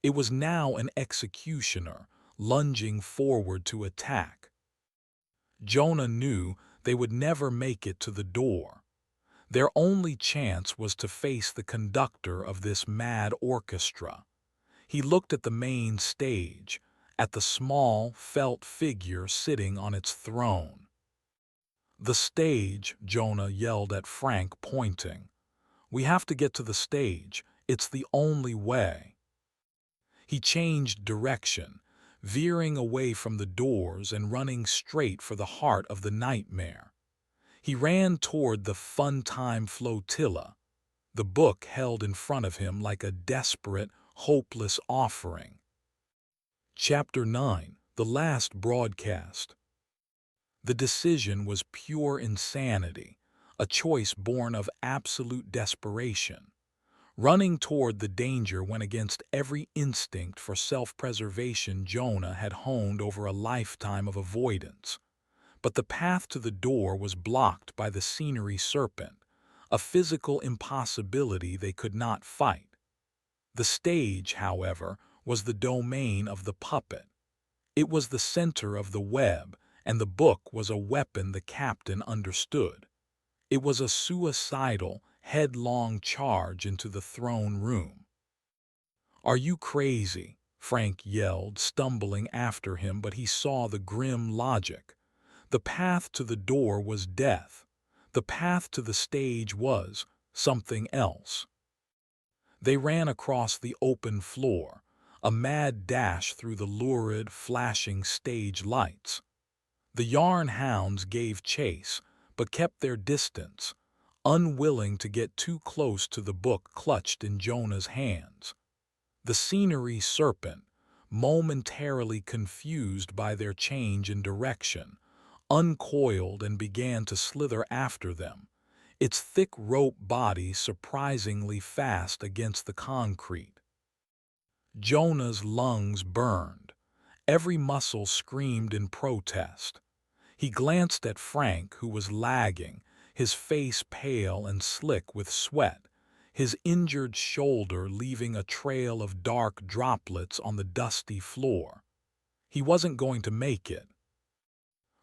It was now an executioner, lunging forward to attack. Jonah knew they would never make it to the door. Their only chance was to face the conductor of this mad orchestra. He looked at the main stage, at the small, felt figure sitting on its throne. "The stage," Jonah yelled at Frank, pointing. "We have to get to the stage. It's the only way. He changed direction, veering away from the doors and running straight for the heart of the nightmare. He ran toward the fun-time flotilla, the book held in front of him like a desperate, hopeless offering. Chapter 9. The Last Broadcast. The decision was pure insanity, a choice born of absolute desperation. Running toward the danger went against every instinct for self-preservation Jonah had honed over a lifetime of avoidance. But the path to the door was blocked by the scenery serpent, a physical impossibility they could not fight. The stage, however, was the domain of the puppet. It was the center of the web, and the book was a weapon the captain understood. It was a suicidal, headlong charge into the throne room. "Are you crazy?" Frank yelled, stumbling after him, but he saw the grim logic. The path to the door was death. The path to the stage was something else. They ran across the open floor, a mad dash through the lurid, flashing stage lights. The yarn hounds gave chase, but kept their distance, unwilling to get too close to the book clutched in Jonah's hands. The scenery serpent, momentarily confused by their change in direction, uncoiled and began to slither after them, its thick rope body surprisingly fast against the concrete. Jonah's lungs burned. Every muscle screamed in protest. He glanced at Frank, who was lagging, his face pale and slick with sweat, his injured shoulder leaving a trail of dark droplets on the dusty floor. He wasn't going to make it.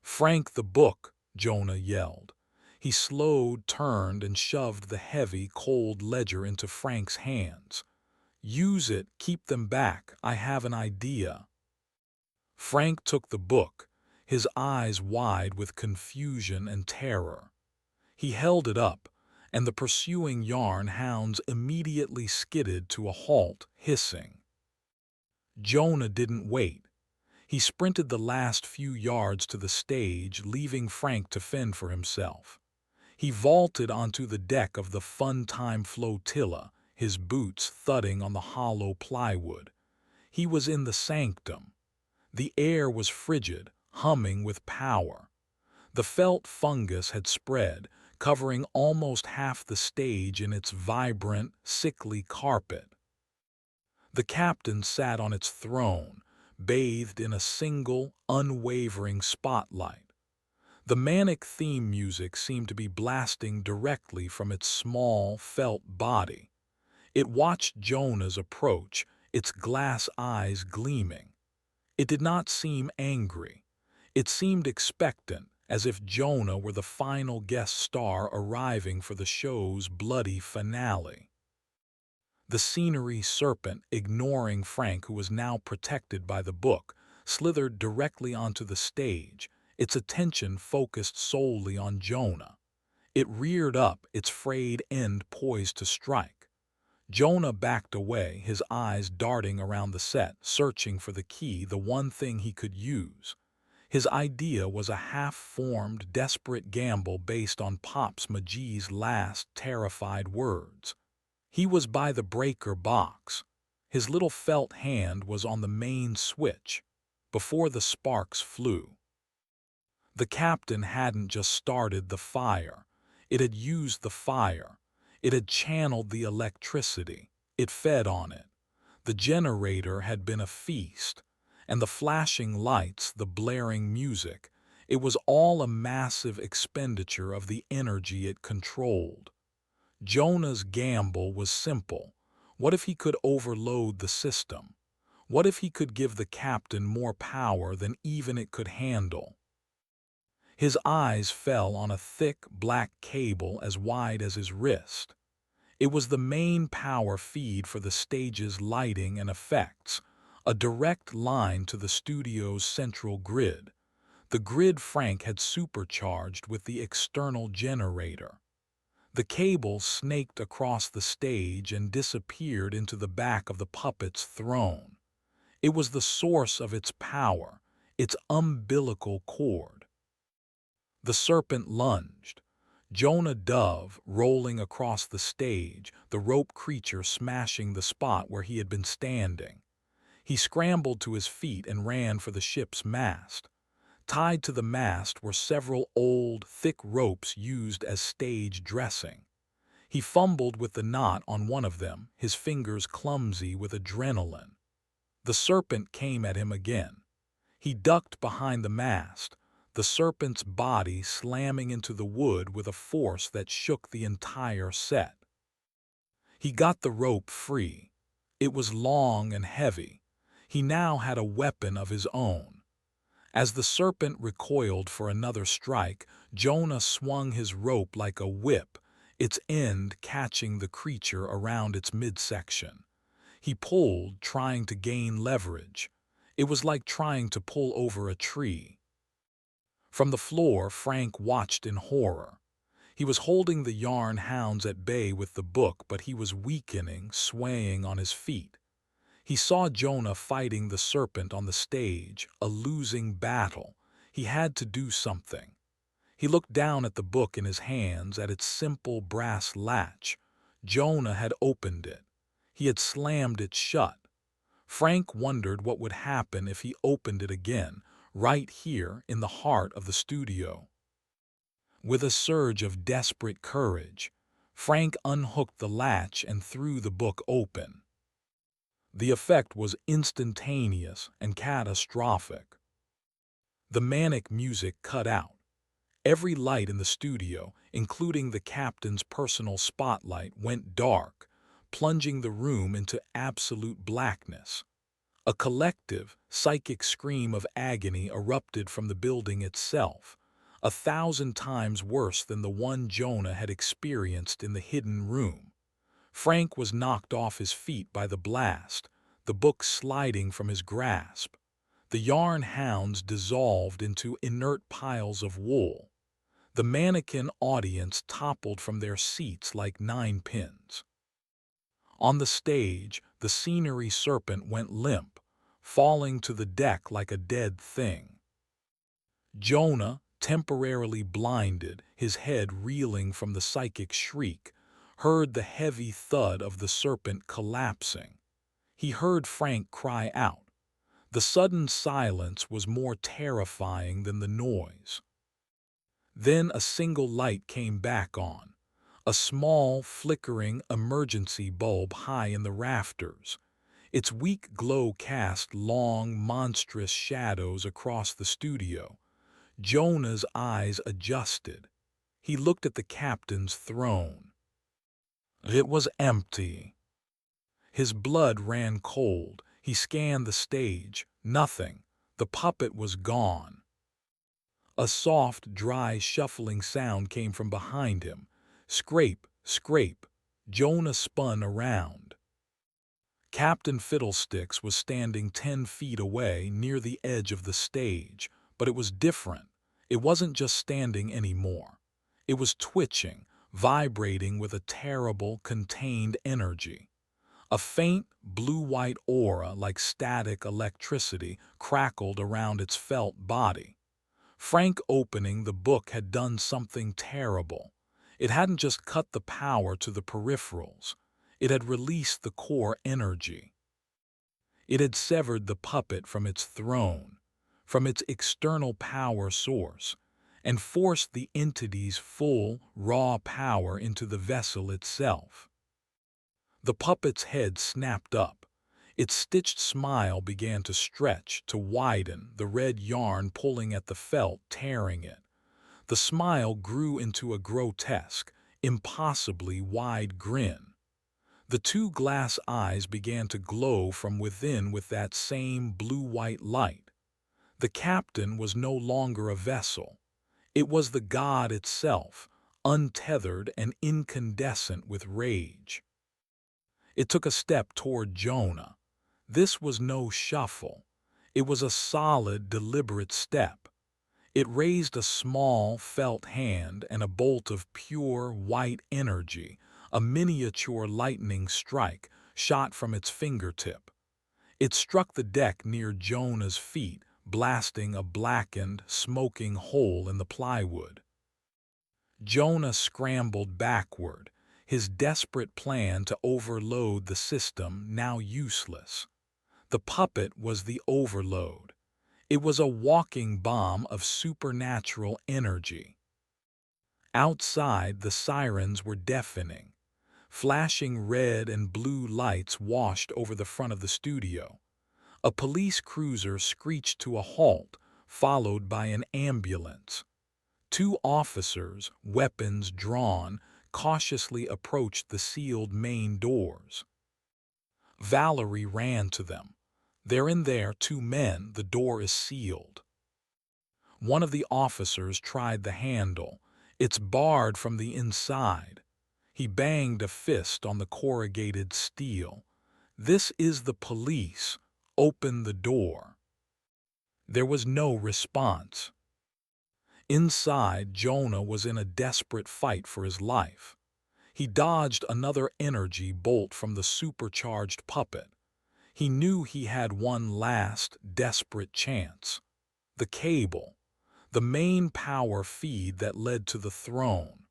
"Frank, the book!" Jonah yelled. He slowed, turned, and shoved the heavy, cold ledger into Frank's hands. "Use it, keep them back, I have an idea." Frank took the book, his eyes wide with confusion and terror. He held it up, and the pursuing yarn hounds immediately skidded to a halt, hissing. Jonah didn't wait. He sprinted the last few yards to the stage, leaving Frank to fend for himself. He vaulted onto the deck of the fun-time flotilla, his boots thudding on the hollow plywood. He was in the sanctum. The air was frigid, humming with power. The felt fungus had spread, covering almost half the stage in its vibrant, sickly carpet. The captain sat on its throne, bathed in a single, unwavering spotlight. The manic theme music seemed to be blasting directly from its small, felt body. It watched Jonah's approach, its glass eyes gleaming. It did not seem angry. It seemed expectant, as if Jonah were the final guest star arriving for the show's bloody finale. The scenery serpent, ignoring Frank, who was now protected by the book, slithered directly onto the stage, its attention focused solely on Jonah. It reared up, its frayed end poised to strike. Jonah backed away, his eyes darting around the set, searching for the key, the one thing he could use. His idea was a half-formed, desperate gamble based on Pops McGee's last terrified words. He was by the breaker box. His little felt hand was on the main switch, before the sparks flew. The captain hadn't just started the fire. It had used the fire. It had channeled the electricity. It fed on it. The generator had been a feast, and the flashing lights, the blaring music, it was all a massive expenditure of the energy it controlled. Jonah's gamble was simple. What if he could overload the system? What if he could give the captain more power than even it could handle? His eyes fell on a thick, black cable as wide as his wrist. It was the main power feed for the stage's lighting and effects, a direct line to the studio's central grid, the grid Frank had supercharged with the external generator. The cable snaked across the stage and disappeared into the back of the puppet's throne. It was the source of its power, its umbilical cord. The serpent lunged. Jonah Dove rolling across the stage, the rope creature smashing the spot where he had been standing. He scrambled to his feet and ran for the ship's mast. Tied to the mast were several old, thick ropes used as stage dressing. He fumbled with the knot on one of them, his fingers clumsy with adrenaline. The serpent came at him again. He ducked behind the mast, the serpent's body slamming into the wood with a force that shook the entire set. He got the rope free. It was long and heavy. He now had a weapon of his own. As the serpent recoiled for another strike, Jonah swung his rope like a whip, its end catching the creature around its midsection. He pulled, trying to gain leverage. It was like trying to pull over a tree. From the floor, Frank watched in horror. He was holding the yarn hounds at bay with the book, but he was weakening, swaying on his feet. He saw Jonah fighting the serpent on the stage, a losing battle. He had to do something. He looked down at the book in his hands, at its simple brass latch. Jonah had opened it. He had slammed it shut. Frank wondered what would happen if he opened it again, right here in the heart of the studio. With a surge of desperate courage, Frank unhooked the latch and threw the book open. The effect was instantaneous and catastrophic. The manic music cut out. Every light in the studio, including the captain's personal spotlight, went dark, plunging the room into absolute blackness. A collective, psychic scream of agony erupted from the building itself, 1,000 times worse than the one Jonah had experienced in the hidden room. Frank was knocked off his feet by the blast, the book sliding from his grasp. The yarn hounds dissolved into inert piles of wool. The mannequin audience toppled from their seats like ninepins. On the stage, the scenery serpent went limp, falling to the deck like a dead thing. Jonah, temporarily blinded, his head reeling from the psychic shriek, heard the heavy thud of the serpent collapsing. He heard Frank cry out. The sudden silence was more terrifying than the noise. Then a single light came back on, a small, flickering emergency bulb high in the rafters. Its weak glow cast long, monstrous shadows across the studio. Jonah's eyes adjusted. He looked at the captain's throne. It was empty. His blood ran cold. He scanned the stage. Nothing. The puppet was gone. A soft, dry, shuffling sound came from behind him. Scrape, scrape. Jonah spun around. Captain Fiddlesticks was standing 10 feet away near the edge of the stage, but it was different. It wasn't just standing anymore. It was twitching, vibrating with a terrible, contained energy. A faint, blue-white aura like static electricity crackled around its felt body. Frank opening the book had done something terrible. It hadn't just cut the power to the peripherals. It had released the core energy. It had severed the puppet from its throne, from its external power source, and forced the entity's full, raw power into the vessel itself. The puppet's head snapped up. Its stitched smile began to stretch, to widen, the red yarn pulling at the felt, tearing it. The smile grew into a grotesque, impossibly wide grin. The two glass eyes began to glow from within with that same blue-white light. The captain was no longer a vessel. It was the god itself, untethered and incandescent with rage. It took a step toward Jonah. This was no shuffle. It was a solid, deliberate step. It raised a small, felt hand and a bolt of pure, white energy, a miniature lightning strike, shot from its fingertip. It struck the deck near Jonah's feet, blasting a blackened, smoking hole in the plywood. Jonah scrambled backward, his desperate plan to overload the system now useless. The puppet was the overload. It was a walking bomb of supernatural energy. Outside, the sirens were deafening. Flashing red and blue lights washed over the front of the studio. A police cruiser screeched to a halt, followed by an ambulance. Two officers, weapons drawn, cautiously approached the sealed main doors. Valerie ran to them. "They're in there, two men, the door is sealed." One of the officers tried the handle. "It's barred from the inside." He banged a fist on the corrugated steel. "This is the police. Open the door." There was no response. Inside, Jonah was in a desperate fight for his life. He dodged another energy bolt from the supercharged puppet. He knew he had one last, desperate chance. The cable. The main power feed that led to the throne.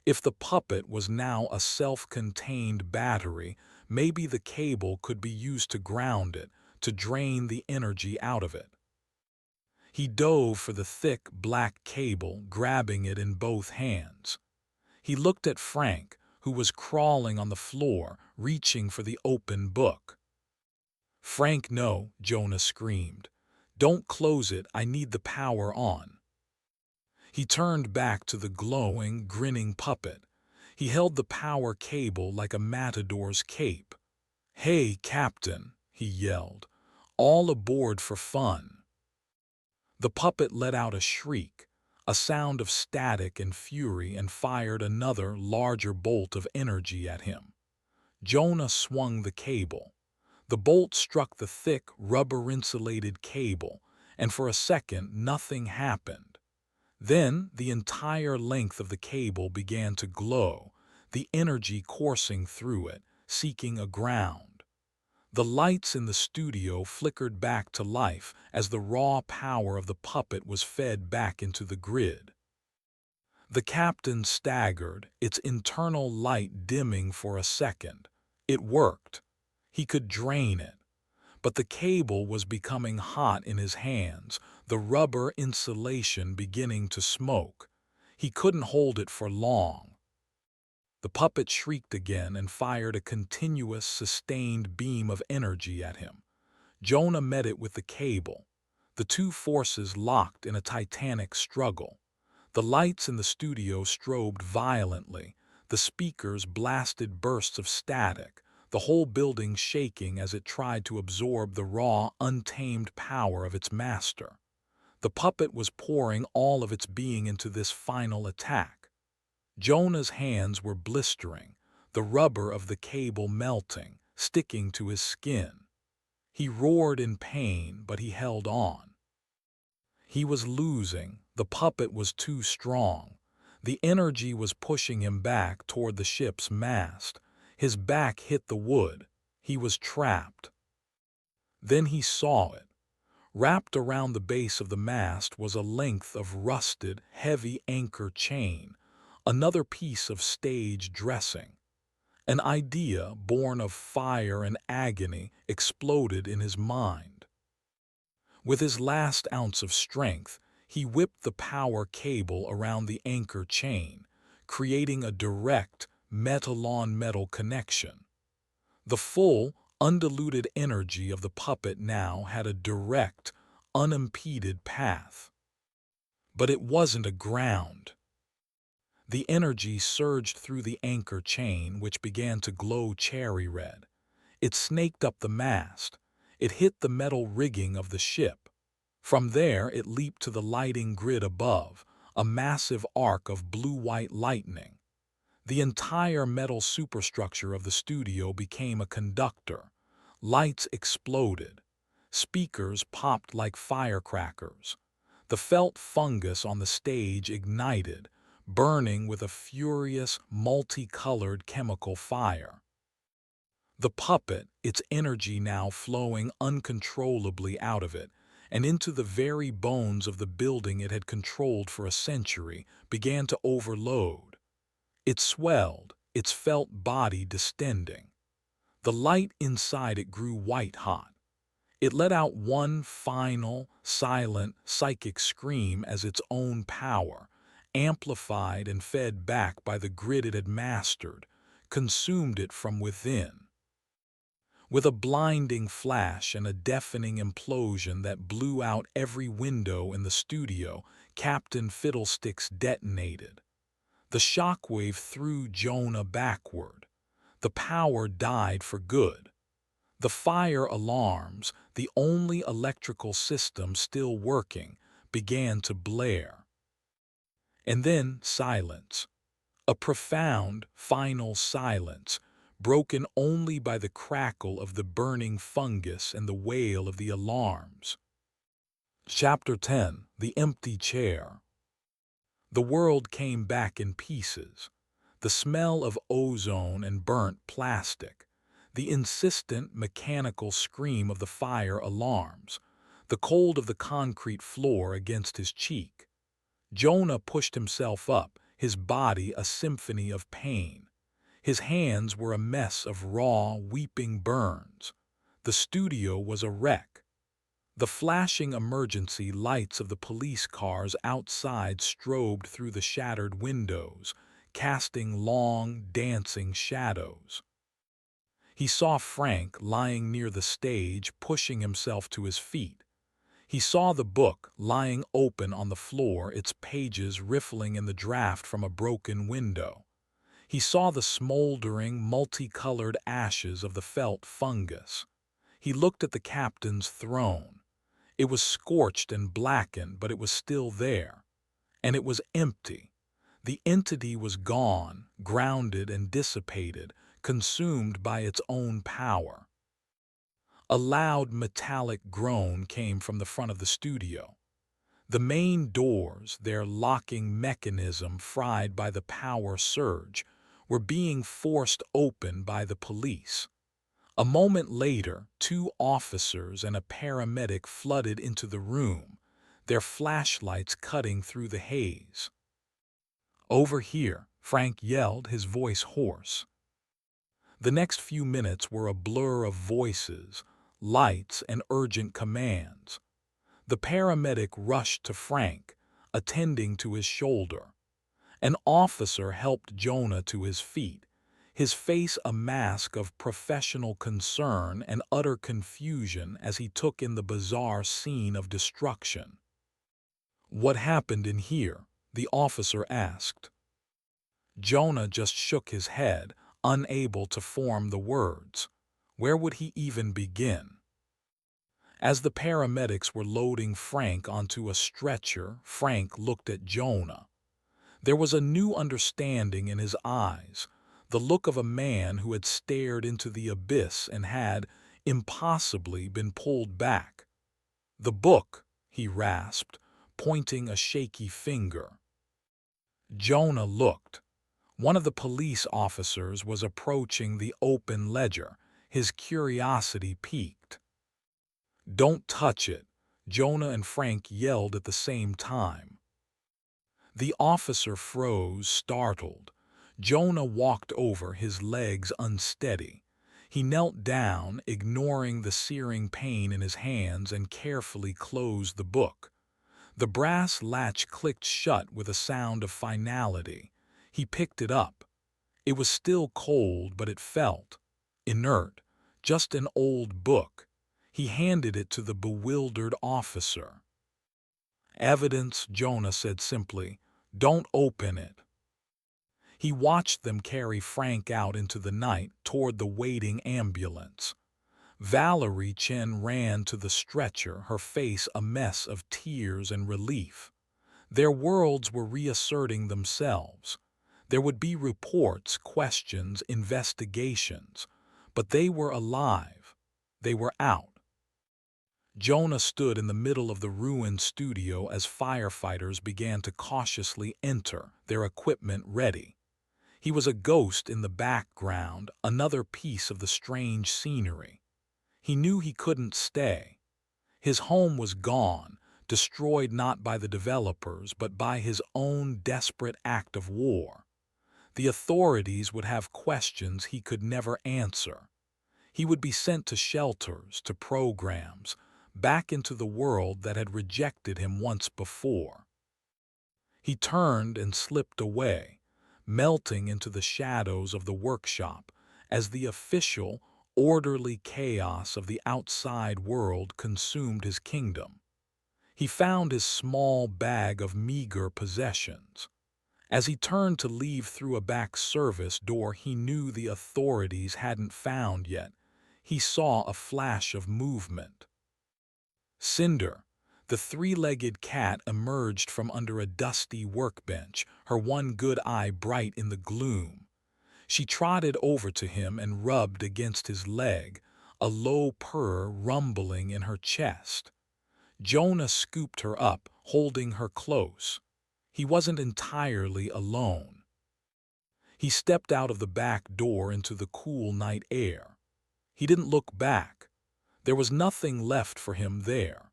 If the puppet was now a self-contained battery, maybe the cable could be used to ground it, to drain the energy out of it. He dove for the thick, black cable, grabbing it in both hands. He looked at Frank, who was crawling on the floor, reaching for the open book. "Frank, no," Jonah screamed. "Don't close it, I need the power on." He turned back to the glowing, grinning puppet. He held the power cable like a matador's cape. "Hey, Captain," he yelled. "All aboard for fun." The puppet let out a shriek, a sound of static and fury, and fired another, larger bolt of energy at him. Jonah swung the cable. The bolt struck the thick, rubber-insulated cable, and for a second nothing happened. Then the entire length of the cable began to glow, the energy coursing through it, seeking a ground. The lights in the studio flickered back to life as the raw power of the puppet was fed back into the grid. The captain staggered, its internal light dimming for a second. It worked. He could drain it. But the cable was becoming hot in his hands, the rubber insulation beginning to smoke. He couldn't hold it for long. The puppet shrieked again and fired a continuous, sustained beam of energy at him. Jonah met it with the cable. The two forces locked in a titanic struggle. The lights in the studio strobed violently. The speakers blasted bursts of static, the whole building shaking as it tried to absorb the raw, untamed power of its master. The puppet was pouring all of its being into this final attack. Jonah's hands were blistering, the rubber of the cable melting, sticking to his skin. He roared in pain, but he held on. He was losing. The puppet was too strong. The energy was pushing him back toward the ship's mast. His back hit the wood. He was trapped. Then he saw it. Wrapped around the base of the mast was a length of rusted, heavy anchor chain, another piece of stage dressing. An idea born of fire and agony exploded in his mind. With his last ounce of strength, he whipped the power cable around the anchor chain, creating a direct, metal-on-metal connection. The full, undiluted energy of the puppet now had a direct, unimpeded path. But it wasn't a ground. The energy surged through the anchor chain, which began to glow cherry red. It snaked up the mast. It hit the metal rigging of the ship. From there, it leaped to the lighting grid above, a massive arc of blue-white lightning. The entire metal superstructure of the studio became a conductor. Lights exploded. Speakers popped like firecrackers. The felt fungus on the stage ignited, burning with a furious, multicolored chemical fire. The puppet, its energy now flowing uncontrollably out of it, and into the very bones of the building it had controlled for a century, began to overload. It swelled, its felt body distending. The light inside it grew white-hot. It let out one final, silent, psychic scream as its own power, amplified and fed back by the grid it had mastered, consumed it from within. With a blinding flash and a deafening implosion that blew out every window in the studio, Captain Fiddlesticks detonated. The shockwave threw Jonah backward. The power died for good. The fire alarms, the only electrical system still working, began to blare. And then silence. A profound, final silence, broken only by the crackle of the burning fungus and the wail of the alarms. Chapter 10: The Empty Chair. The world came back in pieces. The smell of ozone and burnt plastic, the insistent mechanical scream of the fire alarms, the cold of the concrete floor against his cheek. Jonah pushed himself up, his body a symphony of pain. His hands were a mess of raw, weeping burns. The studio was a wreck. The flashing emergency lights of the police cars outside strobed through the shattered windows, casting long, dancing shadows. He saw Frank lying near the stage, pushing himself to his feet. He saw the book lying open on the floor, its pages riffling in the draft from a broken window. He saw the smoldering, multicolored ashes of the felt fungus. He looked at the captain's throne. It was scorched and blackened, but it was still there. And it was empty. The entity was gone, grounded and dissipated, consumed by its own power. A loud metallic groan came from the front of the studio. The main doors, their locking mechanism fried by the power surge, were being forced open by the police. A moment later, 2 officers and a paramedic flooded into the room, their flashlights cutting through the haze. "Over here," Frank yelled, his voice hoarse. The next few minutes were a blur of voices, lights, and urgent commands. The paramedic rushed to Frank, attending to his shoulder. An officer helped Jonah to his feet, his face a mask of professional concern and utter confusion as he took in the bizarre scene of destruction. "What happened in here?" the officer asked. Jonah just shook his head, unable to form the words. Where would he even begin? As the paramedics were loading Frank onto a stretcher, Frank looked at Jonah. There was a new understanding in his eyes, the look of a man who had stared into the abyss and had, impossibly, been pulled back. "The book," he rasped, pointing a shaky finger. Jonah looked. One of the police officers was approaching the open ledger, his curiosity piqued. "Don't touch it," Jonah and Frank yelled at the same time. The officer froze, startled. Jonah walked over, his legs unsteady. He knelt down, ignoring the searing pain in his hands, and carefully closed the book. The brass latch clicked shut with a sound of finality. He picked it up. It was still cold, but it felt inert, just an old book. He handed it to the bewildered officer. "Evidence," Jonah said simply. "Don't open it." He watched them carry Frank out into the night toward the waiting ambulance. Valerie Chen ran to the stretcher, her face a mess of tears and relief. Their worlds were reasserting themselves. There would be reports, questions, investigations, but they were alive. They were out. Jonah stood in the middle of the ruined studio as firefighters began to cautiously enter, their equipment ready. He was a ghost in the background, another piece of the strange scenery. He knew he couldn't stay. His home was gone, destroyed not by the developers but by his own desperate act of war. The authorities would have questions he could never answer. He would be sent to shelters, to programs, back into the world that had rejected him once before. He turned and slipped away, melting into the shadows of the workshop as the official, orderly chaos of the outside world consumed his kingdom. He found his small bag of meager possessions. As he turned to leave through a back service door he knew the authorities hadn't found yet, he saw a flash of movement. Cinder, the three-legged cat, emerged from under a dusty workbench, her one good eye bright in the gloom. She trotted over to him and rubbed against his leg, a low purr rumbling in her chest. Jonah scooped her up, holding her close. He wasn't entirely alone. He stepped out of the back door into the cool night air. He didn't look back. There was nothing left for him there.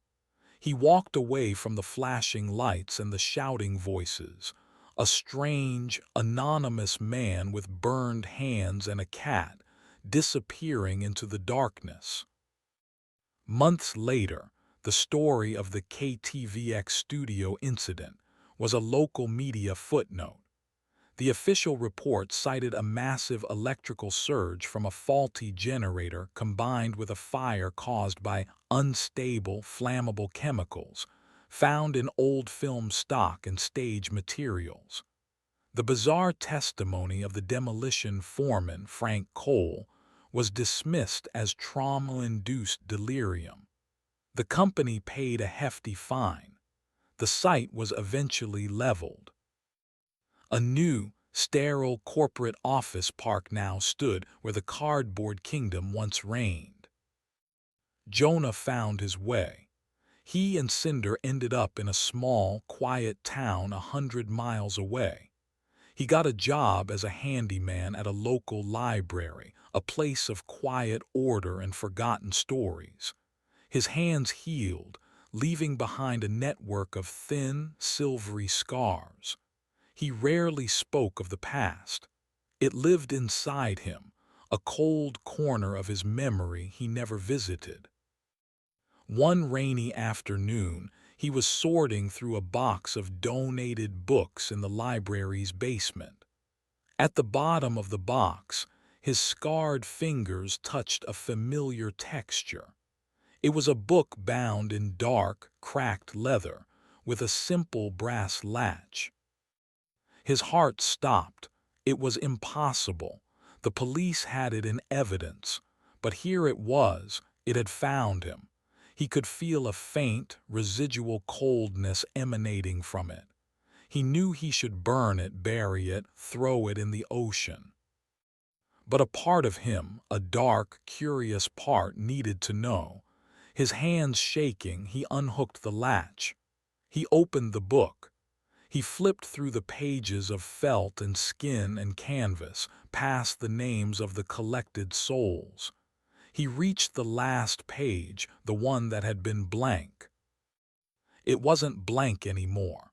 He walked away from the flashing lights and the shouting voices, a strange, anonymous man with burned hands and a cat, disappearing into the darkness. Months later, the story of the KTVX studio incident was a local media footnote. The official report cited a massive electrical surge from a faulty generator combined with a fire caused by unstable, flammable chemicals found in old film stock and stage materials. The bizarre testimony of the demolition foreman, Frank Cole, was dismissed as trauma-induced delirium. The company paid a hefty fine. The site was eventually leveled. A new, sterile corporate office park now stood where the cardboard kingdom once reigned. Jonah found his way. He and Cinder ended up in a small, quiet town 100 miles away. He got a job as a handyman at a local library, a place of quiet order and forgotten stories. His hands healed, leaving behind a network of thin, silvery scars. He rarely spoke of the past. It lived inside him, a cold corner of his memory he never visited. One rainy afternoon, he was sorting through a box of donated books in the library's basement. At the bottom of the box, his scarred fingers touched a familiar texture. It was a book bound in dark, cracked leather, with a simple brass latch. His heart stopped. It was impossible. The police had it in evidence, but here it was. It had found him. He could feel a faint, residual coldness emanating from it. He knew he should burn it, bury it, throw it in the ocean. But a part of him, a dark, curious part, needed to know. His hands shaking, he unhooked the latch. He opened the book. He flipped through the pages of felt and skin and canvas, past the names of the collected souls. He reached the last page, the one that had been blank. It wasn't blank anymore.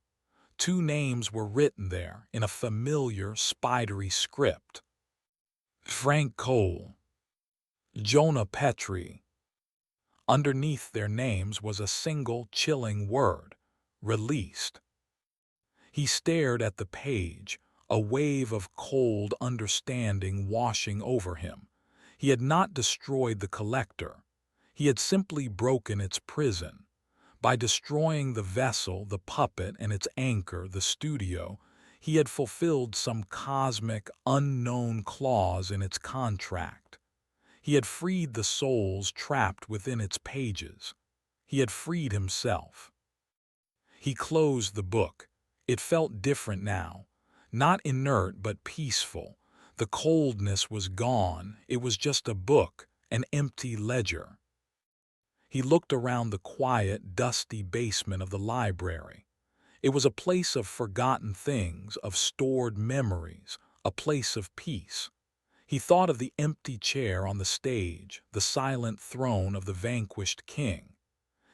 Two names were written there in a familiar, spidery script. Frank Cole, Jonah Petrie. Underneath their names was a single, chilling word: released. He stared at the page, a wave of cold understanding washing over him. He had not destroyed the collector. He had simply broken its prison. By destroying the vessel, the puppet, and its anchor, the studio, he had fulfilled some cosmic, unknown clause in its contract. He had freed the souls trapped within its pages. He had freed himself. He closed the book. It felt different now, not inert but peaceful. The coldness was gone. It was just a book, an empty ledger. He looked around the quiet, dusty basement of the library. It was a place of forgotten things, of stored memories, a place of peace. He thought of the empty chair on the stage, the silent throne of the vanquished king.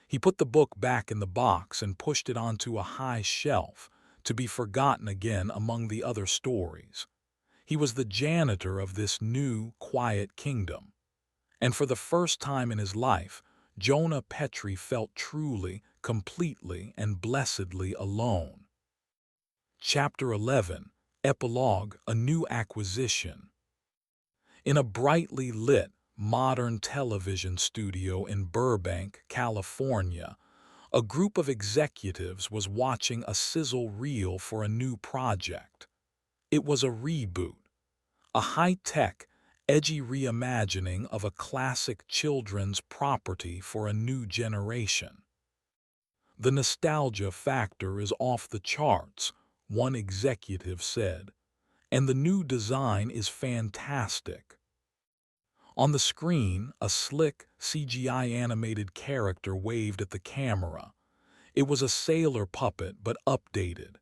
He put the book back in the box and pushed it onto a high shelf, to be forgotten again among the other stories. He was the janitor of this new, quiet kingdom. And for the first time in his life, Jonah Petrie felt truly, completely, and blessedly alone. Chapter 11, Epilogue, A New Acquisition. In a brightly lit, modern television studio in Burbank, California, a group of executives was watching a sizzle reel for a new project. It was a reboot, a high-tech, edgy reimagining of a classic children's property for a new generation. The nostalgia factor is off the charts, one executive said, and the new design is fantastic. On the screen, a slick, CGI-animated character waved at the camera. It was a sailor puppet, but updated.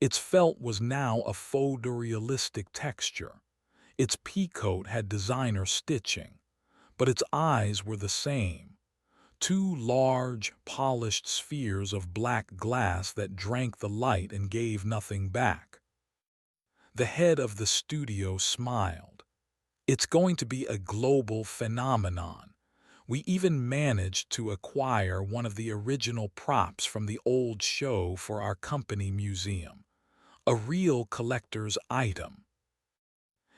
Its felt was now a photorealistic texture. Its peacoat had designer stitching, but its eyes were the same. Two large, polished spheres of black glass that drank the light and gave nothing back. The head of the studio smiled. It's going to be a global phenomenon. We even managed to acquire one of the original props from the old show for our company museum. A real collector's item.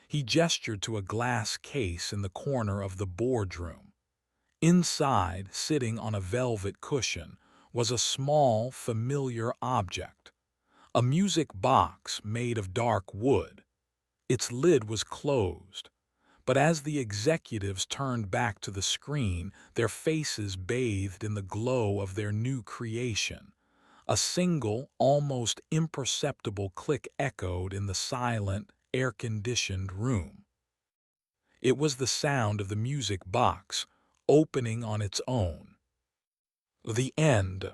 He gestured to a glass case in the corner of the boardroom. Inside, sitting on a velvet cushion, was a small, familiar object. A music box made of dark wood. Its lid was closed. But as the executives turned back to the screen, their faces bathed in the glow of their new creation. A single, almost imperceptible click echoed in the silent, air-conditioned room. It was the sound of the music box, opening on its own. The end.